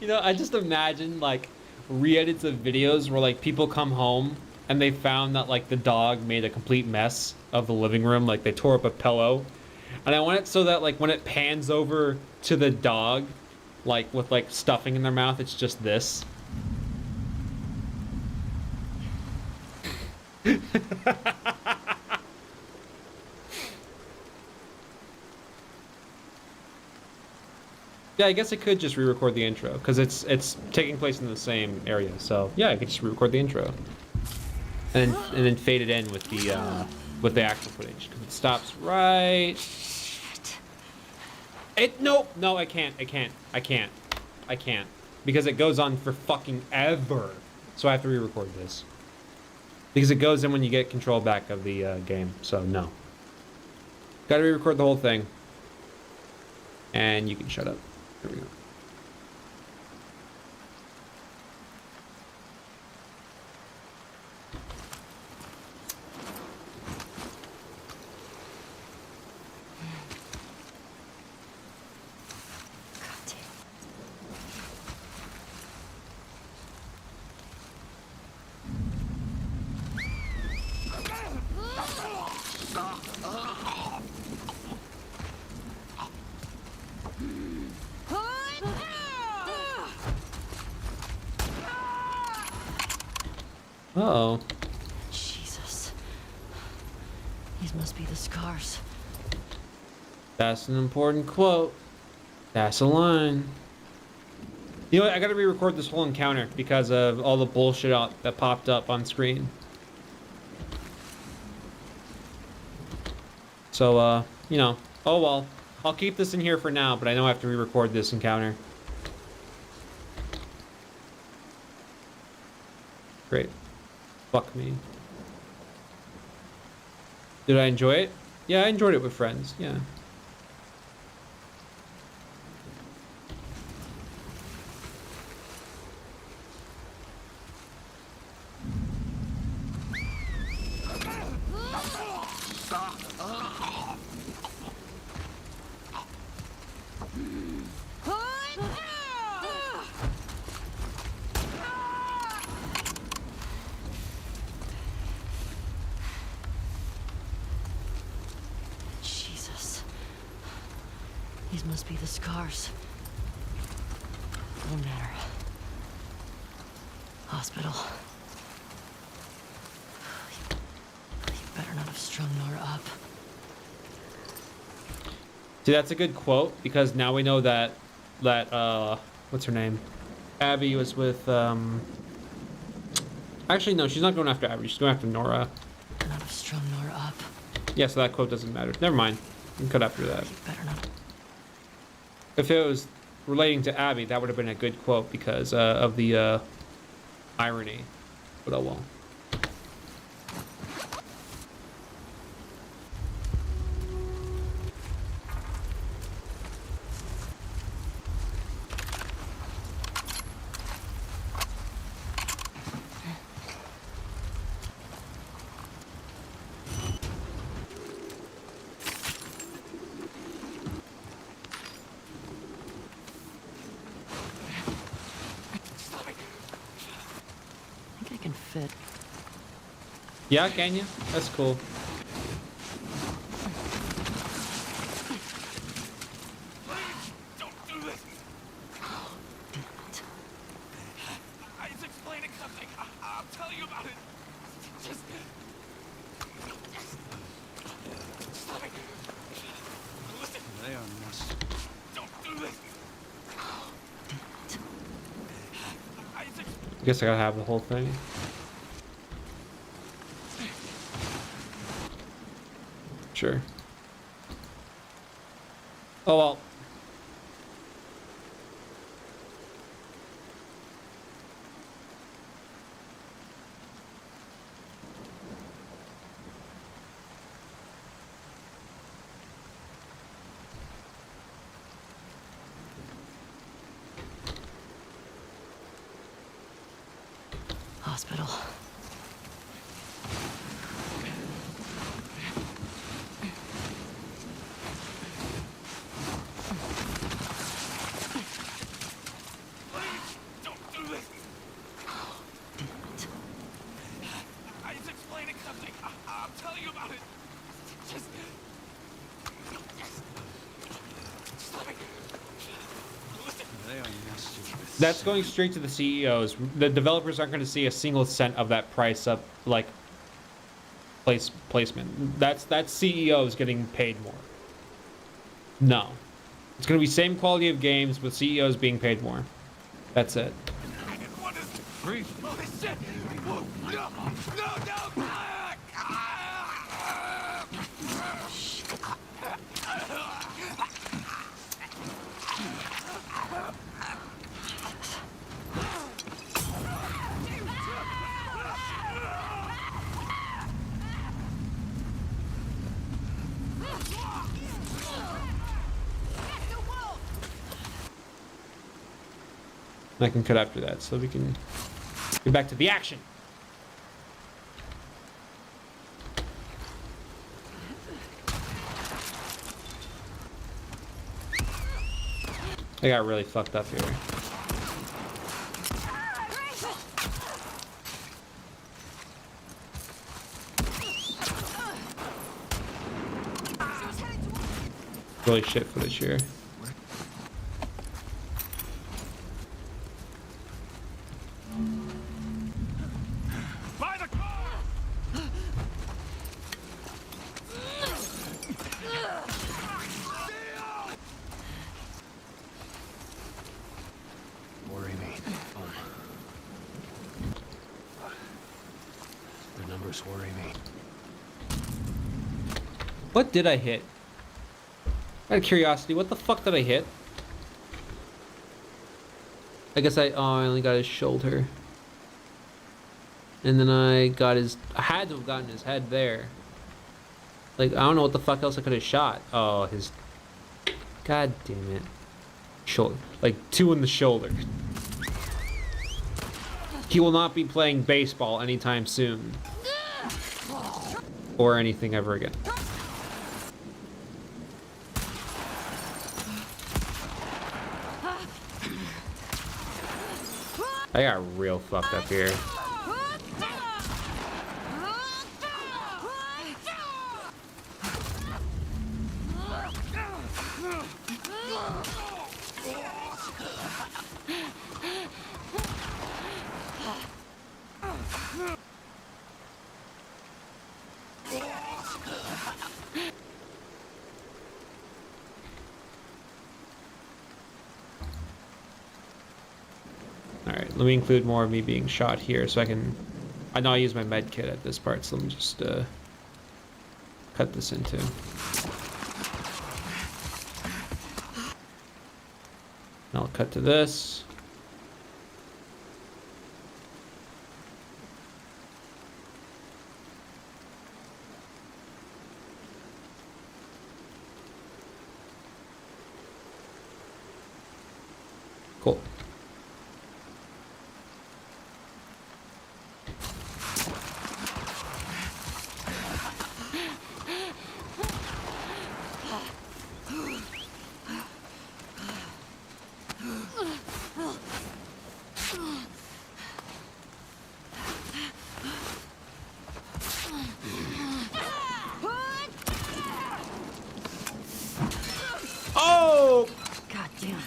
You know, I just imagine like re-edits of videos where like people come home and they found that like the dog made a complete mess of the living room, like they tore up a pillow. And I want it so that like when it pans over to the dog, like with like stuffing in their mouth, it's just this. Yeah, I guess I could just re-record the intro because it's taking place in the same area. So yeah, I could just re-record the intro, and then fade it in with the actual footage because it stops right. No, I can't because it goes on for fucking ever. So I have to re-record this because it goes in when you get control back of the game. So no, gotta re-record the whole thing, and you can shut up. There we go. Uh-oh. Jesus. These must be the scars. That's an important quote. That's a line. You know what? I gotta re-record this whole encounter because of all the bullshit that popped up on screen. So, you know, oh well. I'll keep this in here for now, but I know I have to re-record this encounter. Great. Fuck me. Did I enjoy it? Yeah, I enjoyed it with friends. Yeah. Jesus. These must be the scars. No matter. Hospital. You better not have strung Nora up. See, that's a good quote because now we know that what's her name? Abby was with actually no, she's not going after Abby, she's going after Nora. Better not have strung Nora up. Yeah, so that quote doesn't matter. Never mind. You can cut after that. You better not. If it was relating to Abby, that would have been a good quote because of the irony. But oh well. I think I can fit. Yeah, can you? That's cool. He's explaining something. I'll tell you about it. Just... Stop it. Listen. Leon must... Don't do this. Isaac. I guess I gotta have the whole thing. Sure. Oh well. Hospital. Don't do this. He's explaining something. I'll tell you about it. Just... Stop it. Listen. Leon must... That's going straight to the CEOs. The developers aren't going to see a single cent of that price up, like placement. That's CEOs getting paid more. No, it's going to be same quality of games with CEOs being paid more. That's it. What is... Breathe. Holy shit! Whoa, no! No, no! I can cut after that so we can get back to the action. I got really fucked up here. Really shit footage here. By the car! Worry me. The numbers worry me. What did I hit? Out of curiosity, what the fuck did I hit? I guess I only got his shoulder. And then I had to have gotten his head there. Like, I don't know what the fuck else I could have shot. Oh, his... God damn it. Shoulder. Like, 2 in the shoulder. He will not be playing baseball anytime soon. Or anything ever again. I got real fucked up here. Alright, let me include more of me being shot here so I can... I know I use my med kit at this part, so let me just cut this into. I'll cut to this. Cool. Oh! God damn.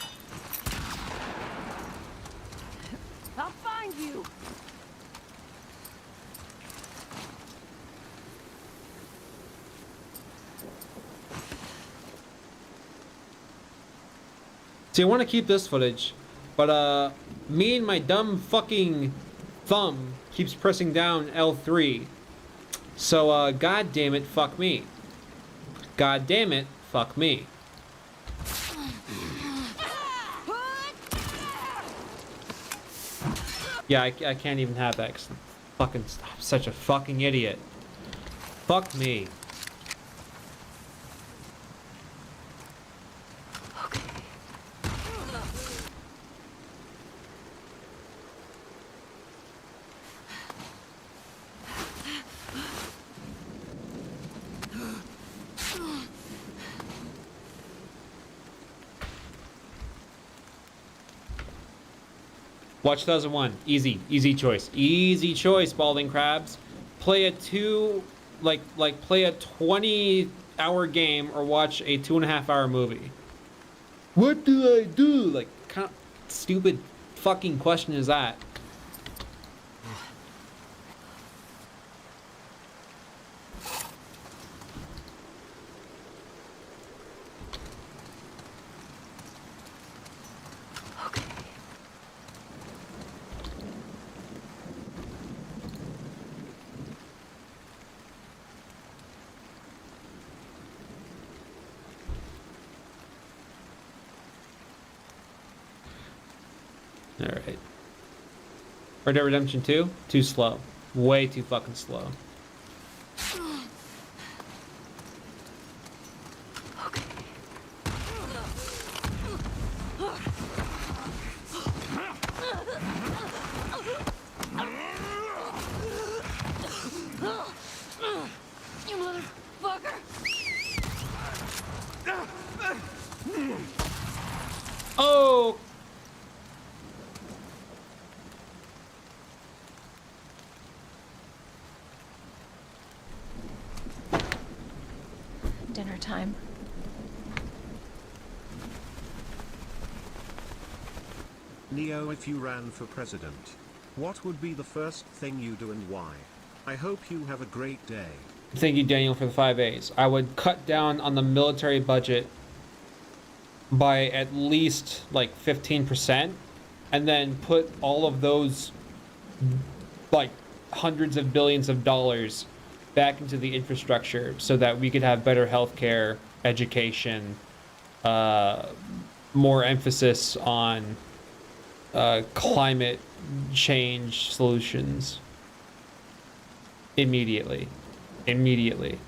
I'll find you. See, I want to keep this footage, but me and my dumb fucking thumb keeps pressing down L3. So god damn it, fuck me. God damn it, fuck me. Yeah, I can't even have that 'cause I'm such a fucking idiot. Fuck me. Watch 2001. Easy choice, Balding Crabs. Play a play a 20-hour game or watch a 2.5-hour movie. What do I do? Like, kind of stupid fucking question is that? Alright. Red Dead Redemption 2? Too slow. Way too fucking slow. You motherfucker. Oh! Dinner time. Neo, if you ran for president, what would be the first thing you do and why? I hope you have a great day. Thank you, Daniel, for the 5 A's. I would cut down on the military budget by at least like 15% and then put all of those like hundreds of billions of dollars back into the infrastructure so that we could have better healthcare, education, more emphasis on climate change solutions. Immediately. Immediately.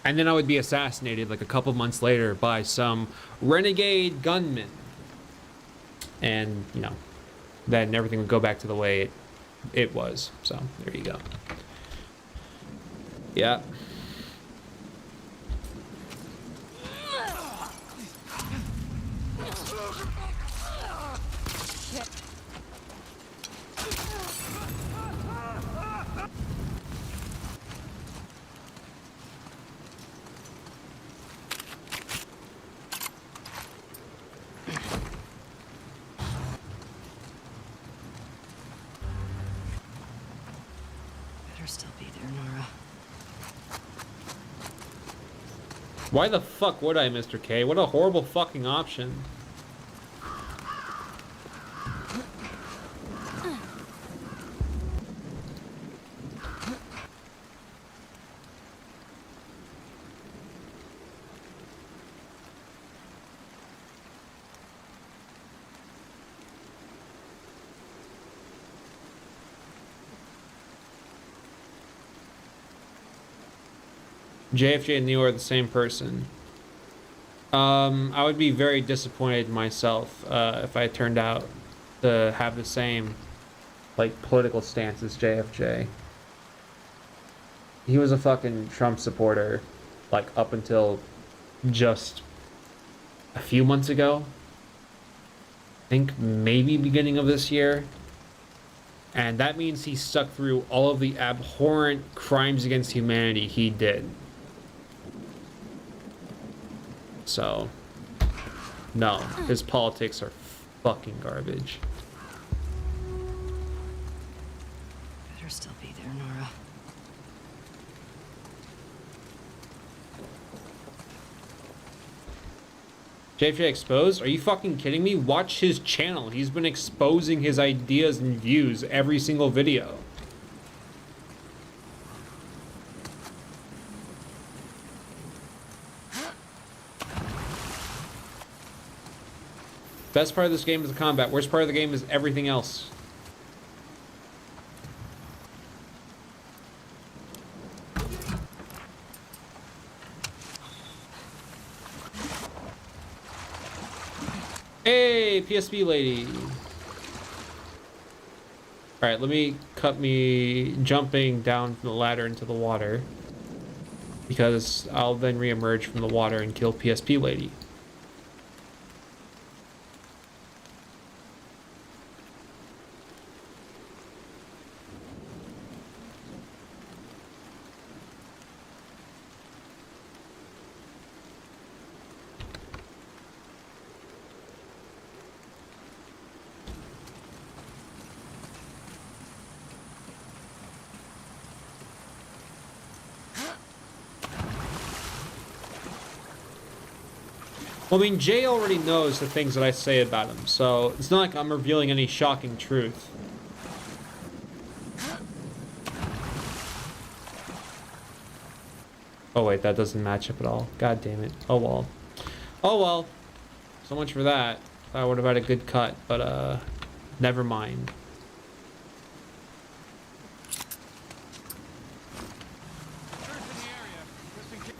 And then I would be assassinated like a couple months later by some renegade gunman. And, you know, then everything would go back to the way it was. So, there you go. Yeah. Better still be there, Nora. Why the fuck would I, Mr. K? What a horrible fucking option. JFJ and Neo are the same person. I would be very disappointed in myself if I turned out to have the same, like, political stance as JFJ. He was a fucking Trump supporter, like, up until just a few months ago. I think maybe beginning of this year. And that means he stuck through all of the abhorrent crimes against humanity he did. So, no, his politics are fucking garbage. Better still be there, Nora. JFJ exposed? Are you fucking kidding me? Watch his channel. He's been exposing his ideas and views every single video. Best part of this game is the combat. Worst part of the game is everything else. Hey, PSP lady. Alright, let me cut me jumping down from the ladder into the water. Because I'll then reemerge from the water and kill PSP lady. Well, I mean, Jay already knows the things that I say about him, so it's not like I'm revealing any shocking truth. Oh wait, that doesn't match up at all. God damn it. Oh well. Oh well. So much for that. I would have had a good cut, but never mind.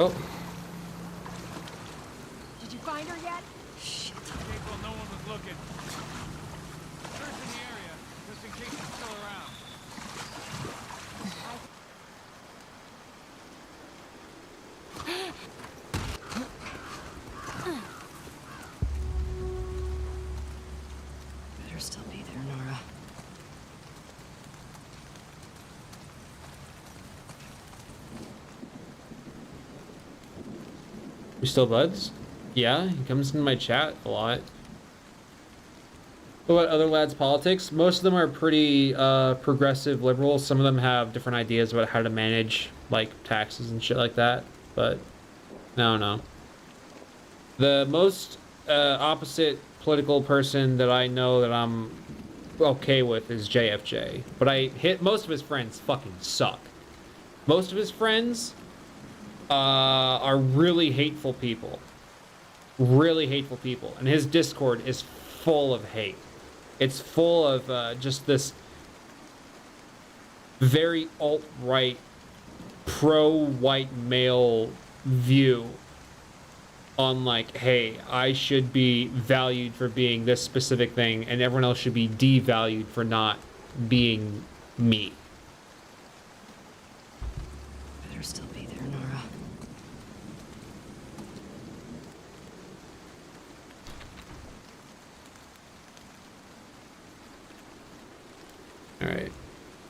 Oh. Did you find her yet? Shit. Well, no one was looking. Search in the area, just in case she's still around. Better still be there, Nora. We still buds? Yeah, he comes into my chat a lot. What about other lads' politics? Most of them are pretty progressive liberals. Some of them have different ideas about how to manage, like, taxes and shit like that. But, no, no. The most opposite political person that I know that I'm okay with is JFJ. But most of his friends fucking suck. Most of his friends are really hateful people. Really hateful people. And his Discord is full of hate. It's full of just this very alt-right, pro-white male view on like, hey, I should be valued for being this specific thing and everyone else should be devalued for not being me. Better still be there, Nora. Alright.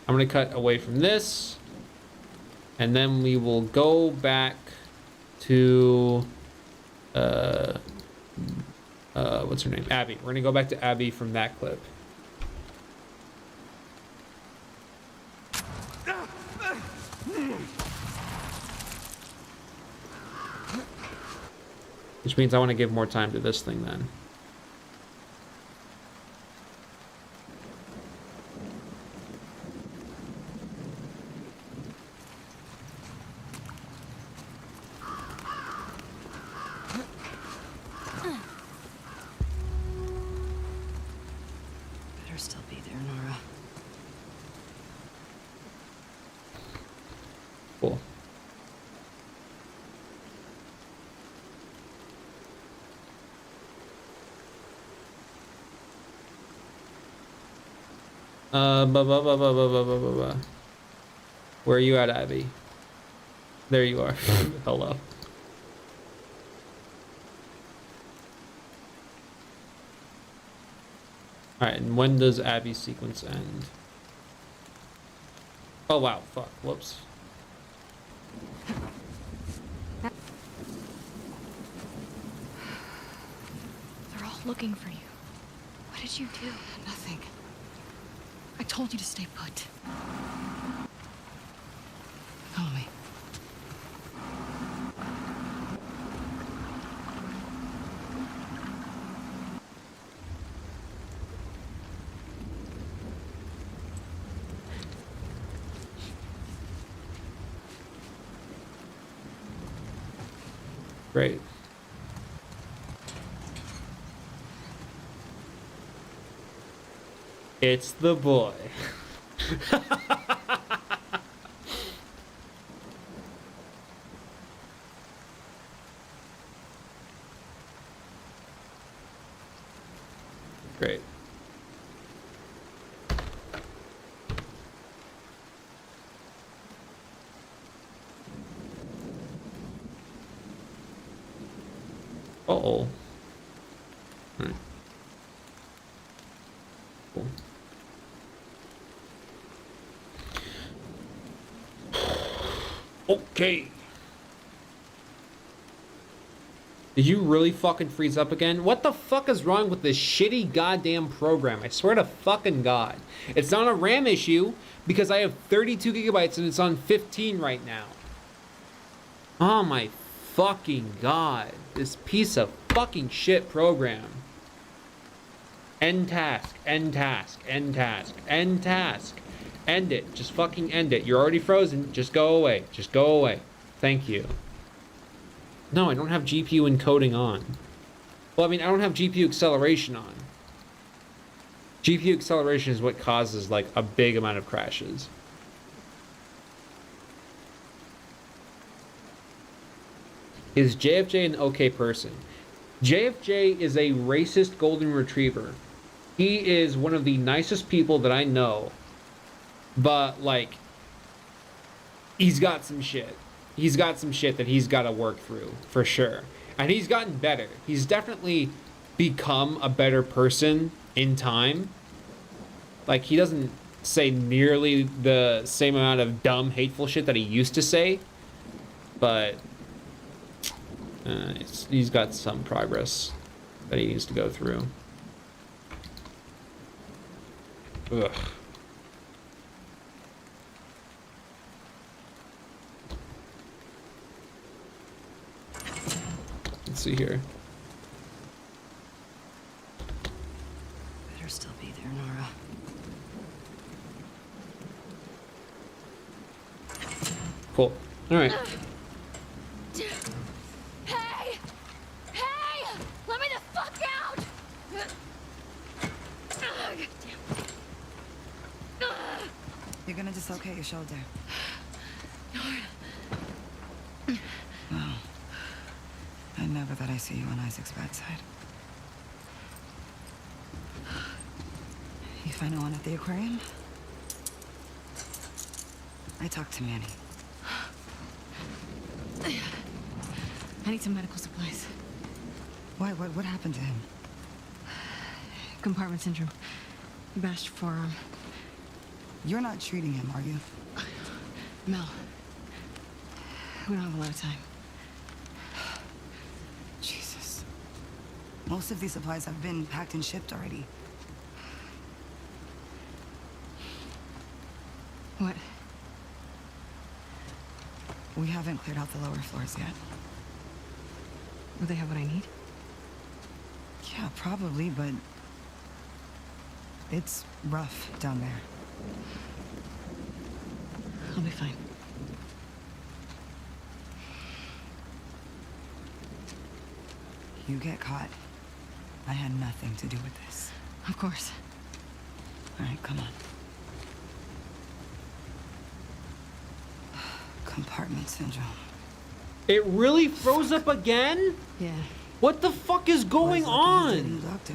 I'm gonna cut away from this. And then we will go back to what's her name? Abby. We're gonna go back to Abby from that clip. Which means I want to give more time to this thing then. Better still be there, Nora. Cool. Where are you at, Abby? There you are. Hello. Alright, and when does Abby's sequence end? Oh wow, fuck, whoops. They're all looking for you. What did you do? Nothing. I told you to stay put. Follow me. Great. It's the boy. Great. Uh-oh. Alright. Cool. Okay. Did you really fucking freeze up again? What the fuck is wrong with this shitty goddamn program? I swear to fucking God. It's not a RAM issue because I have 32 gigabytes and it's on 15 right now. Oh my fucking God. This piece of fucking shit program. End task, end task, end task, end task. End it. Just fucking end it. You're already frozen. Just go away. Just go away. Thank you. No, I don't have GPU encoding on. Well, I mean, I don't have GPU acceleration on. GPU acceleration is what causes, like, a big amount of crashes. Is JFJ an okay person? JFJ is a racist golden retriever. He is one of the nicest people that I know. But, like, he's got some shit. He's got some shit that he's got to work through, for sure. And he's gotten better. He's definitely become a better person in time. Like, he doesn't say nearly the same amount of dumb, hateful shit that he used to say. But he's got some progress that he needs to go through. Ugh. Let's see here. Better still be there, Nora. Cool. All right. Hey! Hey! Let me the fuck out! You're gonna this okay, your shoulder? Well, I never thought I'd see you on Isaac's bedside. You find no one at the aquarium? I talked to Manny. I need some medical supplies. Why? What happened to him? Compartment syndrome. Bashed forearm. You're not treating him, are you? Mel. We don't have a lot of time. Jesus. Most of these supplies have been packed and shipped already. What? We haven't cleared out the lower floors yet. Will they have what I need? Yeah, probably, but it's rough down there. I'll be fine. You get caught. I had nothing to do with this. Of course. All right, come on. Compartment syndrome. It really froze up again? Yeah. What the fuck is going on? Doctor.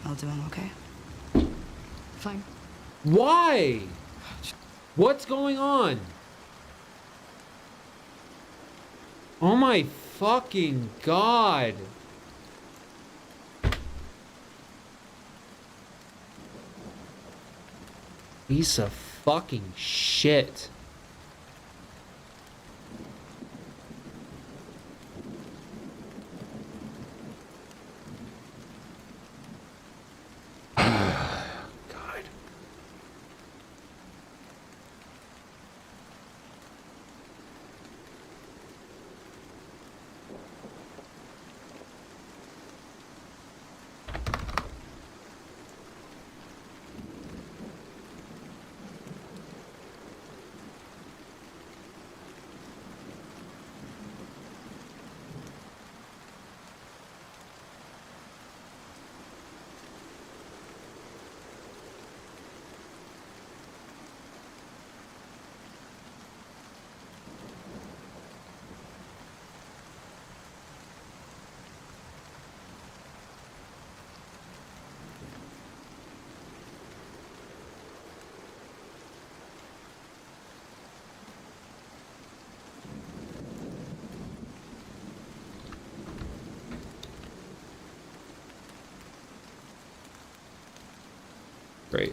All doing okay? Fine. Why? What's going on? Oh my fucking god. Piece of fucking shit. God. Great.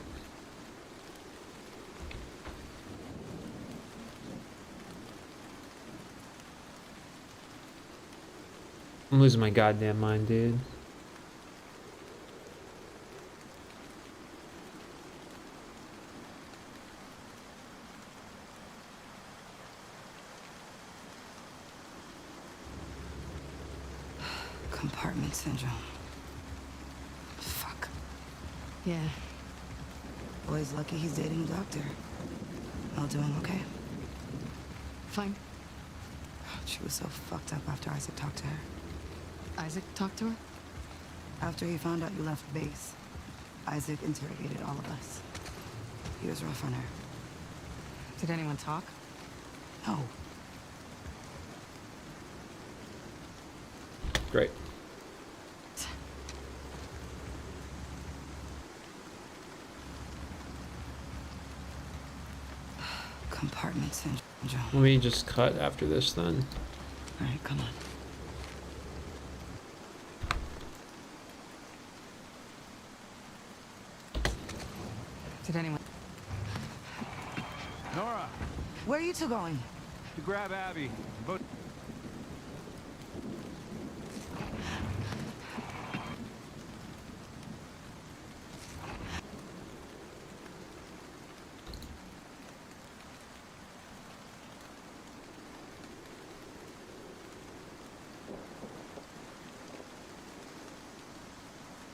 I'm losing my goddamn mind, dude. Compartment syndrome. Fuck. Yeah. Boy's lucky he's dating a doctor. All doing okay? Fine. She was so fucked up after Isaac talked to her. Isaac talked to her? After he found out you left base, Isaac interrogated all of us. He was rough on her. Did anyone talk? No. Great. Compartment syndrome. Let me just cut after this then. All right, come on. Did anyone? Nora, Where are you two going? to grab Abby. But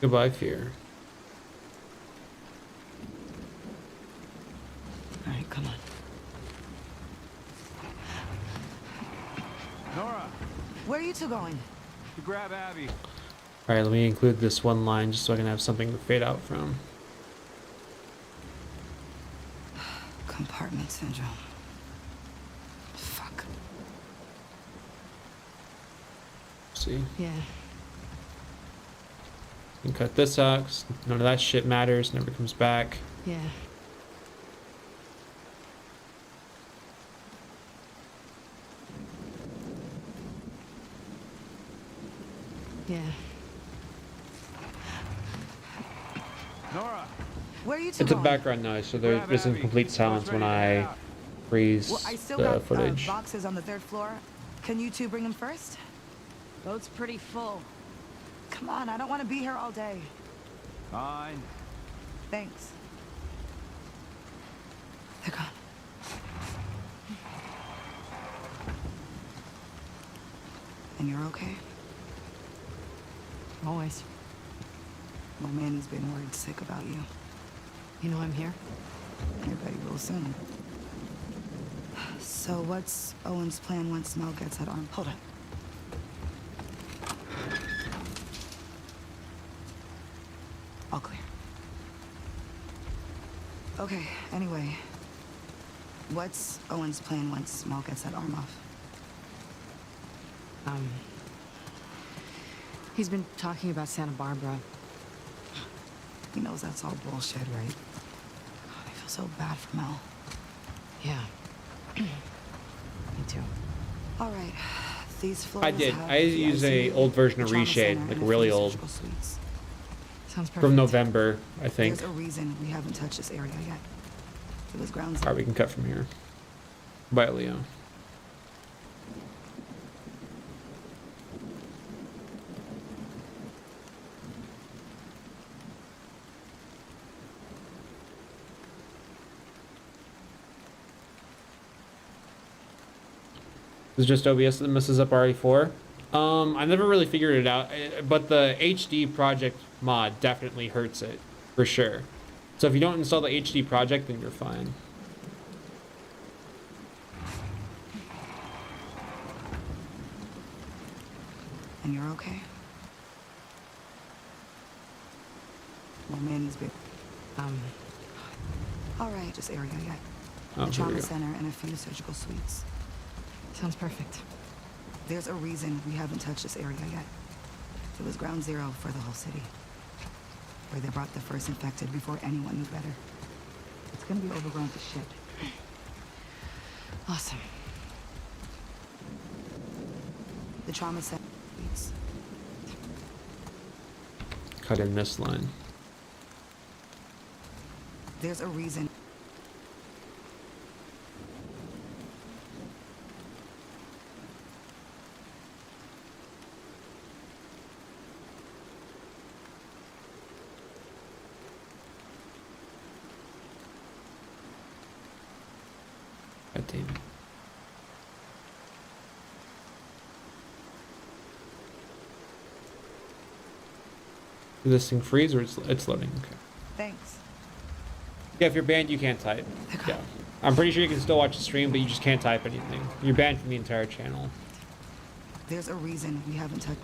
Goodbye, fear. All right, come on. Nora, Where are you two going? to grab Abby. Alright, let me include this one line just so I can have something to fade out from. Compartment syndrome. Fuck. See, Yeah. you can cut this out 'cause none of that shit matters, never comes back. Yeah. Yeah. Nora! Where are you two It's a going? background noise, so there Grab isn't Abby. complete silence She's when ready to head I out. freeze Well, I still the got footage. boxes on the 3rd floor. Can you two bring them first? Boat's pretty full. Come on, I don't want to be here all day. Fine. Thanks. They're gone. And you're okay? Always. My man's been worried sick about you. You know I'm here? I bet you will soon. So what's Owen's plan once Mel gets that arm? Hold on. All clear. Okay, anyway. What's Owen's plan once Mel gets that arm off? He's been talking about Santa Barbara. He knows that's all bullshit, right? God, I feel so bad for Mel. Yeah. Me too. All right. These floors I did. have I the used a ICU, old version of the trauma Reshade, center, like and a really few old, surgical suites. Sounds perfect. from November, I think. There's a reason we haven't touched this area yet. It was ground All zero. right, we can cut from here. Bye, Leo. It's just OBS that messes up RE4. I never really figured it out, but the HD project mod definitely hurts it, for sure. So if you don't install the HD project, then you're fine. And you're okay? My man's been... All right, this area yet. Oh, The here we trauma go. center and a few surgical suites. Sounds perfect. There's a reason we haven't touched this area yet. It was ground zero for the whole city. Where they brought the first infected before anyone knew better. It's gonna be overgrown to shit. Awesome. The trauma center suites. Cut in this line. There's a reason. God damn it. Did this thing freeze or it's loading? Okay. Thanks. Yeah, if you're banned, you can't type. Yeah. I'm pretty sure you can still watch the stream, but you just can't type anything. You're banned from the entire channel. There's a reason we haven't touched.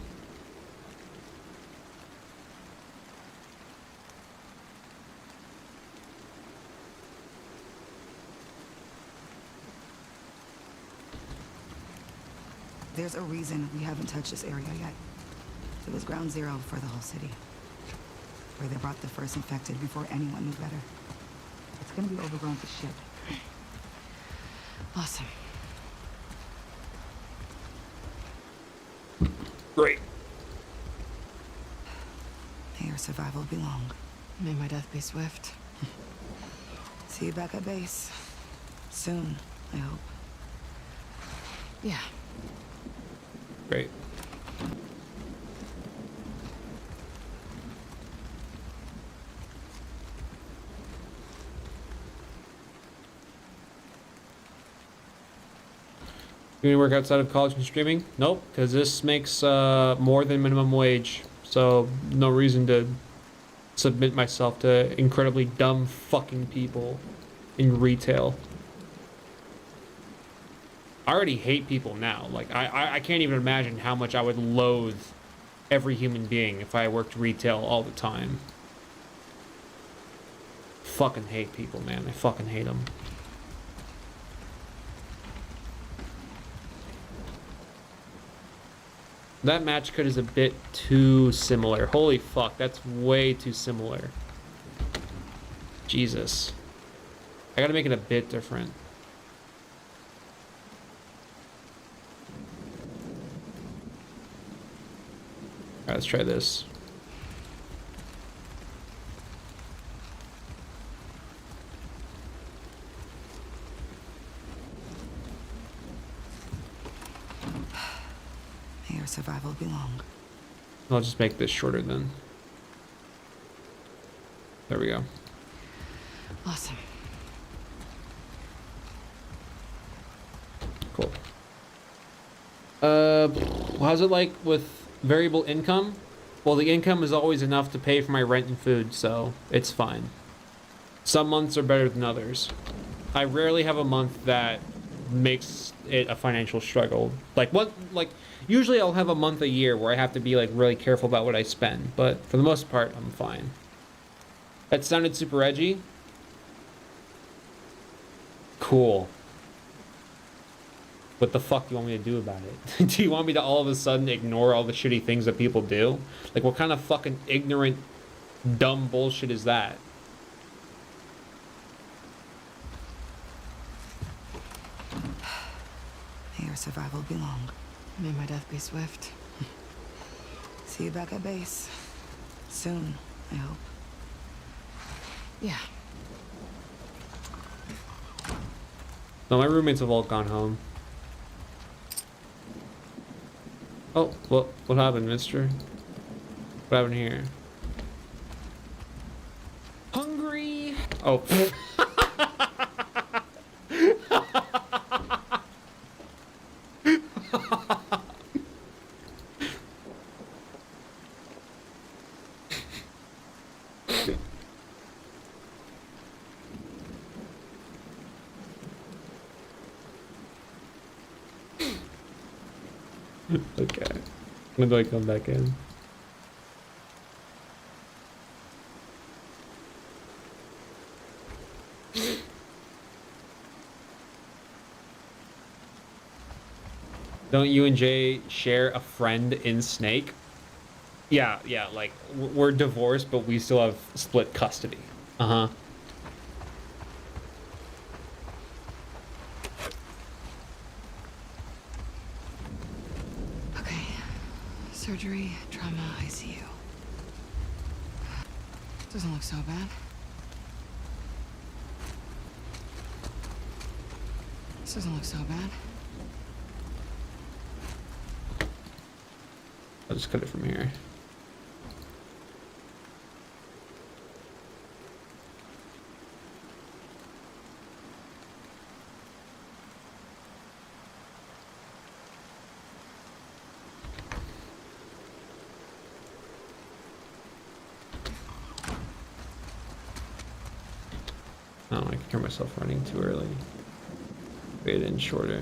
There's a reason we haven't touched this area yet. It was ground zero for the whole city. Where they brought the first infected before anyone knew better. It's gonna be overgrown to shit. Awesome. Great. May your survival be long. May my death be swift. See you back at base. Soon, I hope. Yeah. Great. You gonna work outside of college and streaming? Nope, because this makes more than minimum wage. So no reason to submit myself to incredibly dumb fucking people in retail. I already hate people now. Like I can't even imagine how much I would loathe every human being if I worked retail all the time. Fucking hate people, man. I fucking hate them. That match cut is a bit too similar. Holy fuck, that's way too similar. Jesus. I gotta make it a bit different. Alright, let's try this. May your survival be long. I'll just make this shorter then. There we go. Awesome. Cool. How's it like with variable income? Well, the income is always enough to pay for my rent and food, so it's fine. Some months are better than others. I rarely have a month that makes it a financial struggle. Usually I'll have a month a year where I have to be like really careful about what I spend, but for the most part, I'm fine. That sounded super edgy. Cool. What the fuck do you want me to do about it? Do you want me to all of a sudden ignore all the shitty things that people do? Like, what kind of fucking ignorant, dumb bullshit is that? May your survival be long. May my death be swift. See you back at base. Soon, I hope. Yeah. No, my roommates have all gone home. Oh, what happened, mister? What happened here? Hungry! Oh. Okay. When do I come back in? Don't you and Jay share a friend in Snake? Yeah, like, we're divorced, but we still have split custody. Uh-huh. Okay. Surgery, trauma, ICU. Doesn't look so bad. This doesn't look so bad. I'll just cut it from here. Oh, I can hear myself running too early. Wait in shorter.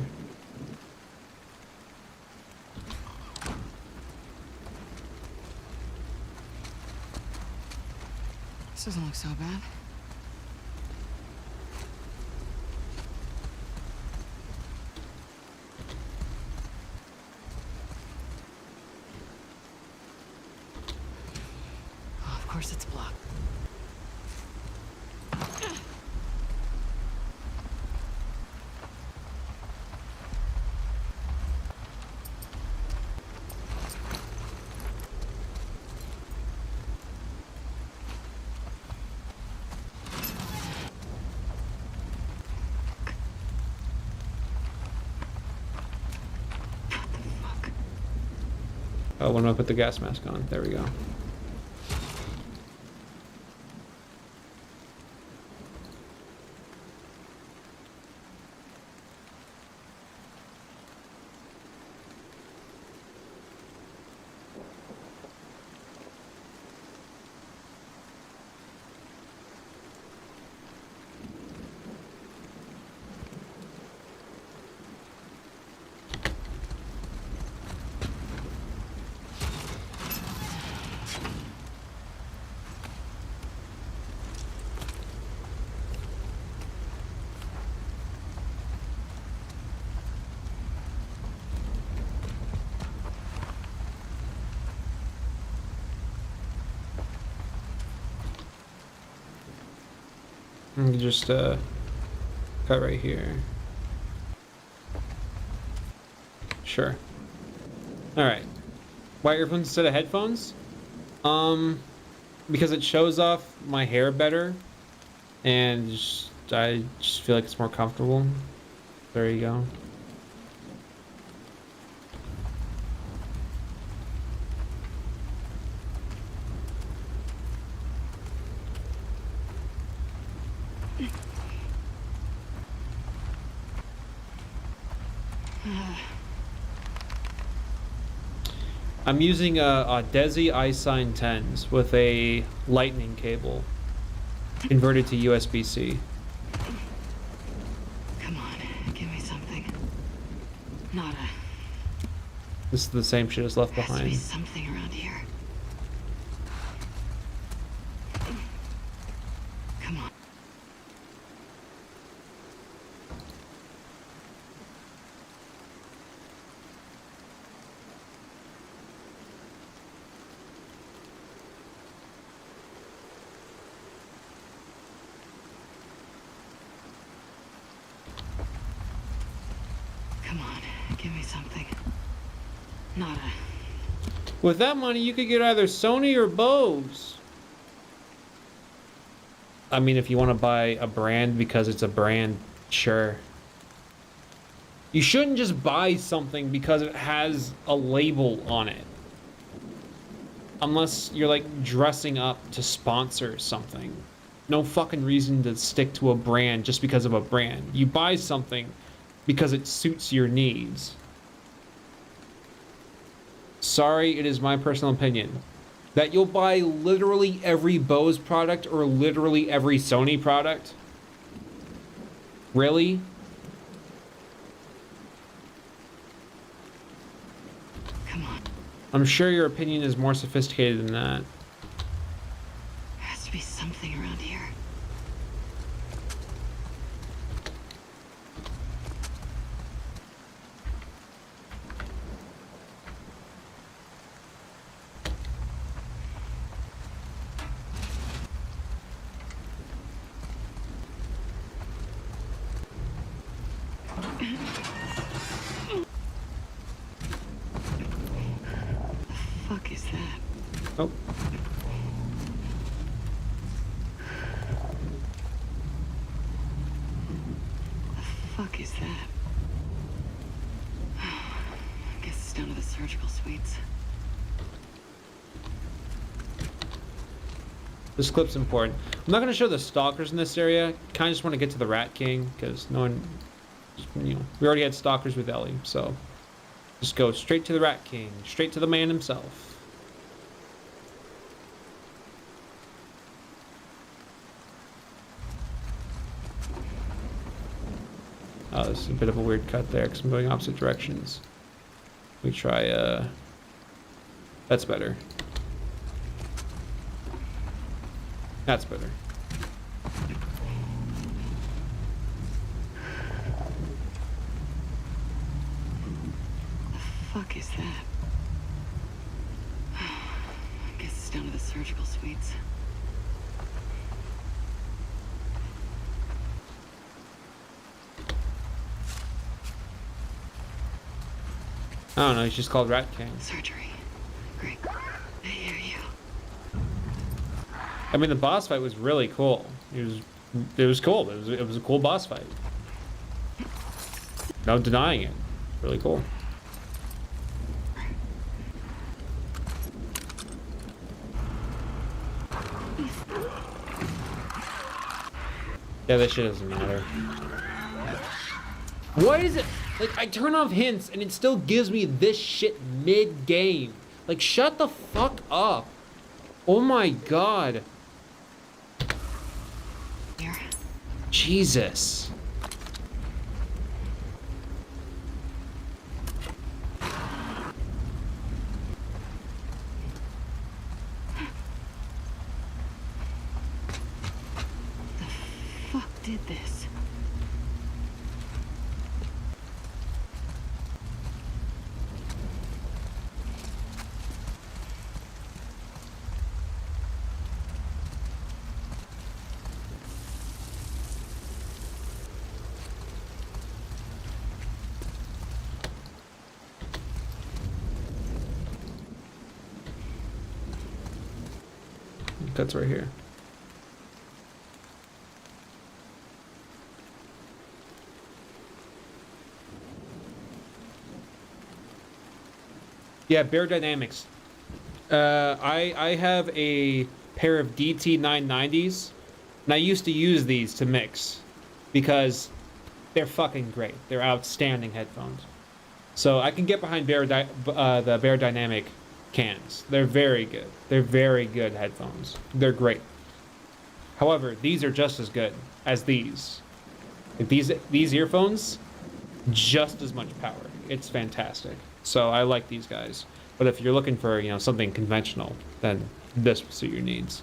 This doesn't look so bad. Oh, of course it's blocked. Oh, when do I put the gas mask on? There we go. You can just cut right here. Sure. Alright. Why earphones instead of headphones? Because it shows off my hair better, and I just feel like it's more comfortable. There you go. I'm using a Desi iSign 10s with a lightning cable converted to USB-C. Come on, give me something. Nada. This is the same shit as Left There has to be Behind. something around here. Come on. Come on, give me something. Nada. With that money, you could get either Sony or Bose. I mean, if you want to buy a brand because it's a brand, sure. You shouldn't just buy something because it has a label on it. Unless you're like dressing up to sponsor something. No fucking reason to stick to a brand just because of a brand. You buy something because it suits your needs. Sorry, it is my personal opinion. That you'll buy literally every Bose product or literally every Sony product? Really? Come on. I'm sure your opinion is more sophisticated than that. There has to be something around here. The fuck is that? Oh. The fuck is that? I guess it's down to the surgical suites. This clip's important. I'm not going to show the stalkers in this area. Kind of just want to get to the Rat King because no one, you know, we already had stalkers with Ellie, so just go straight to the Rat King, straight to the man himself. Oh, this is a bit of a weird cut there because I'm going opposite directions. We try, that's better. That's better. The fuck is that? I guess it's down to the surgical suites. I don't know, he's just called Rat King. Surgery. Great. I hear you. I mean, the boss fight was really cool. It was cool. It was a cool boss fight. No denying it. Really cool. Yeah, that shit doesn't matter. Why is it like I turn off hints and it still gives me this shit mid-game? Like, shut the fuck up. Oh my god. Here. Jesus. The fuck did this? Shortcuts right here. Yeah, Bear Dynamics. I have a pair of DT990s, and I used to use these to mix because they're fucking great. They're outstanding headphones. So I can get behind the Bear Dynamic cans. They're very good. They're very good headphones. They're great. However, these are just as good as these. Like these earphones, just as much power. It's fantastic. So I like these guys. But if you're looking for, you know, something conventional, then this will suit your needs.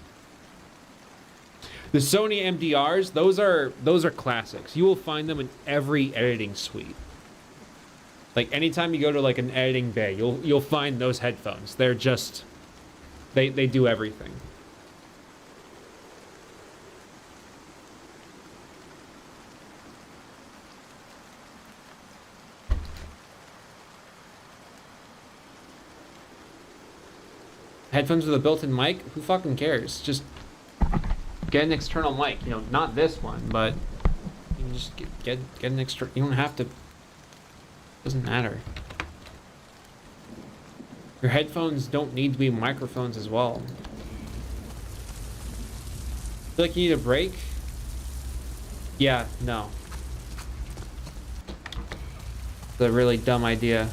The Sony MDRs, those are classics. You will find them in every editing suite. Like anytime you go to like an editing bay, you'll find those headphones. They're just they do everything. Headphones with a built-in mic? Who fucking cares? Just get an external mic. You know, not this one, but you can just get an extra. You don't have to. Doesn't matter. Your headphones don't need to be microphones as well. Feel like you need a break? Yeah, no. It's a really dumb idea.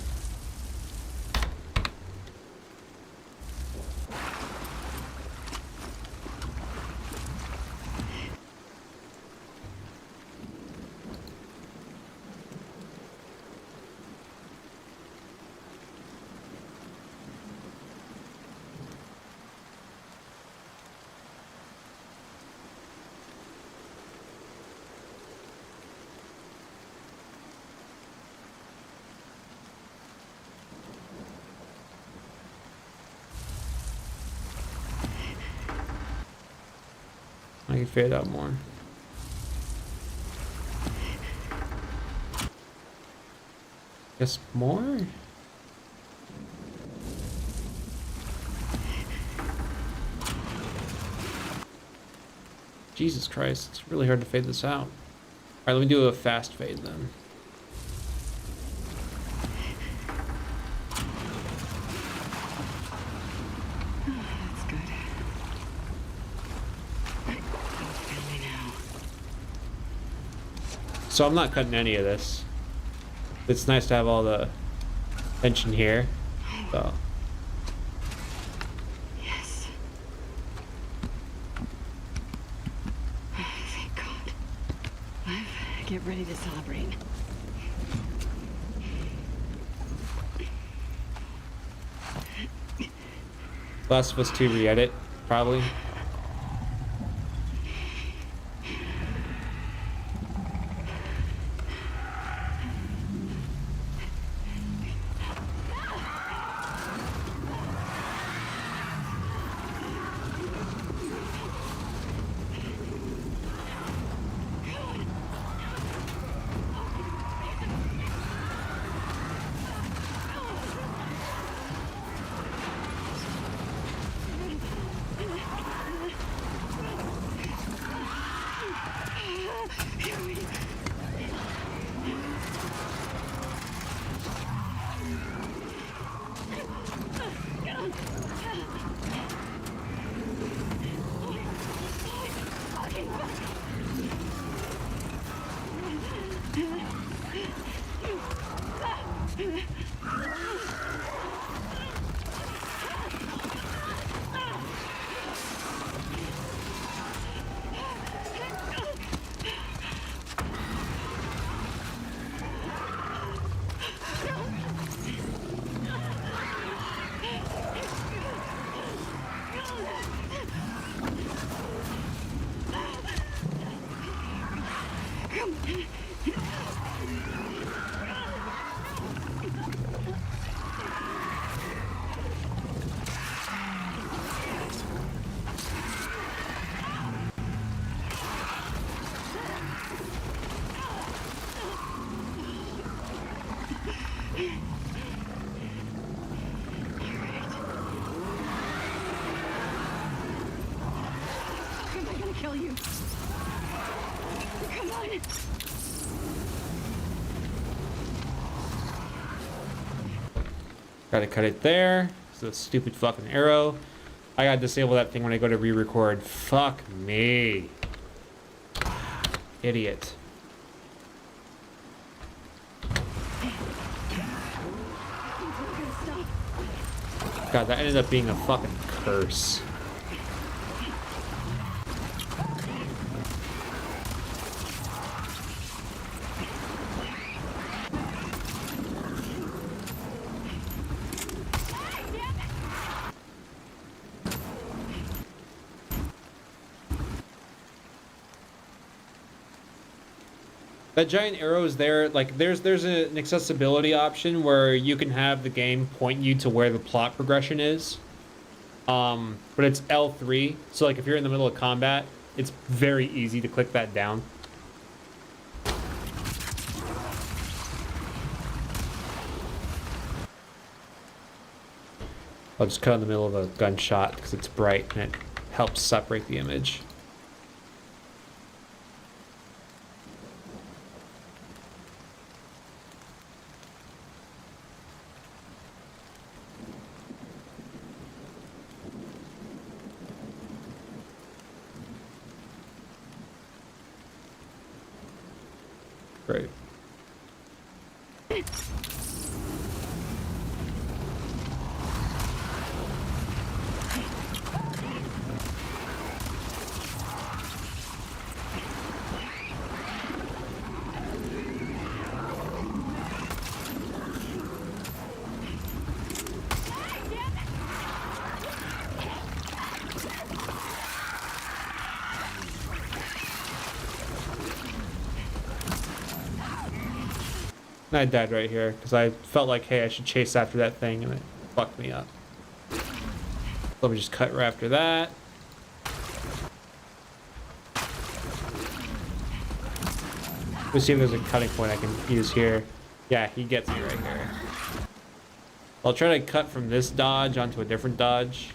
I can fade out more. Guess more? Jesus Christ, it's really hard to fade this out. Alright, let me do a fast fade then. So I'm not cutting any of this. It's nice to have all the tension here. So. Yes. Thank God. Get ready to celebrate. Last of Us 2 re-edit, probably. kill you. Come on. Gotta cut it there. It's a stupid fucking arrow. I gotta disable that thing when I go to re-record. Fuck me. Idiot. God, that ended up being a fucking curse. That giant arrow is there. Like, there's an accessibility option where you can have the game point you to where the plot progression is. But it's L3, so like if you're in the middle of combat, it's very easy to click that down. I'll just cut in the middle of a gunshot because it's bright and it helps separate the image. Great. I died right here because I felt like, hey, I should chase after that thing, and it fucked me up. Let me just cut right after that. Let's see if there's a cutting point I can use here. Yeah, he gets me right here. I'll try to cut from this dodge onto a different dodge.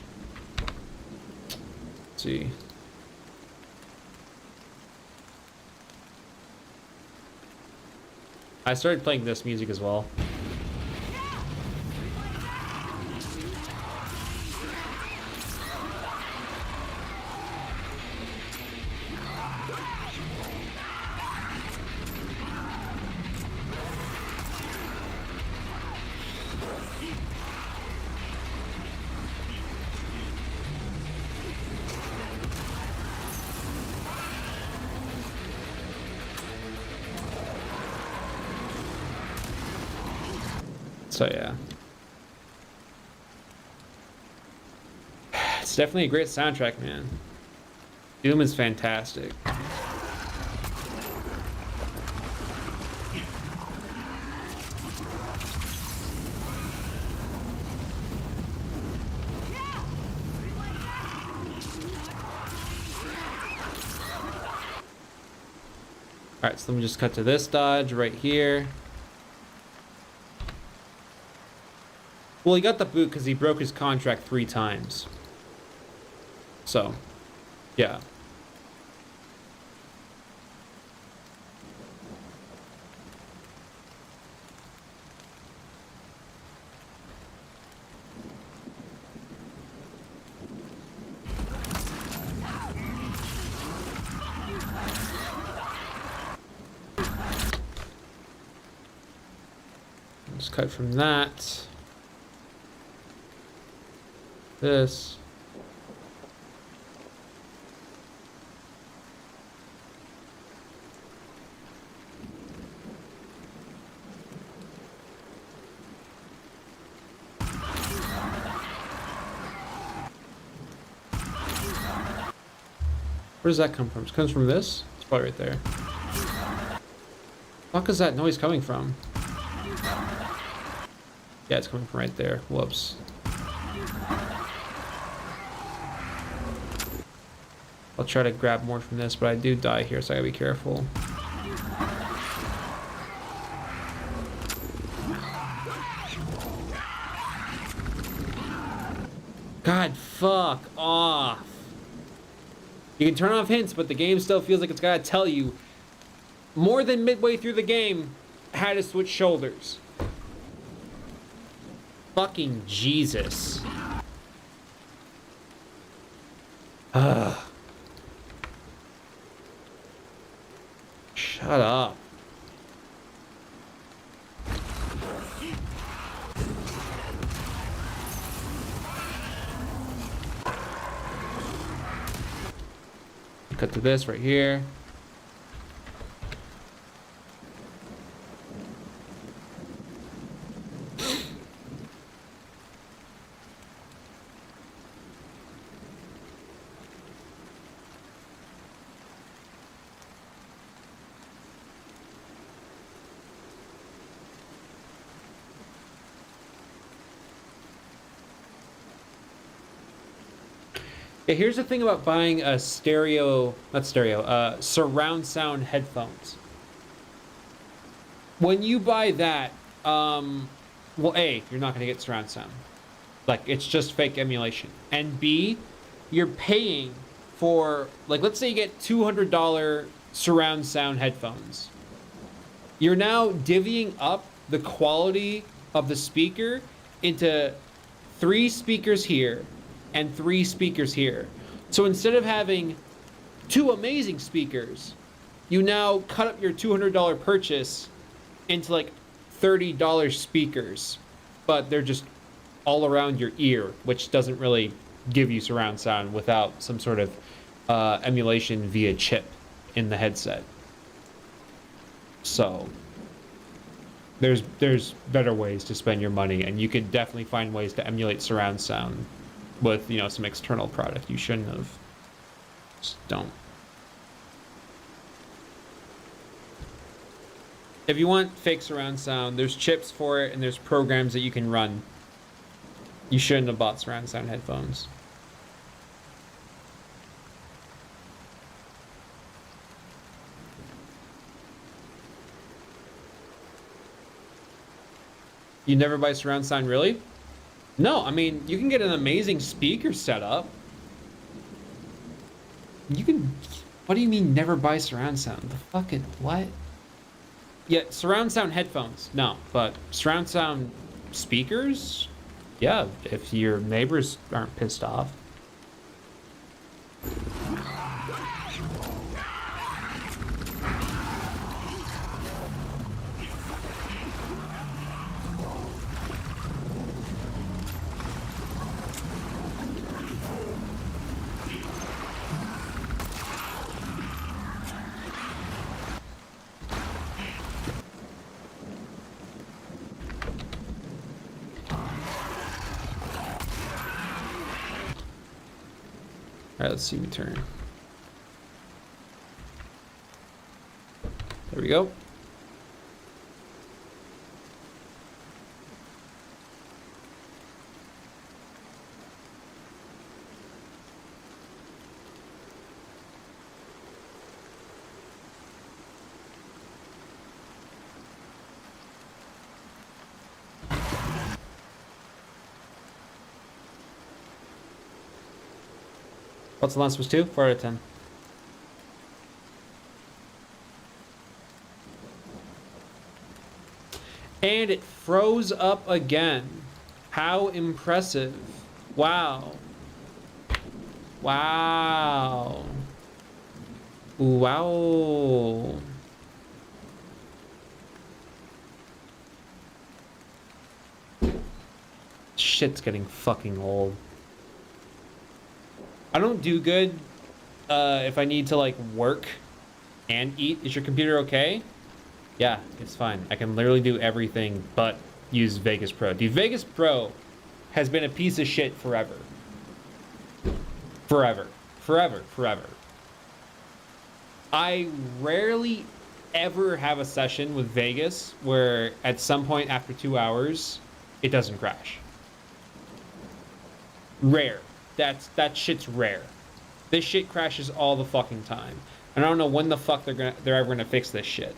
Let's see. I started playing this music as well. So yeah, it's definitely a great soundtrack, man. Doom is fantastic. Alright, so let me just cut to this dodge right here. Well, he got the boot because he broke his contract 3 times. So, yeah. Let's cut from that. This. Where does that come from? It comes from this? It's probably right there. What is that noise coming from? Yeah, it's coming from right there. Whoops. I'll try to grab more from this, but I do die here, so I gotta be careful. God, fuck off. You can turn off hints, but the game still feels like it's gotta tell you more than midway through the game how to switch shoulders. Fucking Jesus. Ugh. Shut up. Cut to this right here. Yeah, here's the thing about buying a surround sound headphones. When you buy that, well, A, you're not gonna get surround sound. Like, it's just fake emulation. And B, you're paying for, like, let's say you get $200 surround sound headphones. You're now divvying up the quality of the speaker into 3 speakers here and 3 speakers here. So instead of having 2 amazing speakers, you now cut up your $200 purchase into like $30 speakers, but they're just all around your ear, which doesn't really give you surround sound without some sort of emulation via chip in the headset. So there's better ways to spend your money, and you could definitely find ways to emulate surround sound with, you know, some external product you shouldn't have. Just don't. If you want fake surround sound, there's chips for it and there's programs that you can run. You shouldn't have bought surround sound headphones. You never buy surround sound, really? No, I mean, you can get an amazing speaker setup. You can... What do you mean never buy surround sound? The fucking... What? Yeah, surround sound headphones. No, but surround sound speakers? Yeah, if your neighbors aren't pissed off. Alright, let's see me turn. There we go. What's the last was 2? 4 out of 10. And it froze up again. How impressive. Wow. Wow. Wow. Shit's getting fucking old. I don't do good if I need to like work and eat. Is your computer okay? Yeah, it's fine. I can literally do everything but use Vegas Pro. Dude, Vegas Pro has been a piece of shit forever. Forever. Forever. Forever. I rarely ever have a session with Vegas where at some point after 2 hours, it doesn't crash. Rare. That shit's rare. This shit crashes all the fucking time. And I don't know when the fuck they're ever gonna fix this shit.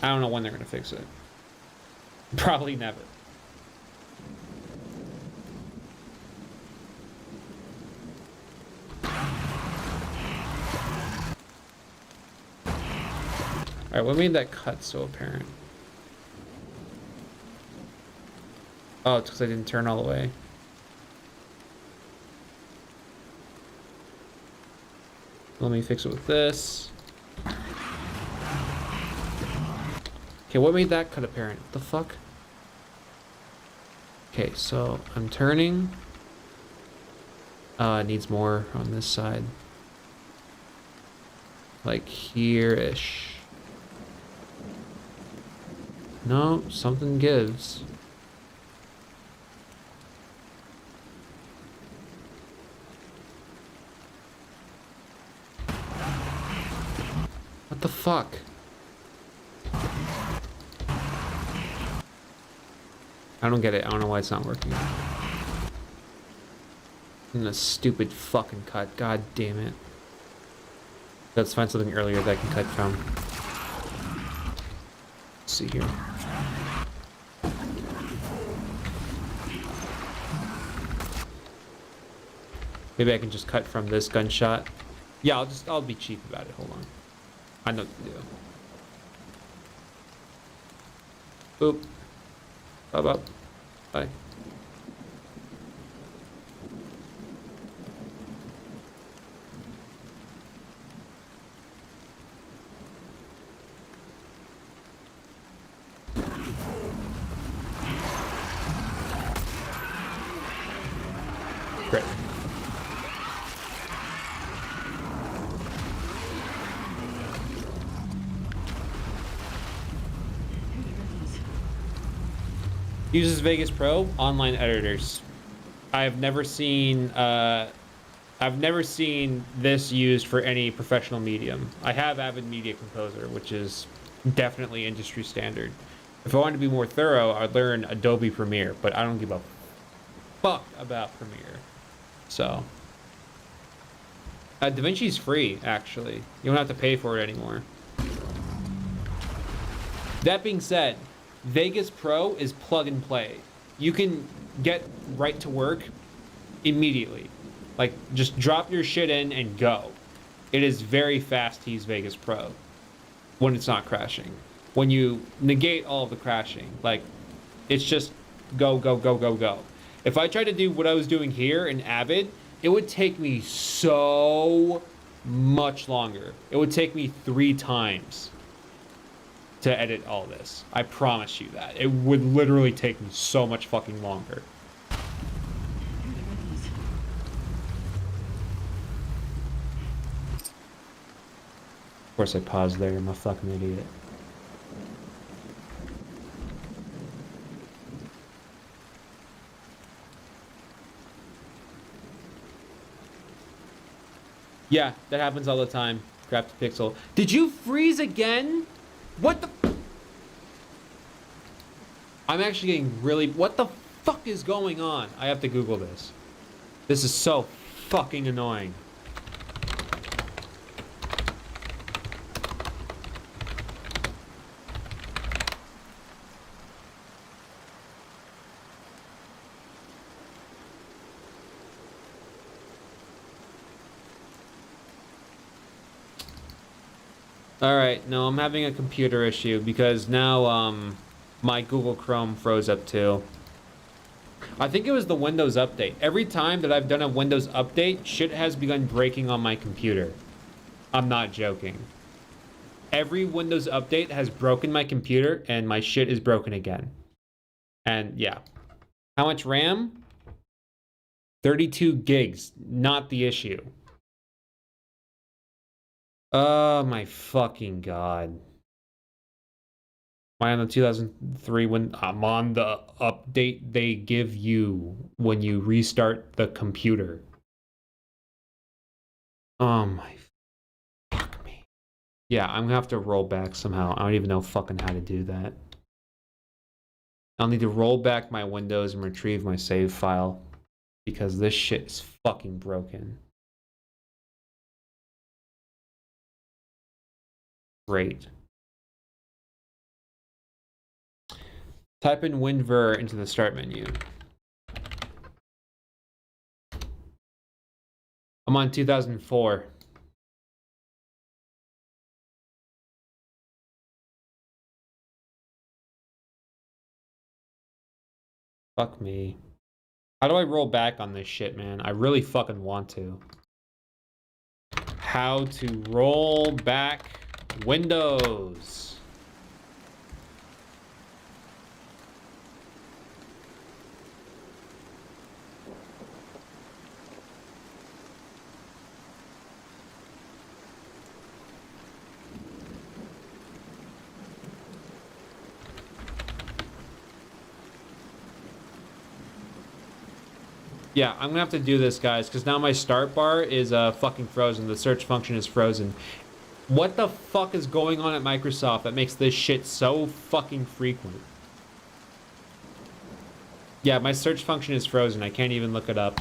I don't know when they're gonna fix it. Probably never. Alright, what made that cut so apparent? Oh, it's because I didn't turn all the way. Let me fix it with this. Okay, what made that cut apparent? What the fuck? Okay, so I'm turning. It needs more on this side. Like here-ish. No, something gives. What the fuck? I don't get it. I don't know why it's not working. And a stupid fucking cut. God damn it. Let's find something earlier that I can cut from. Let's see here. Maybe I can just cut from this gunshot. Yeah, I'll be cheap about it. Hold on. I know what to do. Boop. Up. Bye. Great. Uses Vegas Pro online editors. I've never seen this used for any professional medium. I have Avid Media Composer, which is definitely industry standard. If I wanted to be more thorough, I'd learn Adobe Premiere, but I don't give a fuck about Premiere. So DaVinci's free, actually. You don't have to pay for it anymore. That being said, Vegas Pro is plug and play. You can get right to work immediately. Like, just drop your shit in and go. It is very fast to use Vegas Pro when it's not crashing. When you negate all of the crashing, like, it's just go, go, go, go, go. If I tried to do what I was doing here in Avid, it would take me so much longer. It would take me 3 times to edit all this. I promise you that. It would literally take me so much fucking longer. Of course I paused there, I'm a fucking idiot. Yeah, that happens all the time. Crafted Pixel. Did you freeze again? What the? I'm actually getting really... What the fuck is going on? I have to Google this. This is so fucking annoying. Alright, no, I'm having a computer issue because now, my Google Chrome froze up too. I think it was the Windows update. Every time that I've done a Windows update, shit has begun breaking on my computer. I'm not joking. Every Windows update has broken my computer and my shit is broken again. And yeah. How much RAM? 32 gigs, not the issue. Oh my fucking god. Am I on the 2003 when I'm on the update they give you when you restart the computer? Oh my fuck me. Yeah, I'm gonna have to roll back somehow. I don't even know fucking how to do that. I'll need to roll back my Windows and retrieve my save file because this shit is fucking broken. Great. Type in WinVer into the start menu. I'm on 2004. Fuck me. How do I roll back on this shit, man? I really fucking want to. How to roll back windows. Yeah, I'm gonna have to do this, guys, because now my start bar is fucking frozen. The search function is frozen. What the fuck is going on at Microsoft that makes this shit so fucking frequent? Yeah, my search function is frozen. I can't even look it up.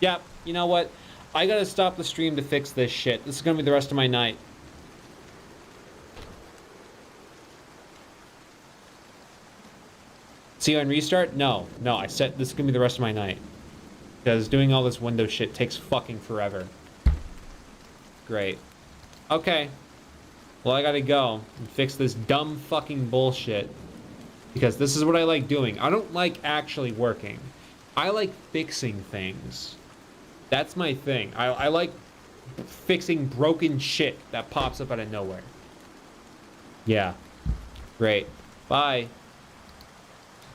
Yeah, you know what? I gotta stop the stream to fix this shit. This is gonna be the rest of my night. See on restart? No, I said this is gonna be the rest of my night. Because doing all this Windows shit takes fucking forever. Great. Okay. Well, I gotta go and fix this dumb fucking bullshit. Because this is what I like doing. I don't like actually working. I like fixing things. That's my thing. I like fixing broken shit that pops up out of nowhere. Yeah. Great. Bye.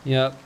Yep.